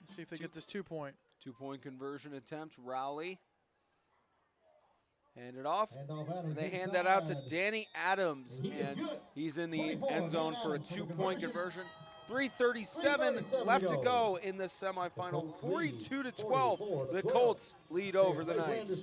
B: Let's see if they get this 2-point.
F: 2-point conversion attempt. Rowley. Hand it off. And they hand that out to Danny Adams, and he's in the end zone for a 2-point conversion. 3:37 left to go in the semifinal. 42-12. The Colts lead over the Knights.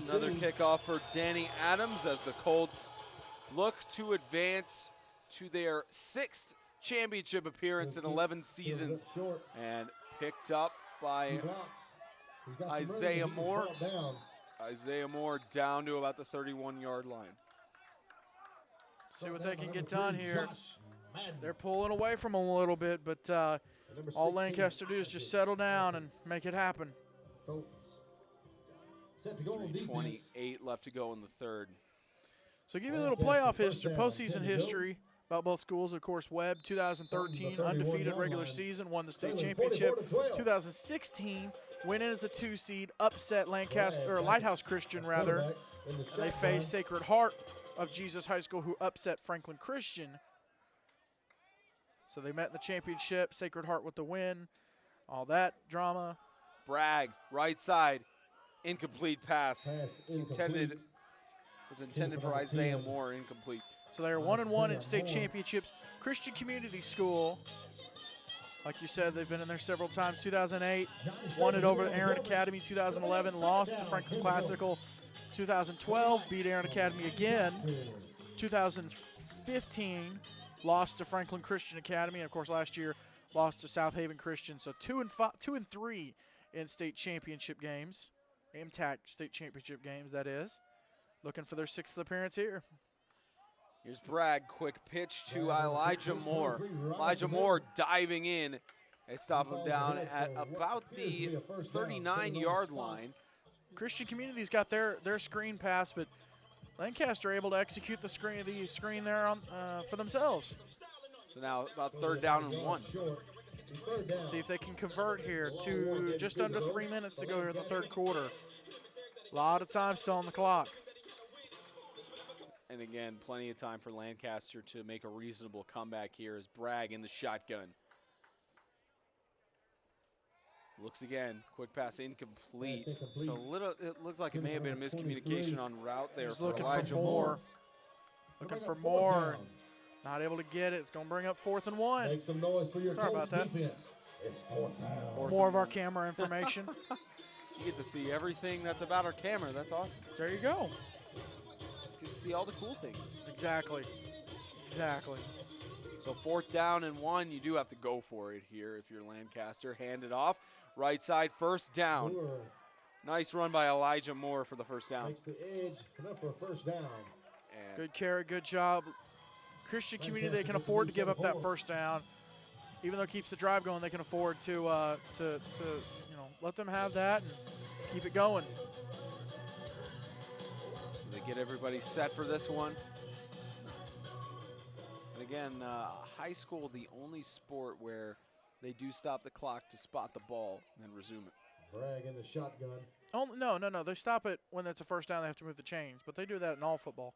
F: Another kickoff for Danny Adams as the Colts look to advance to their 6th championship appearance in 11 seasons, and picked up by Isaiah Moore. Isaiah Moore down to about the 31-yard line.
B: See what they can get done here. They're pulling away from them a little bit, but all Lancaster do is just settle down and make it happen.
F: 28 left to go in the third.
B: So give you a little playoff history, postseason history about both schools. Of course, Webb, 2013, undefeated regular season, won the state championship. 2016, went in as the 2 seed, upset Lancaster, or Lighthouse Christian rather. And they faced Sacred Heart of Jesus High School, who upset Franklin Christian. So they met in the championship, Sacred Heart with the win, all that drama.
F: Bragg, right side. Incomplete pass. Was intended for Isaiah Moore, incomplete.
B: So they're 1-1 in state championships. Christian Community School, like you said, they've been in there several times. 2008, won it over Aaron Academy. 2011, lost to Franklin Classical. 2012, beat Aaron Academy again. 2015, lost to Franklin Christian Academy. And of course, last year, lost to South Haven Christian. So 2-3 in state championship games. MTAC state championship games, that is. Looking for their 6th appearance here.
F: Here's Bragg, quick pitch to Elijah Moore. Elijah Moore diving in. They stop him down at about the 39-yard line.
B: Christian Community's got their screen pass, but Lancaster able to execute the screen there on, for themselves.
F: So now about 3rd down and 1.
B: Let's see if they can convert here to just under 3 minutes to go here in the 3rd quarter. A lot of time still on the clock.
F: And again, plenty of time for Lancaster to make a reasonable comeback here as Bragg in the shotgun. Looks again, quick pass incomplete. So it looks like it may have been a miscommunication on route there for Elijah Moore.
B: Looking for more. Not able to get it. It's going to bring up 4th and 1.
C: Make some noise for your
B: Sorry about that.
C: It's 4th down.
B: More of our camera information.
F: You get to see everything that's about our camera. That's awesome.
B: There you go.
F: You get to see all the cool things.
B: Exactly. Exactly.
F: So 4th down and 1, you do have to go for it here if you're Lancaster. Hand it off. Right side, 1st down. Nice run by Elijah Moore for the 1st down.
C: Makes the edge, enough for a 1st down.
F: And
B: good carry, good job. Christian Community, they can afford to give up that 1st down. Even though it keeps the drive going, they can afford to let them have that and keep it going.
F: They get everybody set for this one. And again, high school, the only sport where they do stop the clock to spot the ball and then resume it.
C: Bragg in the shotgun.
B: Oh, no. They stop it when it's a first down. They have to move the chains, but they do that in all football.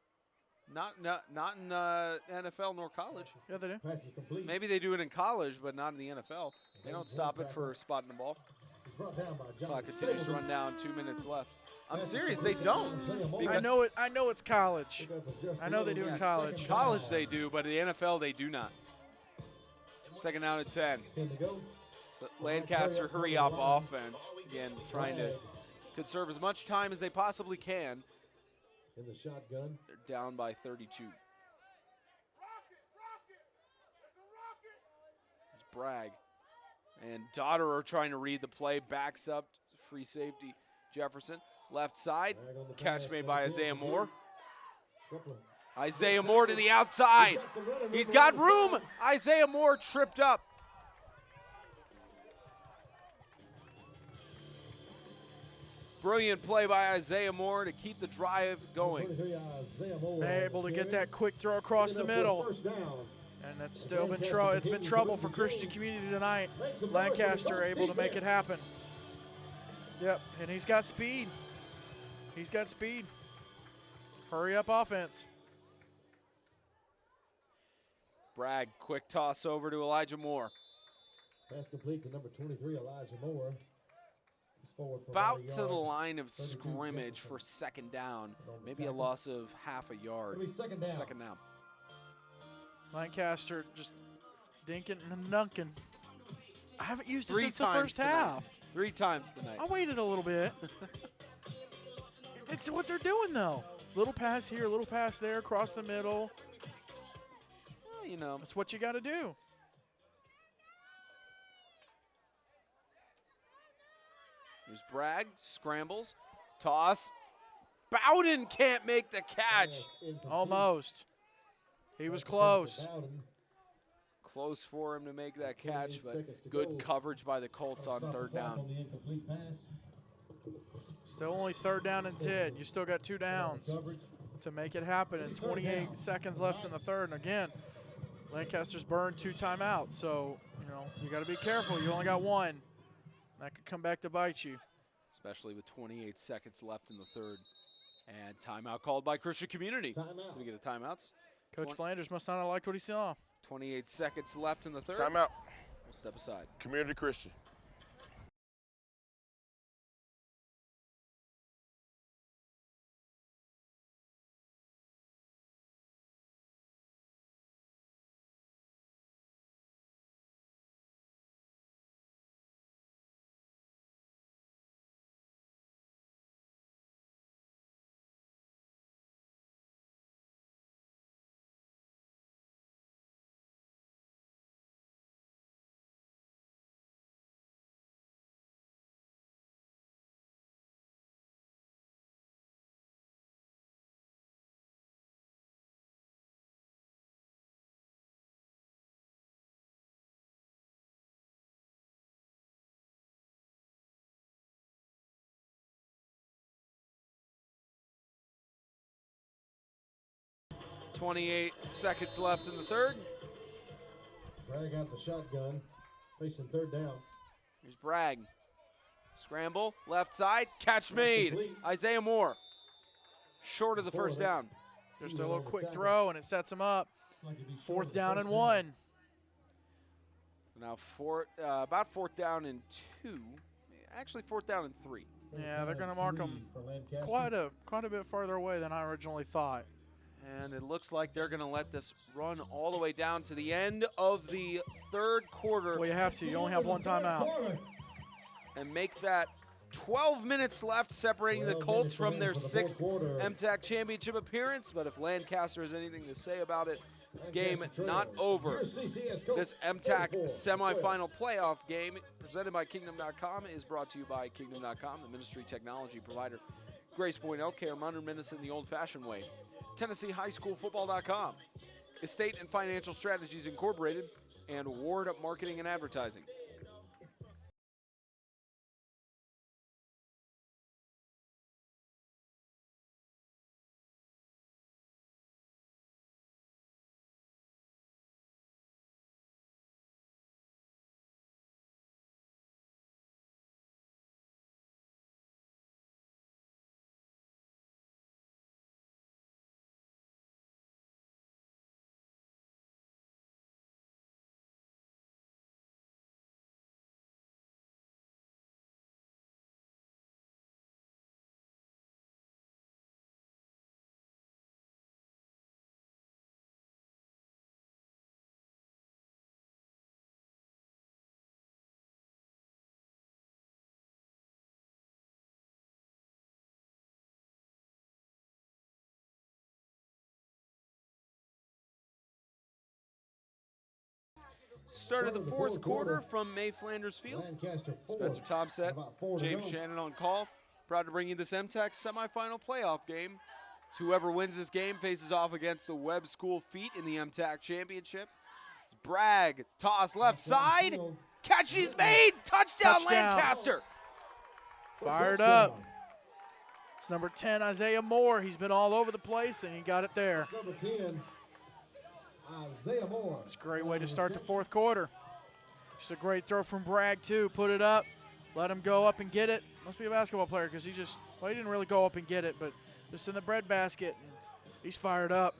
F: Not in NFL nor college.
B: Yeah, they do.
C: Pass is complete.
F: Maybe they do it in college, but not in the NFL. They don't stop it for spotting the ball.
C: He's brought down by John
F: Clock continues to run down. 2 minutes left. I'm serious, they don't.
B: I know it. I know it's college. I know they do in college.
F: In college they do, but in the NFL they do not. Second down at 10.
C: 10 to go.
F: So Lancaster hurry up offense. Again, trying to conserve as much time as they possibly can.
C: In the shotgun.
F: They're down by 32. It's Bragg and Dotterer trying to read the play. Backs up, free safety. Jefferson, left side. Catch made by Isaiah Moore. Isaiah Moore to the outside. He's got room. Isaiah Moore tripped up. Brilliant play by Isaiah Moore to keep the drive going.
B: Able to get that quick throw across the middle. And that's still been trouble. It's been trouble for Christian Community tonight. Lancaster able to make it happen. Yep, and he's got speed. He's got speed. Hurry up offense.
F: Bragg, quick toss over to Elijah Moore.
C: Pass complete to number 23, Elijah Moore.
F: About to the line of scrimmage for second down. Maybe a loss of half a yard.
C: Second down.
F: Second down.
B: Lancaster just dinking and dunking. I haven't used it
F: Three
B: since the
F: times
B: first
F: tonight.
B: half.
F: 3 times tonight.
B: I waited a little bit. It's what they're doing, though. Little pass here, little pass there, across the middle.
F: Well, you know.
B: That's what you got to do.
F: Here's Bragg, scrambles, toss. Bowden can't make the catch.
B: Almost. He was close.
F: Close for him to make that catch, but good coverage by the Colts on third down.
B: Still only third down and 10. You still got 2 downs to make it happen, and 28 seconds left in the third. And again, Lancaster's burned 2 timeouts, so you got to be careful. You only got 1. That could come back to bite you.
F: Especially with 28 seconds left in the third. And timeout called by Christian Community. So we get a timeouts.
B: Coach Flanders must not have liked what he saw.
F: 28 seconds left in the third.
E: Timeout.
F: We'll step aside.
E: Community Christian.
F: .28 seconds left in the third.
C: Bragg out the shotgun, facing third down.
F: Here's Bragg. Scramble, left side, catch made. Isaiah Moore. Short of the first down.
B: Just a little quick throw, and it sets him up. 4th down and 1.
F: Now about 4th down and 2. Actually 4th down and 3.
B: Yeah, they're going to mark them quite a bit farther away than I originally thought.
F: And it looks like they're going to let this run all the way down to the end of the third quarter.
B: Well, you have to. You only have 1 timeout.
F: And make that 12 minutes left, separating the Colts from their 6th MTAC Championship appearance. But if Lancaster has anything to say about it, this game not over. This MTAC semifinal playoff game presented by Kingdom.com is brought to you by Kingdom.com, the ministry technology provider. Grace Point Healthcare, modern medicine the old-fashioned way. TennesseeHighSchoolFootball.com, Estate and Financial Strategies Incorporated, and Ward Marketing and Advertising. Start of the fourth quarter from May Flanders Field.
C: Lancaster 4.
F: Spencer Tomset,
C: About 4 to
F: James
C: go.
F: Shannon on call. Proud to bring you this MTAC semifinal playoff game. So whoever wins this game faces off against the Webb School Feet in the MTAC Championship. Bragg, toss left side. Catch is made. Touchdown, Lancaster.
B: Fired up. It's number 10, Isaiah Moore. He's been all over the place, and he got it there.
C: Number 10, Isaiah Moore.
B: It's a great way to start the fourth quarter. Just a great throw from Bragg, too. Put it up, let him go up and get it. Must be a basketball player because he just, well, he didn't really go up and get it, but just in the breadbasket. He's fired up.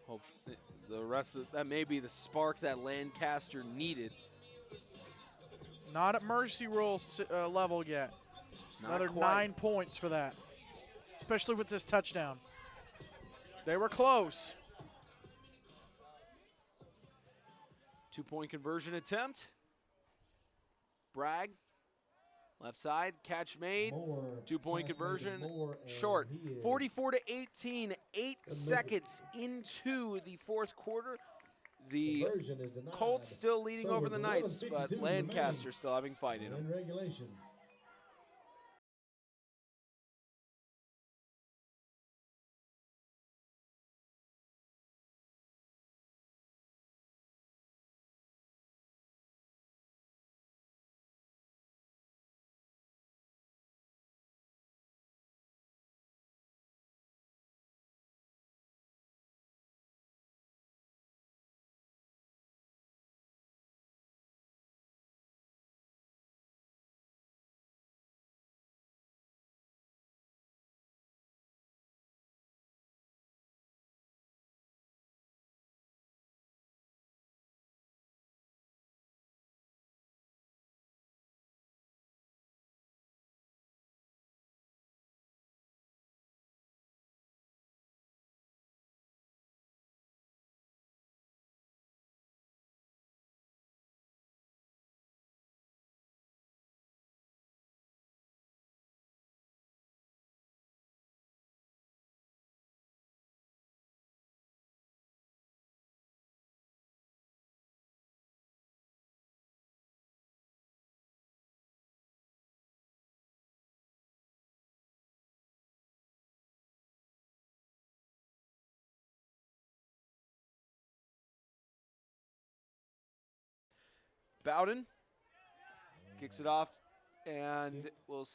F: Hope the rest of that may be the spark that Lancaster needed.
B: Not at mercy rule level yet. Another 9 points for that, especially with this touchdown. They were close.
F: 2-point conversion attempt. Bragg, left side, catch made. 2-point conversion, short. 44-18, 8 seconds into the fourth quarter. The Colts still leading over the Knights, but Lancaster still having fight in them.
C: Regulation.
F: Bowden kicks it off and will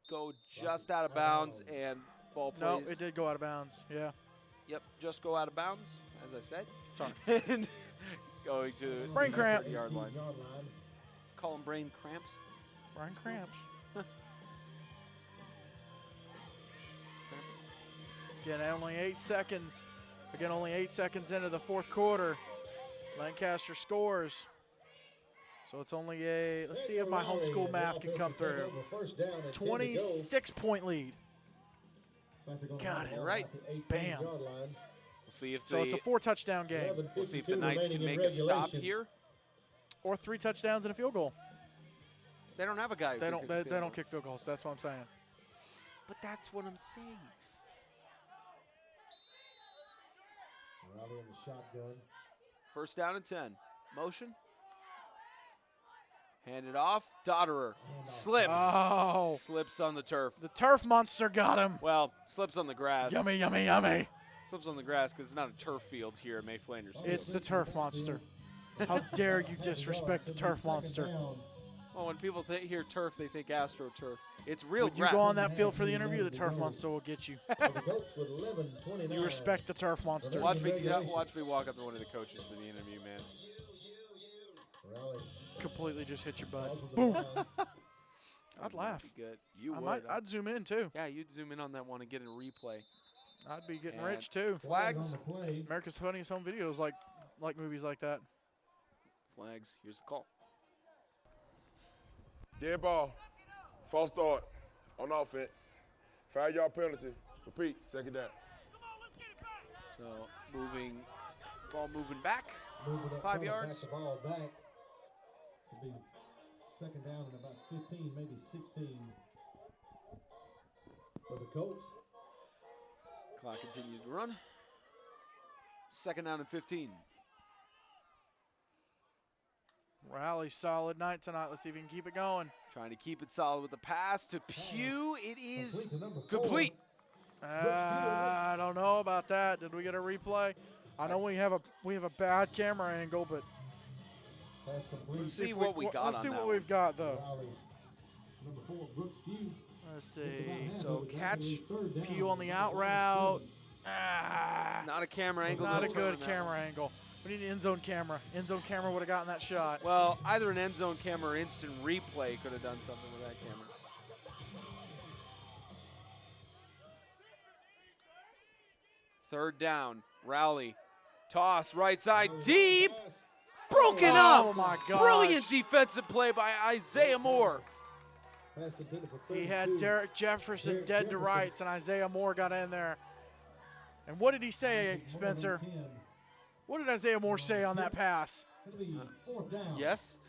F: go just out of bounds, and ball plays.
B: No, it did go out of bounds. Yeah.
F: Yep, just go out of bounds, as I said.
B: Sorry.
F: And going to
B: Brain
F: the
B: cramp.
F: 30-yard line. Call them brain cramps.
B: Brain cramps. Again, only 8 seconds. Again, only 8 seconds into the fourth quarter. Lancaster scores. So it's only a, let's see if my homeschool math can come through. 26-point lead. Got it right. Bam.
F: We'll see if
B: So it's a 4-touchdown game.
F: We'll see if the Knights can make a stop here.
B: Or 3 touchdowns and a field goal.
F: They don't have a guy.
B: They don't kick field goals. That's what I'm saying.
F: But that's what I'm saying.
C: Raleigh in the shotgun.
F: First down and 10. Motion. Hand it off. Dotterer slips.
B: Oh.
F: Slips on the turf.
B: The turf monster got him.
F: Well, slips on the grass.
B: Yummy, yummy, yummy.
F: Slips on the grass because it's not a turf field here at May Flanders.
B: It's the turf monster. How dare you disrespect the turf monster?
F: Well, when people hear turf, they think AstroTurf. It's real
B: When you
F: grass.
B: go on that field for the interview, the turf monster will get you. You respect the turf monster.
F: Watch me walk up to one of the coaches for the interview, man.
B: Completely just hit your butt. Boom. I'd laugh.
F: Good. You would.
B: I'd zoom in too.
F: Yeah, you'd zoom in on that one and get a replay.
B: I'd be getting
F: And
B: rich too.
F: Flags.
B: America's Funniest Home Videos like movies like that.
F: Flags. Here's the call.
E: Dead ball. False start on offense. 5-yard penalty. Repeat. Second down.
F: So ball moving back. 5 yards.
C: Back the ball back. To be second down and about 15, maybe 16 for the Colts.
F: Clock continues to run. Second down and 15.
B: Rally, solid night tonight. Let's see if we can keep it going.
F: Trying to keep it solid with the pass to Pugh. It is complete.
B: I don't know about that. Did we get a replay? I know we have a bad camera angle, but
F: Let's see what we got.
B: Let's see what we've got though. Let's see. So catch Pugh on the out route.
F: Not a camera angle.
B: Not a good camera angle. We need an end zone camera. End zone camera would have gotten that shot.
F: Well, either an end zone camera or instant replay could have done something with that camera. Third down, rally, toss, right side, deep, broken up.
B: Oh my gosh.
F: Brilliant defensive play by Isaiah Moore.
B: He had Derek Jefferson dead to rights, and Isaiah Moore got in there. And what did he say, Spencer? What did Isaiah Moore say on that pass?
F: Yes?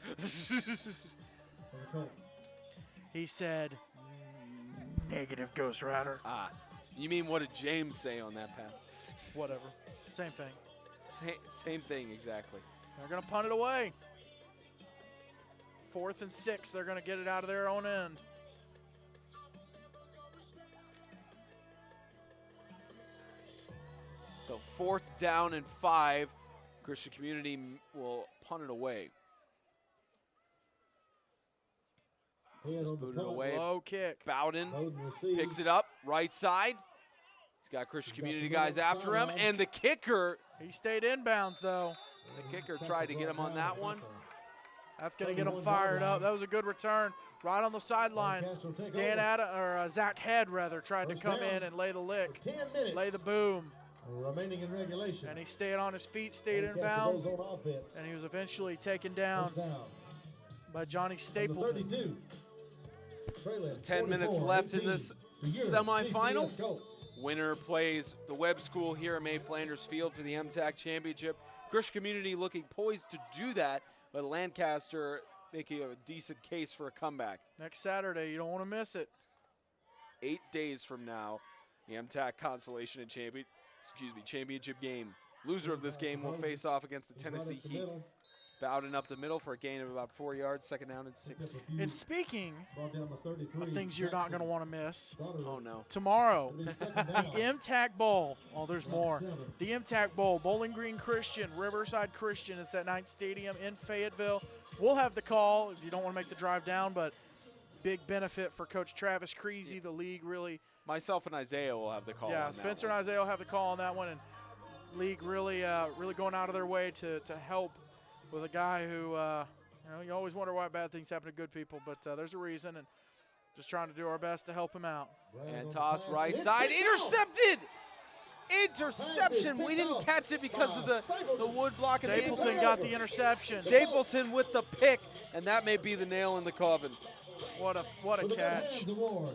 B: He said, negative, Ghost Rider.
F: You mean what did James say on that pass?
B: Whatever. Same thing.
F: Same thing, exactly.
B: They're going to punt it away. 4th and 6. They're going to get it out of their own end.
F: So 4th down and 5. Christian Community will punt it away. Just boot it away.
B: Low kick.
F: Bowden picks it up, right side. He's got Christian Community guys after him, and the kicker.
B: He stayed inbounds, though.
F: The kicker tried to get him on that one.
B: That's going to get him fired up. That was a good return. Right on the sidelines. Zach Head, rather, tried to come in and lay the lick, lay the boom.
C: Remaining in regulation.
B: And he stayed on his feet, stayed in bounds, and he was eventually taken down by Johnny Stapleton.
F: So 10 minutes left in this semifinal. Winner plays the Webb School here at May Flanders Field for the MTAC Championship. Christian Community looking poised to do that, but Lancaster making a decent case for a comeback.
B: Next Saturday, you don't want to miss it.
F: 8 days from now, the MTAC Consolation and Championship game. Loser of this game will face off against the Tennessee Heat. Bowden up the middle for a gain of about 4 yards, 2nd down and 6.
B: And speaking of things you're not going to want to miss,
F: oh no.
B: Tomorrow, the MTAC Bowl. Oh, there's more. The MTAC Bowl, Bowling Green Christian, Riverside Christian. It's at Knight Stadium in Fayetteville. We'll have the call if you don't want to make the drive down, but big benefit for Coach Travis Creasy. The league really.
F: Myself and Isaiah will have the call.
B: Yeah,
F: on
B: Spencer
F: that
B: and Isaiah will have the call on that one, and league really going out of their way to help with a guy who, you always wonder why bad things happen to good people, but there's a reason, and just trying to do our best to help him out.
F: And toss right side, intercepted! Interception! We didn't catch it because of the wood block.
B: Stapleton got the interception.
F: Stapleton with the pick, and that may be the nail in the coffin.
B: What a catch.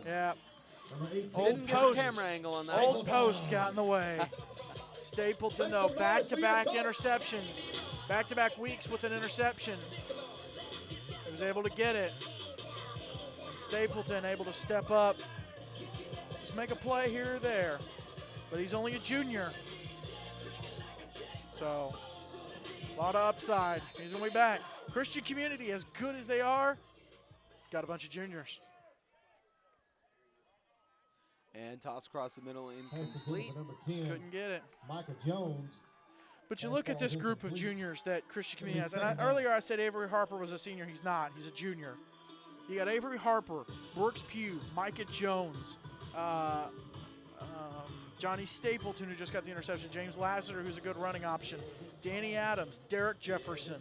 B: Yeah.
F: Didn't get a camera angle on that.
B: Old post got in the way. Stapleton, though, back-to-back interceptions. Back-to-back weeks with an interception. He was able to get it. And Stapleton able to step up. Just make a play here or there. But he's only a junior. So, a lot of upside. He's going to be back. Christian Community, as good as they are, got a bunch of juniors.
F: And toss across the middle, incomplete.
B: Couldn't get it.
C: Micah Jones.
B: But you look at this group of juniors that Christian Community has. And earlier I said Avery Harper was a senior. He's not. He's a junior. You got Avery Harper, Brooks Pugh, Micah Jones, Johnny Stapleton, who just got the interception, James Lassiter, who's a good running option, Danny Adams, Derek Jefferson,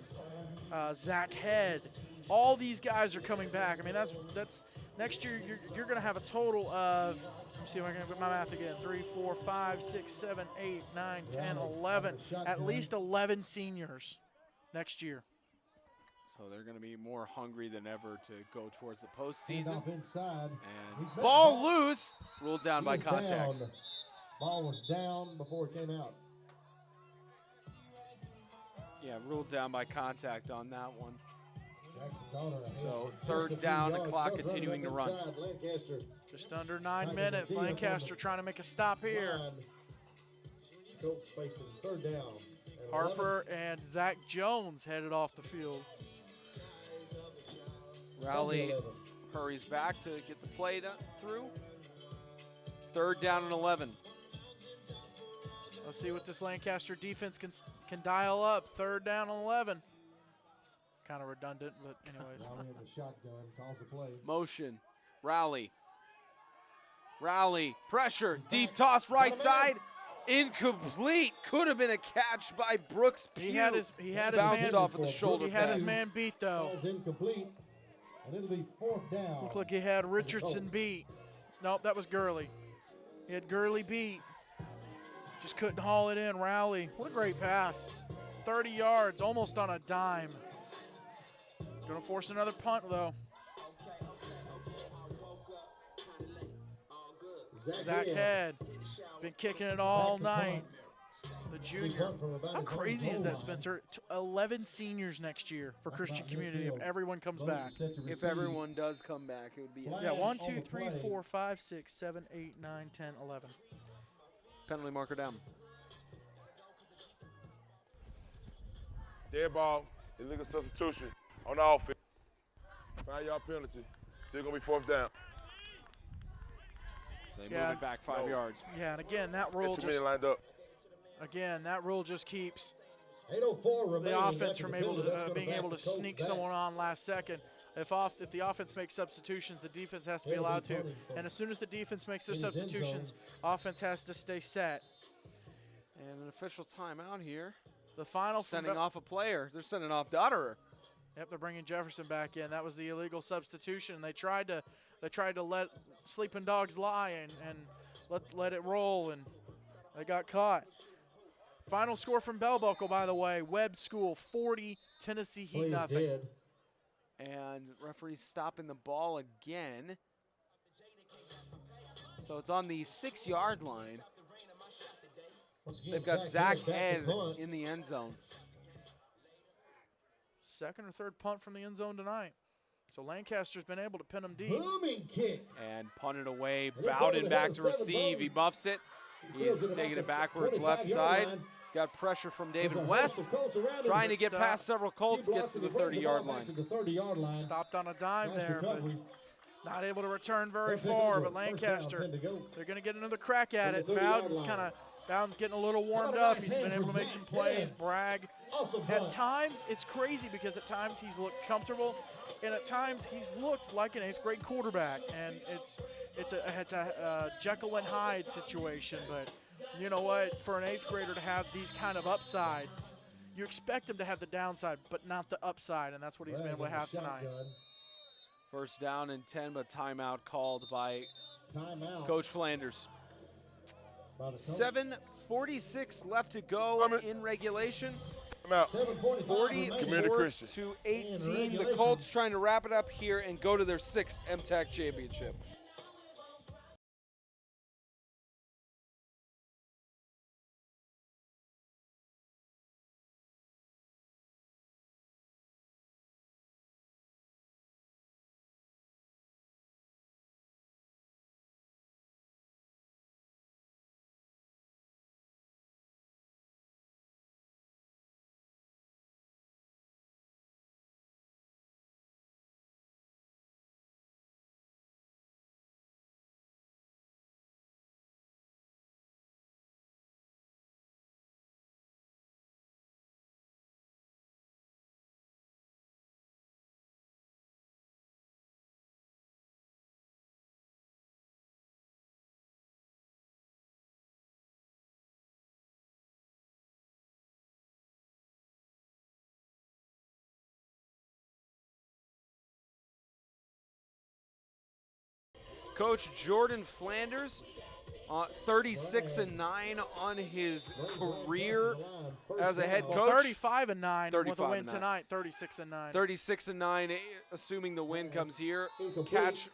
B: Zach Head. All these guys are coming back. I mean, that's next year you're going to have a total of, let me see if I can get my math again, 3, 4, 5, 6, 7, 8, 9, 10, 11, at least 11 seniors next year.
F: So they're going to be more hungry than ever to go towards the postseason.
C: Inside.
F: And ball loose, ruled down by contact.
C: Ball was down before it came out.
F: Yeah, ruled down by contact on that one.
C: So
F: So 3rd down, the clock continuing to run.
B: Just under 9 minutes. Lancaster trying to make a stop here.
C: Colts facing 3rd down.
B: Harper and Zach Jones headed off the field.
F: Rowley hurries back to get the play through. 3rd down and 11.
B: Let's see what this Lancaster defense can dial up. 3rd down and 11. Kind of redundant, but anyways.
C: Rowley in the shotgun, calls the play.
F: Motion. Rowley. Pressure. Deep toss right side. Incomplete. Could have been a catch by Brooks Pugh.
B: He had his
F: Bounced
B: man
F: off at the shoulder
B: He had
F: pad.
B: his man beat though.
C: Ball's incomplete, and it'll be 4th down.
B: Looked like he had Richardson beat. Nope, that was Gurley. He had Gurley beat. Just couldn't haul it in. Rowley, what a great pass. 30 yards, almost on a dime. Gonna force another punt though. Zach Head, been kicking it all night. The junior. How crazy is that, Spencer? 11 seniors next year for Christian Community if everyone comes back.
F: If everyone does come back, it would be
B: Yeah, 1, 2, 3, 4, 5, 6, 7, 8, 9, 10, 11.
F: penalty marker down.
E: Dead ball, illegal substitution on the offense. 5-yard penalty. Still gonna be 4th down.
F: So they move it back 5 yards.
B: Yeah, and again, that rule
E: Got too many
B: just
E: lined up.
B: keeps
C: 8:04 remaining.
B: the offense from
C: That's gonna
B: being
C: back
B: able
C: the
B: to
C: Colts
B: sneak
C: back.
B: someone on last second. If the offense makes substitutions, the defense has to be allowed to. And as soon as the defense makes their
C: In his end
B: substitutions, offense has to stay set.
F: And an official timeout here.
B: The final
F: Sending off a player. They're sending off Dotterer.
B: Yep, they're bringing Jefferson back in. That was the illegal substitution. They tried to let sleeping dogs lie and let it roll, and they got caught. Final score from Bell Buckle, by the way, Webb School 40, Tennessee Heat
C: Play is
B: nothing.
C: dead.
F: And referee's stopping the ball again. So it's on the 6-yard line.
C: Once again,
F: They've got Zach
C: back to
F: Head
C: punt.
F: in the end zone.
B: Second or third punt from the end zone tonight. So Lancaster's been able to pin them deep.
C: Booming kick.
F: And punted away.
C: it's over
F: Bowden
C: the
F: back
C: head
F: to
C: of 7,
F: receive.
C: Bowden.
F: He muffs it. He's
C: Throws it
F: taking
C: about
F: it backwards,
C: the
F: left
C: 25-yard
F: side.
C: line.
F: He's got pressure from
C: There's
F: David
C: a
F: West.
C: host of Colts around him.
F: Trying to get
B: stop.
F: past several Colts.
C: Few
F: Gets
C: blocks
F: to
C: and
F: the
C: he brings the
F: 30-yard
C: ball
F: line.
C: back to the 30-yard line.
B: Stopped on a dime
C: Nice
B: there, but
C: recovery.
B: not able to return very
C: They'll pick
B: far.
C: over.
B: But
C: First down,
B: Lancaster,
C: 10 to go.
B: they're going to get another crack at
C: From
B: it.
C: the 30-yard
B: Bowden's getting a little warmed
C: How about a
B: up.
C: nice
B: He's been
C: hand
B: able to
C: for
B: make
C: Zach
B: some plays.
C: Head.
B: Bragg.
C: Awesome
B: At
C: punt.
B: times, it's crazy because at times he's looked comfortable, and at times he's looked like an 8th grade quarterback. And it's a Jekyll and Hyde situation. But you know what? For an 8th grader to have these kind of upsides, you expect him to have the downside, but not the upside, and that's what he's been able to have tonight.
F: First down and 10, but timeout called by
C: Timeout.
F: Coach Flanders.
C: By the Colts.
F: 7:46 left to go in regulation.
E: I'm out.
C: 7:45 remaining.
E: Community
F: 44
E: Christian.
F: to 18. The
C: regulation.
F: Colts trying to wrap it up here and go to their 6th MTAC championship. Coach Jordan Flanders, 36-9 on his career as a head
B: Well,
F: coach.
B: 35-9 with a win
F: 35-9.
B: tonight. 36-9.
F: 36-9, assuming the win comes here.
C: Incomplete.
F: Catch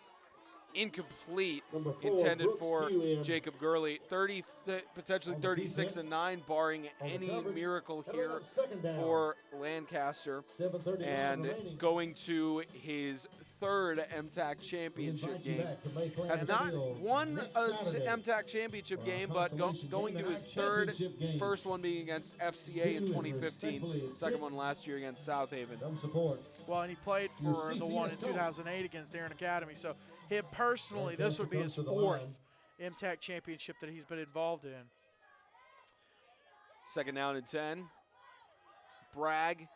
F: incomplete,
C: Number 4,
F: intended
C: Brooks
F: for
C: Pugh.
F: Jacob Gurley. Potentially
C: On the defense.
F: 36-9, barring
C: On the
F: any
C: coverage.
F: miracle
C: How
F: here
C: about second down?
F: for Lancaster.
C: 7:39
F: And
C: remaining.
F: going to his 3rd MTAC
C: We
F: championship
C: invite you
F: game.
C: back to Mayflower
F: Has not
C: Field
F: won
C: next
F: a
C: Saturday
F: MTAC championship
C: for our
F: game, but
C: consolation
F: going
C: game
F: to
C: and
F: his
C: our
F: 3rd,
C: championship game.
F: first one being against FCA in
C: Two
F: 2015,
C: respectfully,
F: second
C: 6.
F: one last year against South Haven.
C: Come support.
B: Well, and he played for the one in 2008 against Darren Academy. So him personally, this would be his 4th MTAC championship that he's been involved in.
F: Second down and 10. Bragg,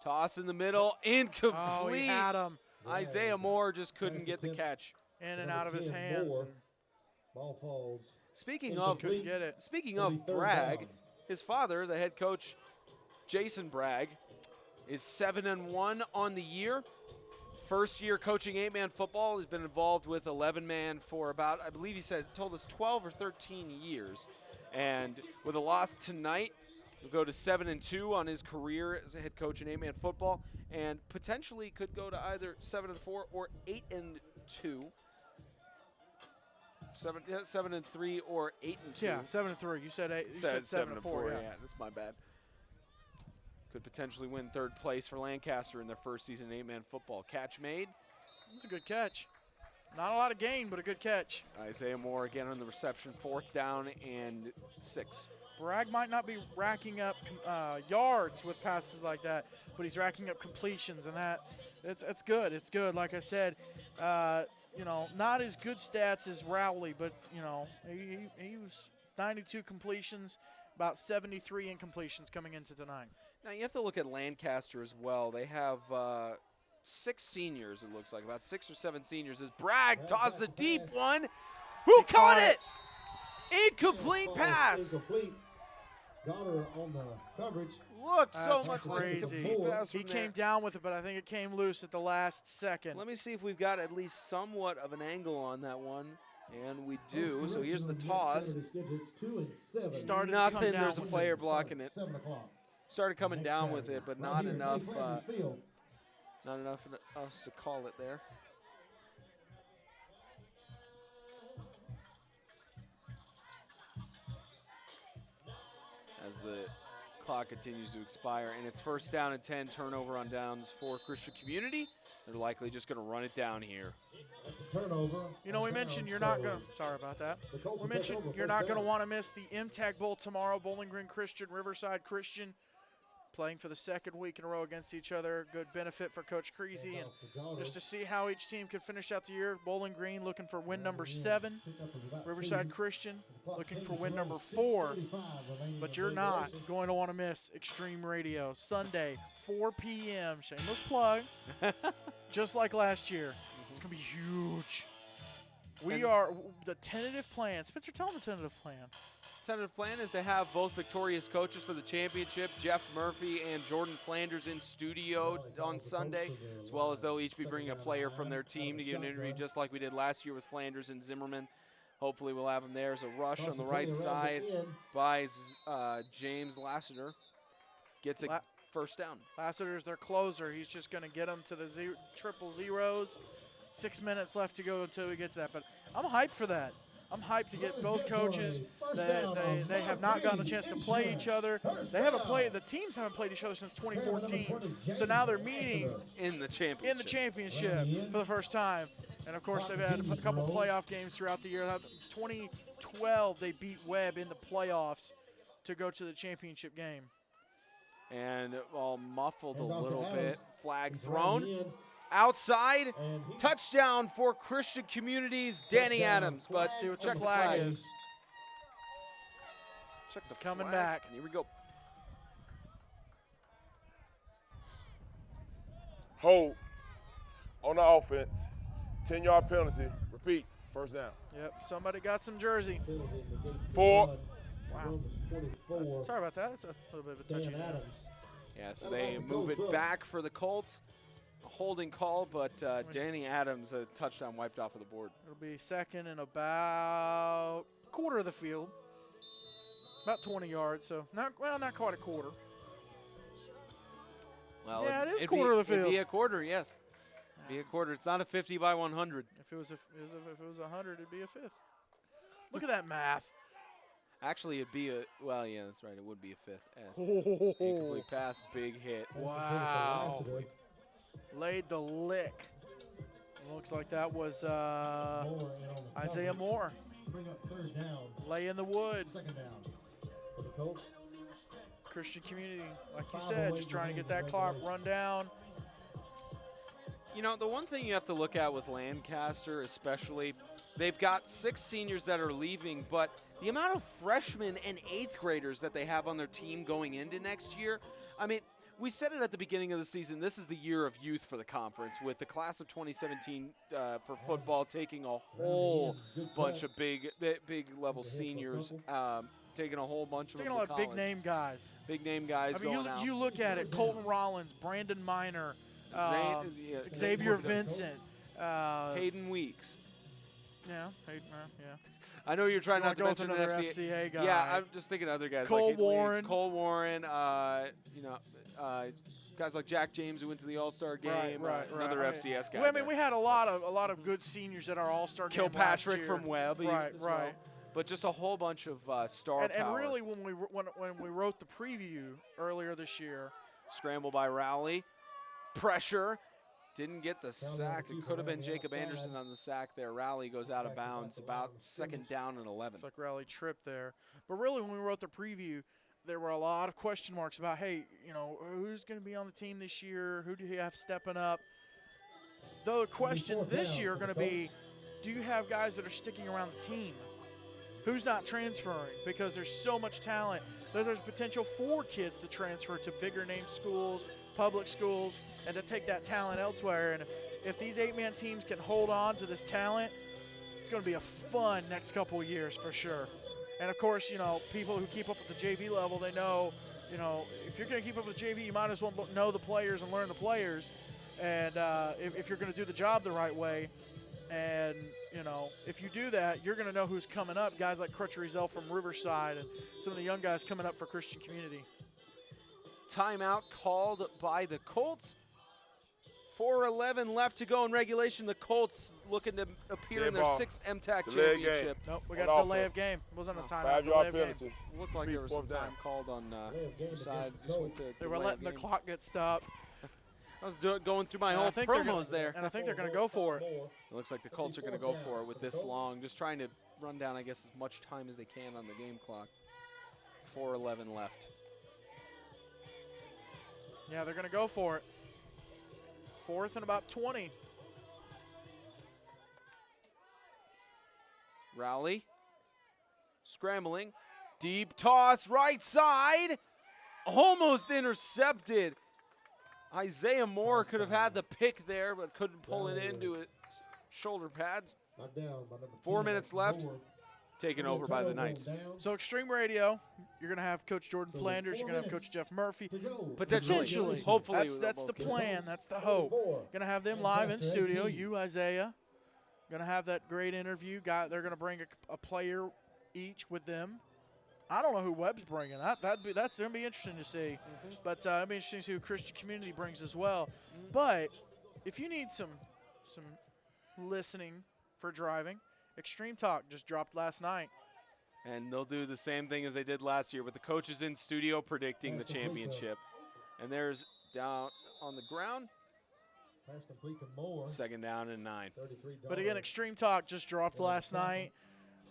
F: toss in the middle, incomplete.
B: Oh, he had him.
F: Isaiah Moore just couldn't get the catch.
B: In and out of his hands.
C: Ball falls.
F: Speaking
B: couldn't get it.
F: Speaking of Bragg, his father, the head coach, Jason Bragg, is 7-1 on the year. First year coaching 8-man football. He's been involved with 11-man for about, I believe he told us 12 or 13 years. And with a loss tonight, he'll go to 7-2 on his career as a head coach in 8-man football, and potentially could go to either 7-4 or 8-2. 7-3 or 8-2.
B: Yeah, 7-3. You said 8. You said 7-4.
F: Yeah, that's my bad. Could potentially win 3rd place for Lancaster in their first season in 8-man football. Catch made.
B: It's a good catch. Not a lot of gain, but a good catch.
F: Isaiah Moore again on the reception, 4th down and 6.
B: Bragg might not be racking up yards with passes like that, but he's racking up completions, and that's good. It's good. Like I said, you know, not as good stats as Rowley, but, you know, he was 92 completions, about 73 incompletions coming into tonight.
F: Now, you have to look at Lancaster as well. They have 6 seniors, it looks like, about 6 or 7 seniors. As Bragg tosses a deep one. Who caught it? Incomplete pass.
C: Incomplete. Got her on the coverage.
F: Looked so
B: That's
F: much
B: crazy.
F: like a complete pass
B: He
F: from
B: came
F: there.
B: down with it, but I think it came loose at the last second.
F: Let me see if we've got at least somewhat of an angle on that one. And we do. So here's the toss.
B: Started
F: Nothing. There's a player blocking it.
C: 7 o'clock.
F: Started coming down with it, but not enough.
C: Field.
F: Not enough for us to call it there. As the clock continues to expire, and it's 1st down and 10, turnover on downs for Christian Community. They're likely just going to run it down here.
C: That's a turnover.
B: You know, we mentioned you're not going to – sorry about that. We mentioned you're not going to want to miss the MTAC Bowl tomorrow. Bowling Green Christian, Riverside Christian playing for the 2nd week in a row against each other. Good benefit for Coach Creasy. And just to see how each team can finish out the year, Bowling Green looking for win number 7. Riverside Christian looking for win number 4. But you're not going to want to miss Extreme Radio. Sunday, 4 p.m. Shameless plug. Just like last year. It's going to be huge. We are the tentative plan. Spencer, tell them the tentative plan.
F: Tentative plan is to have both victorious coaches for the championship, Jeff Murphy and Jordan Flanders, in studio on Sunday, as well as they'll each be bringing a player from their team to give an interview, just like we did last year with Flanders and Zimmerman. Hopefully we'll have them there. As a rush on the right side by James Lassiter. Gets a 1st down.
B: Lassiter's their closer. He's just going to get them to the triple zeros. 6 minutes left to go until we get to that. But I'm hyped for that. I'm hyped to get both coaches. They have not gotten a chance to play each other. They haven't played. The teams haven't played each other since 2014. So now they're meeting
F: in the championship
B: for the first time. And of course, they've had a couple playoff games throughout the year. 2012, they beat Webb in the playoffs to go to the championship game.
F: And all muffled a little bit. Flag thrown. Outside, touchdown for Christian Community's Danny Adams. But
B: see what the flag is.
F: Check the
B: it's coming
F: flag.
B: back.
F: And here we go.
E: Hold on the offense. 10-yard penalty. Repeat. 1st down.
B: Yep, somebody got some jersey.
E: 4.
B: Wow. Sorry about that. That's a little bit of a touchy zone.
F: Yeah, so they move it back for the Colts. A holding call, but Danny Adams, a touchdown wiped off of the board.
B: It'll be 2nd and about a quarter of the field. About 20 yards, so not quite a quarter.
F: Well,
B: yeah, it is quarter of the field.
F: It'd be a quarter, yes. It'd be a quarter. It's not a 50 by 100.
B: If it was 100, it'd be a 5th. Look at that math.
F: Actually, it'd be yeah, that's right. It would be a 5th. Incomplete pass, big hit.
B: Wow. Laid the lick. Looks like that was Isaiah Moore.
C: Bring up 3rd down.
B: Lay in the wood.
C: 2nd down for the Colts.
B: Christian Community, like you said, just trying to get that clock run down.
F: You know, the one thing you have to look at with Lancaster especially, they've got 6 seniors that are leaving, but the amount of freshmen and 8th graders that they have on their team going into next year, I mean, we said it at the beginning of the season, this is the year of youth for the conference, with the class of 2017 for football taking a whole bunch of big level seniors, taking a whole bunch of them
B: Taking a lot
F: to
B: of
F: college.
B: big name guys.
F: Big name guys
B: I mean,
F: going out.
B: you look at it, Colton Rollins, Brandon Miner, Xavier Vincent,
F: Hayden Weeks.
B: yeah.
F: I know you're trying not to
B: go with
F: mention
B: another
F: the
B: FCA guy.
F: Yeah, I'm just thinking other guys
B: Cole
F: like Hayden
B: Warren.
F: Weeks, Cole Warren. Guys like Jack James who went to the All-Star game.
B: Right.
F: Another FCS guy.
B: Well, I mean, we had a lot of good seniors at our All-Star game last
F: Kilpatrick
B: year.
F: from Webb.
B: Right.
F: as well. But just a whole bunch of star
B: And
F: power.
B: really, when we wrote the preview earlier this year,
F: Scramble by Rowley. Pressure. Didn't get the sack. It could have been Jacob Anderson on the sack there. Rowley goes out of bounds about 2nd down and 11.
B: it's like Raleigh tripped there. But really, when we wrote the preview, there were a lot of question marks about, hey, you know, who's going to be on the team this year? Who do you have stepping up? The questions this year are going to be, do you have guys that are sticking around the team? Who's not transferring? Because there's so much talent. There's potential for kids to transfer to bigger name schools, public schools, and to take that talent elsewhere. And if these 8-man teams can hold on to this talent, it's going to be a fun next couple of years for sure. And, of course, you know, people who keep up with the JV level, they know, you know, if you're going to keep up with JV, you might as well know the players and learn the players. And if you're going to do the job the right way, and, you know, if you do that, you're going to know who's coming up. Guys like Crutcher Ezel from Riverside and some of the young guys coming up for Christian Community.
F: Timeout called by the Colts. 4:11 left to go in regulation. The Colts looking to appear in their
E: ball.
F: 6th MTAC
E: Delay game.
F: Championship.
B: Nope, we got
E: On
B: a delay of
E: offense.
B: game. It wasn't a timeout.
E: 5-yard
B: delay of game.
E: penalty.
F: Looked like there was some
E: Fourth
F: time
E: down.
F: called on
C: game
F: side.
C: against
F: Just went to
B: They were
F: delay
B: letting the
F: game.
B: clock get stopped.
F: I was going through my
B: And
F: whole
B: I think they're
F: promos
B: gonna,
F: there.
B: And I think they're going to go for it.
F: It looks like the Colts are going to go for it with this long, just trying to run down, I guess, as much time as they can on the game clock. 4:11 left.
B: Yeah, they're going to go for it. 4th and about 20.
F: Rowley scrambling. Deep toss, right side. Almost intercepted. Isaiah Moore could have had the pick there, but couldn't pull it into his shoulder pads.
C: Knocked down by number
F: 4
C: 2,
F: minutes left.
C: Moore.
F: Taken over by the Knights.
B: So Extreme Radio, you're going to have Coach Jordan Flanders. You're going to have Coach Jeff Murphy.
C: To go.
F: Potentially. Hopefully.
B: That's the
F: both
B: plan. That's the hope. Going to have them live in studio. You, Isaiah. Going to have that great interview. They're going to bring a player each with them. I don't know who Webb's bringing. That's going to be interesting to see. But it'll be interesting to see who Christian Community brings as well. But if you need some listening for driving, Extreme Talk just dropped last night.
F: And they'll do the same thing as they did last year with the coaches in studio predicting the championship. And there's down on the ground.
C: Pass complete to Moore.
F: 2nd down and 9.
C: 33
B: But again, Extreme Talk just dropped last night.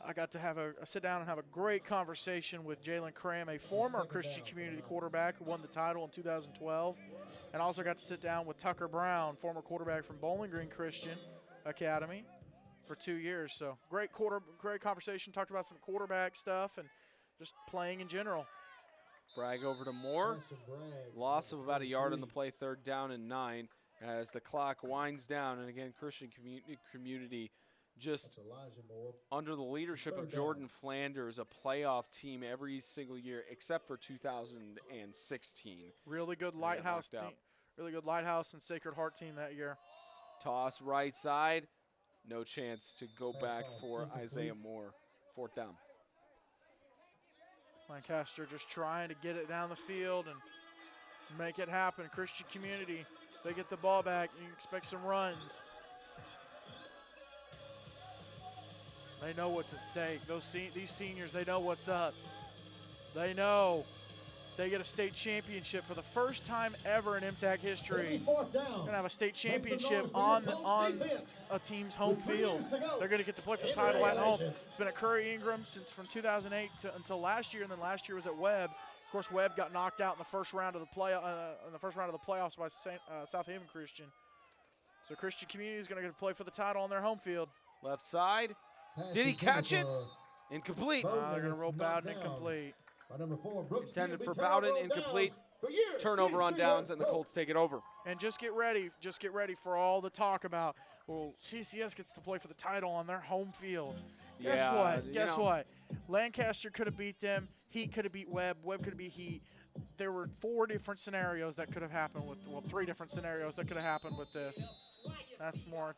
B: I got to have a sit down and have a great conversation with Jalen Cram, a former Christian Community quarterback who won the title in 2012. And also got to sit down with Tucker Brown, former quarterback from Bowling Green Christian Academy for 2 years. So great conversation. Talked about some quarterback stuff and just playing in general.
F: Bragg over to Moore. Loss of about a yard on the play, 3rd down and 9 as the clock winds down. And again, Christian Community just under the leadership of Jordan Flanders, a playoff team every single year except for 2016.
B: Really good Lighthouse team. Really good Lighthouse and Sacred Heart team that year.
F: Toss right side. No chance to go back for Isaiah Moore. 4th down.
B: Lancaster just trying to get it down the field and make it happen. Christian Community, they get the ball back. You expect some runs. They know what's at stake. These seniors, they know what's up. They know they get a state championship for the first time ever in MTAC history. They're going to have a state championship on a team's home field. They're going to get to play for the title at home. It's been at Curry Ingram from 2008 until last year, and then last year was at Webb. Of course, Webb got knocked out in the first round of the playoffs by South Haven Christian. So Christian Community is going to get to play for the title on their home field.
F: Left side.
C: Pass
F: Did he
C: intended
F: catch it?
C: for
F: Incomplete.
C: Bowden,
B: They're going to
C: it's
B: roll
C: knocked
B: Bowden
C: down
B: incomplete.
C: by number 4, Brooks.
F: Intended
C: Beebe.
F: for Bowden,
C: Turnover on
F: incomplete.
C: downs for years.
F: Turnover on
C: CCS
F: downs, and the
C: Colts.
F: Colts take it over.
B: And just get ready for all the talk about, well, CCS gets to play for the title on their home field. Guess
F: Yeah,
B: what?
F: you
B: Guess
F: know.
B: what? Lancaster could have beat them. Heat could have beat Webb. Webb could have beat Heat. There were 4 different scenarios that could have happened with, well, 3 different scenarios that could have happened with this. That's more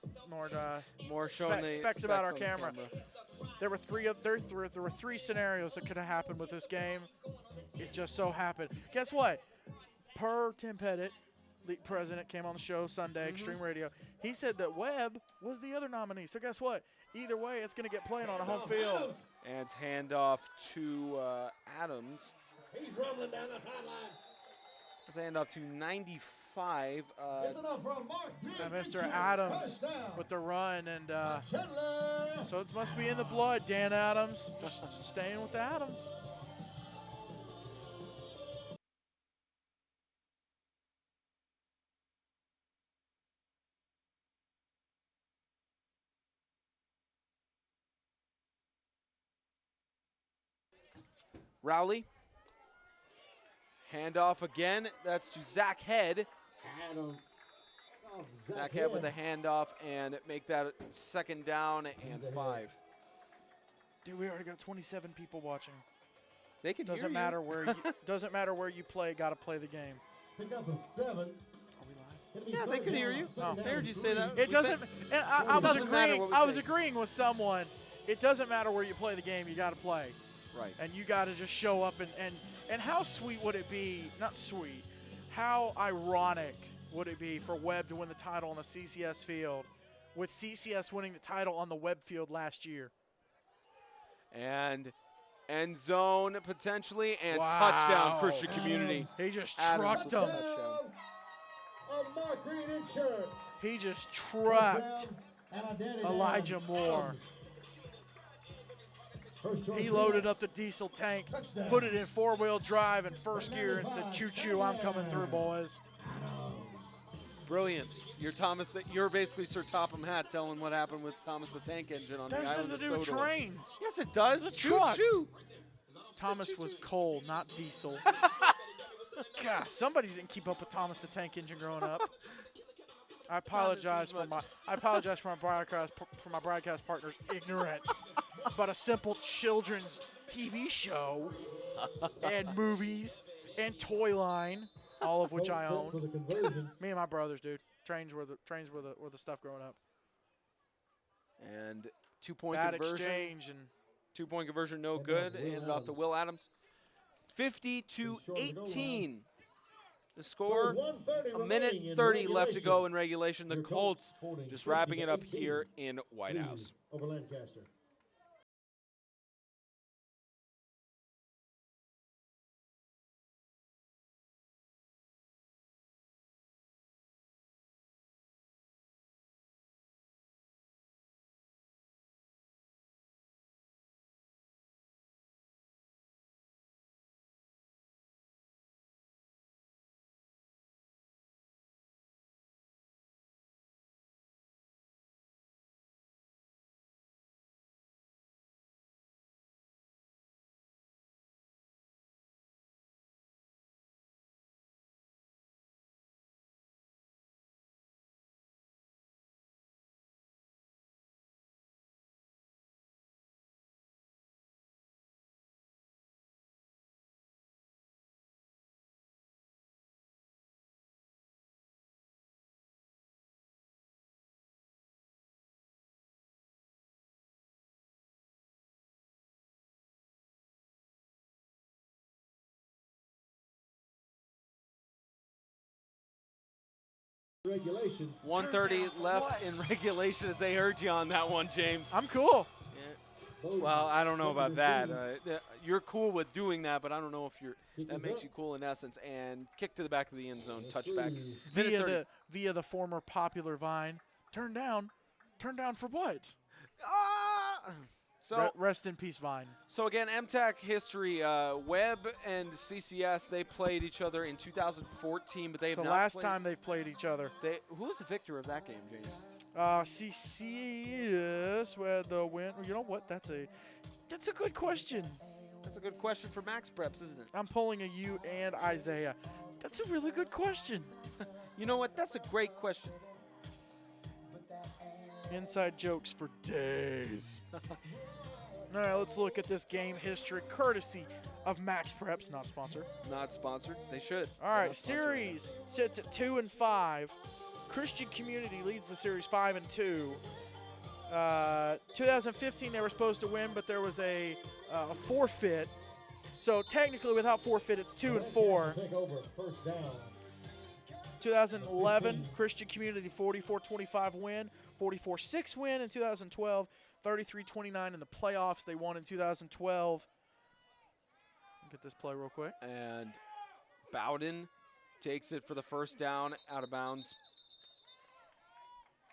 F: showing the
B: specs about our
F: on the
B: camera. There were 3 scenarios that could have happened with this game. It just so happened. Guess what? Per Tim Pettit, the president, came on the show Sunday, Extreme Radio. He said that Webb was the other nominee. So guess what? Either way, it's going to get played on a home field.
F: And it's handoff to Adams.
C: He's rumbling down the sideline.
F: It's a handoff to 95.
C: It's enough for a mark.
B: To Mr. Adams with the run. And
C: Chandler.
B: so it must be in the blood, Dan Adams. Just staying with the Adams.
F: Rowley. Handoff again. That's to Zach Head.
C: Adam. Oh,
F: Zach Head with a handoff and make that 2nd down and 5.
B: Dude, we already got 27 people watching.
F: They can
B: Doesn't matter where you doesn't matter where you play. Got to play the game.
C: Pick up a 7.
B: Are we live?
F: Yeah, they could hear you.
B: Oh.
F: They heard you say that.
B: It doesn't. And I was
F: doesn't matter
B: agreeing.
F: what we
B: I was
F: say.
B: agreeing with someone. It doesn't matter where you play the game. You got to play,
F: Right.
B: and you got to just show up. And how sweet would it be? Not sweet. How ironic would it be for Webb to win the title on the CCS field, with CCS winning the title on the Webb field last year?
F: And end zone potentially, and
B: Wow.
F: touchdown Christian Community.
B: He just
F: Adams
B: trucked
F: with
B: him.
F: the touchdown.
C: Of Mark Green Insurance.
B: He just trucked
C: And identity
B: Elijah
C: down.
B: Moore.
C: First choice
B: He
C: field.
B: loaded up the diesel tank,
C: Touchdown.
B: put it in 4-wheel drive in first gear, and said, "Choo-choo, I'm coming through, boys."
F: Brilliant. You're basically Sir Topham Hatt telling what happened with Thomas the Tank Engine on
B: There's
F: the island
B: nothing
F: of
B: to do with
F: Sodor.
B: trains.
F: Yes, it does.
B: It's a truck.
F: Choo-choo.
B: Thomas was coal, not diesel. God, somebody didn't keep up with Thomas the Tank Engine growing up. I apologize for my broadcast partner's ignorance about a simple children's TV show and movies and toy line, all of which I
C: Vote for
B: own.
C: the conversion.
B: Me and my brothers, dude. Trains were the stuff growing up.
F: And 2-point
B: Bad
F: conversion.
B: exchange and
F: 2-point conversion, no
C: And
F: good.
C: Will
F: Handed off to
C: Adams.
F: Will Adams. 50 to 18. The score.
C: So 1:30
F: A minute
C: remaining in
F: 30 left to
C: regulation.
F: go in regulation. The
C: Your
F: Colts
C: holding
F: just wrapping it up
C: 50 to 18.
F: here in White
C: Lead
F: House.
C: Over Lancaster. Regulation.
F: 1:30
B: down for
F: left
B: what?
F: in regulation as they heard you on that one, James.
B: I'm cool.
F: Well, I don't know about that. You're cool with doing that, but I don't know if that makes you cool in essence. And kick to the back of the end zone, touchback. Minute 30.
B: Via the former popular Vine. Turn down for what?
F: Ah! So
B: Rest in peace, Vine.
F: So again, MTAC history, Webb and CCS, they played each other in 2014, but they
B: It's
F: have
B: the
F: not
B: last
F: played.
B: time they've played each other.
F: Who was the victor of that game, James?
B: CCS with the win. You know what? That's a good question.
F: That's a good question for Max Preps, isn't it?
B: I'm pulling a you and Isaiah. That's a really good question.
F: You know what? That's a great question.
B: Inside jokes for days. All right, let's look at this game history courtesy of Max Preps, not sponsored.
F: Not sponsored. They should.
B: All right, series sits at 2-5. Christian Community leads the series 5-2. 2015 they were supposed to win, but there was a forfeit. So technically, without forfeit, it's 2-4.
C: Take over first down.
B: 2011 Christian Community 44-25 win, 44-6 win in 2012, 33-29 in the playoffs. They won in 2012. Get this play real quick.
F: And Bowden takes it for the first down, out of bounds.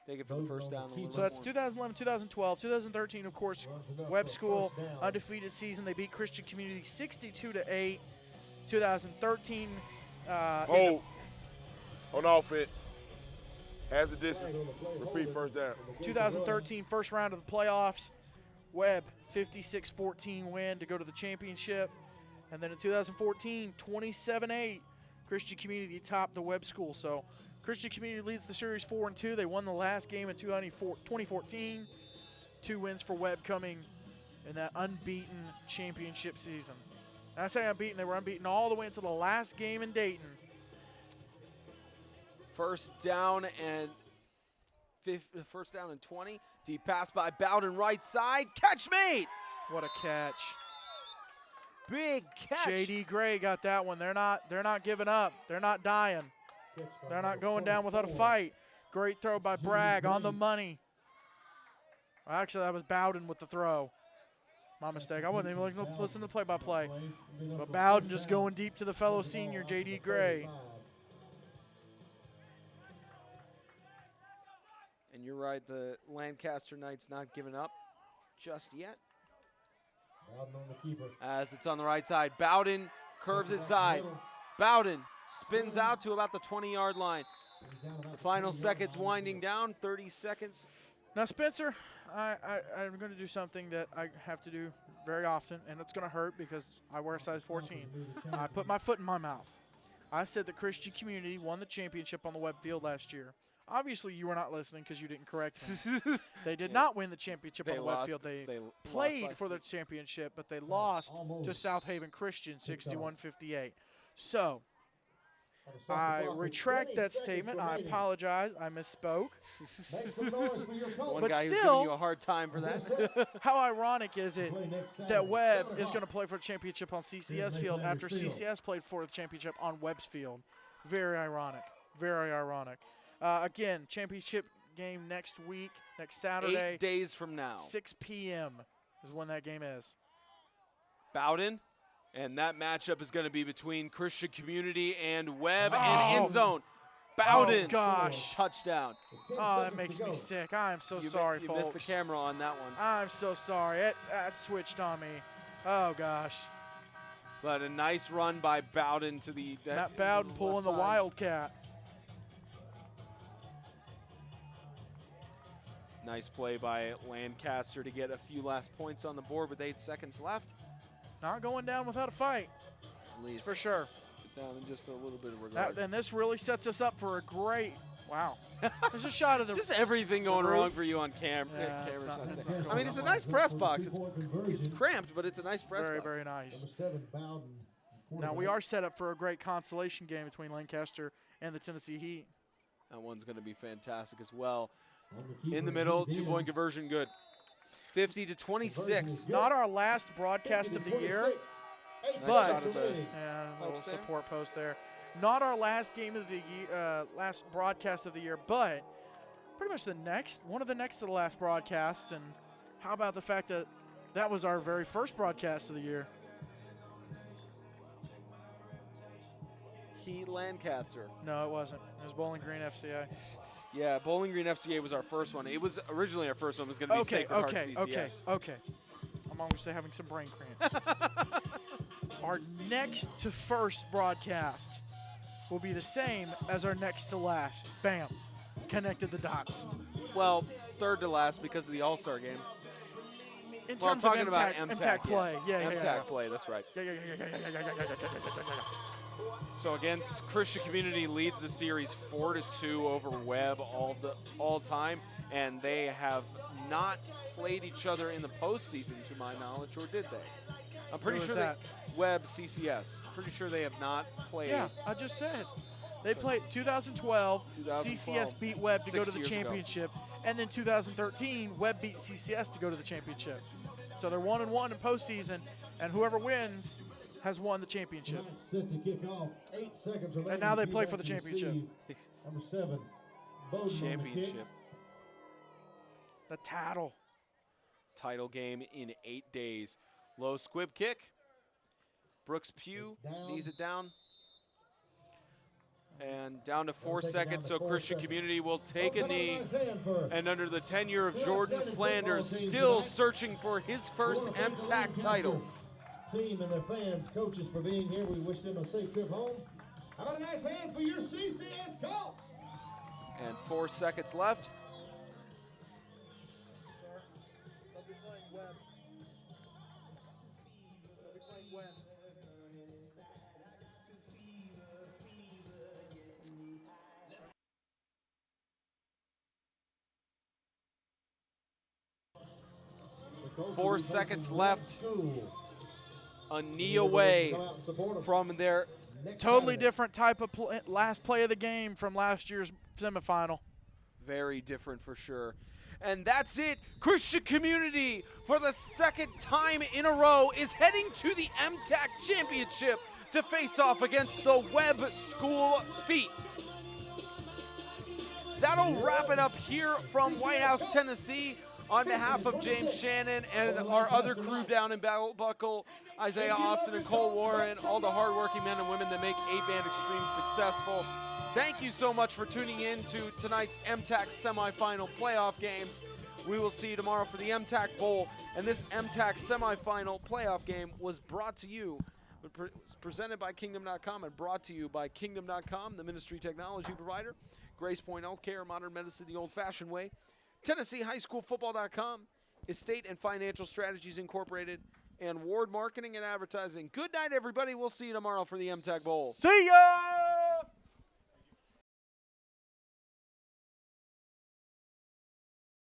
F: Take it for the first down.
B: So that's 2011, 2012, 2013, of course, Webb School undefeated season. They beat Christian Community 62-8. 2013.
E: On offense. Has the distance. Repeat first down.
B: 2013 first round of the playoffs. Webb 56-14 win to go to the championship. And then in 2014, 27-8, Christian Community topped the Webb School. So Christian Community leads the series 4-2. They won the last game in 2014. 2 wins for Webb coming in that unbeaten championship season. And I say unbeaten, they were unbeaten all the way until the last game in Dayton.
F: First down and 20. Deep pass by Bowden, right side. Catch made.
B: What a catch.
F: Big catch.
B: J.D. Gray got that one. They're not giving up. They're not dying. They're not going down without a fight. Great throw by Bragg on the money. Well, actually, that was Bowden with the throw. My mistake. I wasn't even listen to the play-by-play. But Bowden just going deep to the fellow senior, J.D. Gray.
F: And you're right, the Lancaster Knights not giving up just yet. As it's on the right side, Bowden curves inside. Bowden spins out to about the 20-yard line. The final seconds winding down, 30 seconds.
B: Now, Spencer, I'm going to do something that I have to do very often, and it's going to hurt because I wear a size 14. I put my foot in my mouth. I said the Christian Community won the championship on the Webb field last year. Obviously, you were not listening because you didn't correct me. They did not win the championship on the Webb field. They played for the championship, but they lost to South Haven Christian 61-58. So I retract that statement. I apologize. I misspoke.
F: One
B: but
F: guy who's
B: still,
F: giving you a hard time for that.
B: how ironic is it that Webb is going to play for the championship on CCS field after CCS played for the championship on Webb's field? Very ironic. Very ironic. Again, championship game next week, next Saturday.
F: 8 days from now.
B: 6 p.m. is when that game is.
F: Bowden, and that matchup is going to be between Christian Community and Webb and end zone. Bowden.
B: Oh, gosh.
F: Touchdown.
B: Oh, that makes me sick. I am so sorry,
F: you
B: folks.
F: missed the camera on that one.
B: I'm so sorry. It switched on me. Oh, gosh.
F: But a nice run by Bowden to the
B: Matt Bowden pulling the Wildcat.
F: Nice play by Lancaster to get a few last points on the board with 8 seconds left.
B: Not going down without a fight.
F: At least.
B: For sure.
F: Down in just a little bit of regard.
B: And this really sets us up for a great, wow. There's a shot of the
F: just everything going wrong for you on camera. I mean, it's a nice press box. It's cramped, but it's a nice press box.
B: Very, very nice. Now, we are set up for a great consolation game between Lancaster and the Tennessee Heat.
F: That one's going to be fantastic as well. In the middle, 2-point conversion, good. 50-26.
B: Not our last broadcast of the year, but a little support post there. Not our last game of the year, last broadcast of the year, but pretty much one of the next to the last broadcasts. And how about the fact that that was our very first broadcast of the year?
F: Heat Lancaster.
B: No, it wasn't. It was Bowling Green FCA.
F: Yeah, Bowling Green FCA was our first one. It was originally our first one. It was going to be Sacred Heart CCS.
B: Okay. I'm obviously having some brain cramps. Our next to first broadcast will be the same as our next to last. Bam. Connected the dots.
F: Well, third to last because of the All-Star game.
B: In
F: Well, I'm
B: terms of
F: talking about
B: MTAC play. Yeah,
F: MTAC play, that's right.
B: Yeah.
F: So against Christian Community leads the series 4-2 over Webb all time, and they have not played each other in the postseason, to my knowledge, or did they? I'm pretty sure
B: that?
F: Webb CCS. Pretty sure they have not played.
B: Yeah, I just said. They played 2012.
F: 2012,
B: CCS beat Webb to go to
F: 6
B: the
F: years ago.
B: championship, and then 2013 Webb beat CCS to go to the championship. So they're 1-1 in postseason, and whoever wins has won the championship.
C: Set to kick off. 8 seconds remaining.
B: And now they play for the championship.
C: Number 7, Bowden on the kick.
F: Championship.
B: The title.
F: Title game in 8 days. Low squib kick. Brooks Pugh knees it down. And down to 4 seconds, so Christian Community will take a knee. And under the tenure of Jordan Flanders, still searching for his first MTAC title.
C: Team and their fans, coaches for being here. We wish them a safe trip home. How about a nice hand for your CCS Colts?
F: And 4 seconds left. Four seconds left. A knee away from their
B: Totally different type of last play of the game from last year's semifinal.
F: very different for sure. And that's it. Christian Community, for the second time in a row, is heading to the MTAC Championship to face off against the Webb School Feet. That'll wrap it up here from White House, Tennessee. On behalf of James Shannon and our other crew down in Battle Buckle, Isaiah Austin and Cole Warren, all the hardworking men and women that make 8-Band Extreme successful, thank you so much for tuning in to tonight's MTAC semifinal playoff games. We will see you tomorrow for the MTAC Bowl, and this MTAC semifinal playoff game was brought to you, presented by Kingdom.com and brought to you by Kingdom.com, the ministry technology provider, Grace Point Healthcare, modern medicine the old-fashioned way, TennesseeHighSchoolFootball.com, Estate and Financial Strategies Incorporated, and Ward Marketing and Advertising. Good night, everybody. We'll see you tomorrow for the MTAC Bowl.
B: See ya!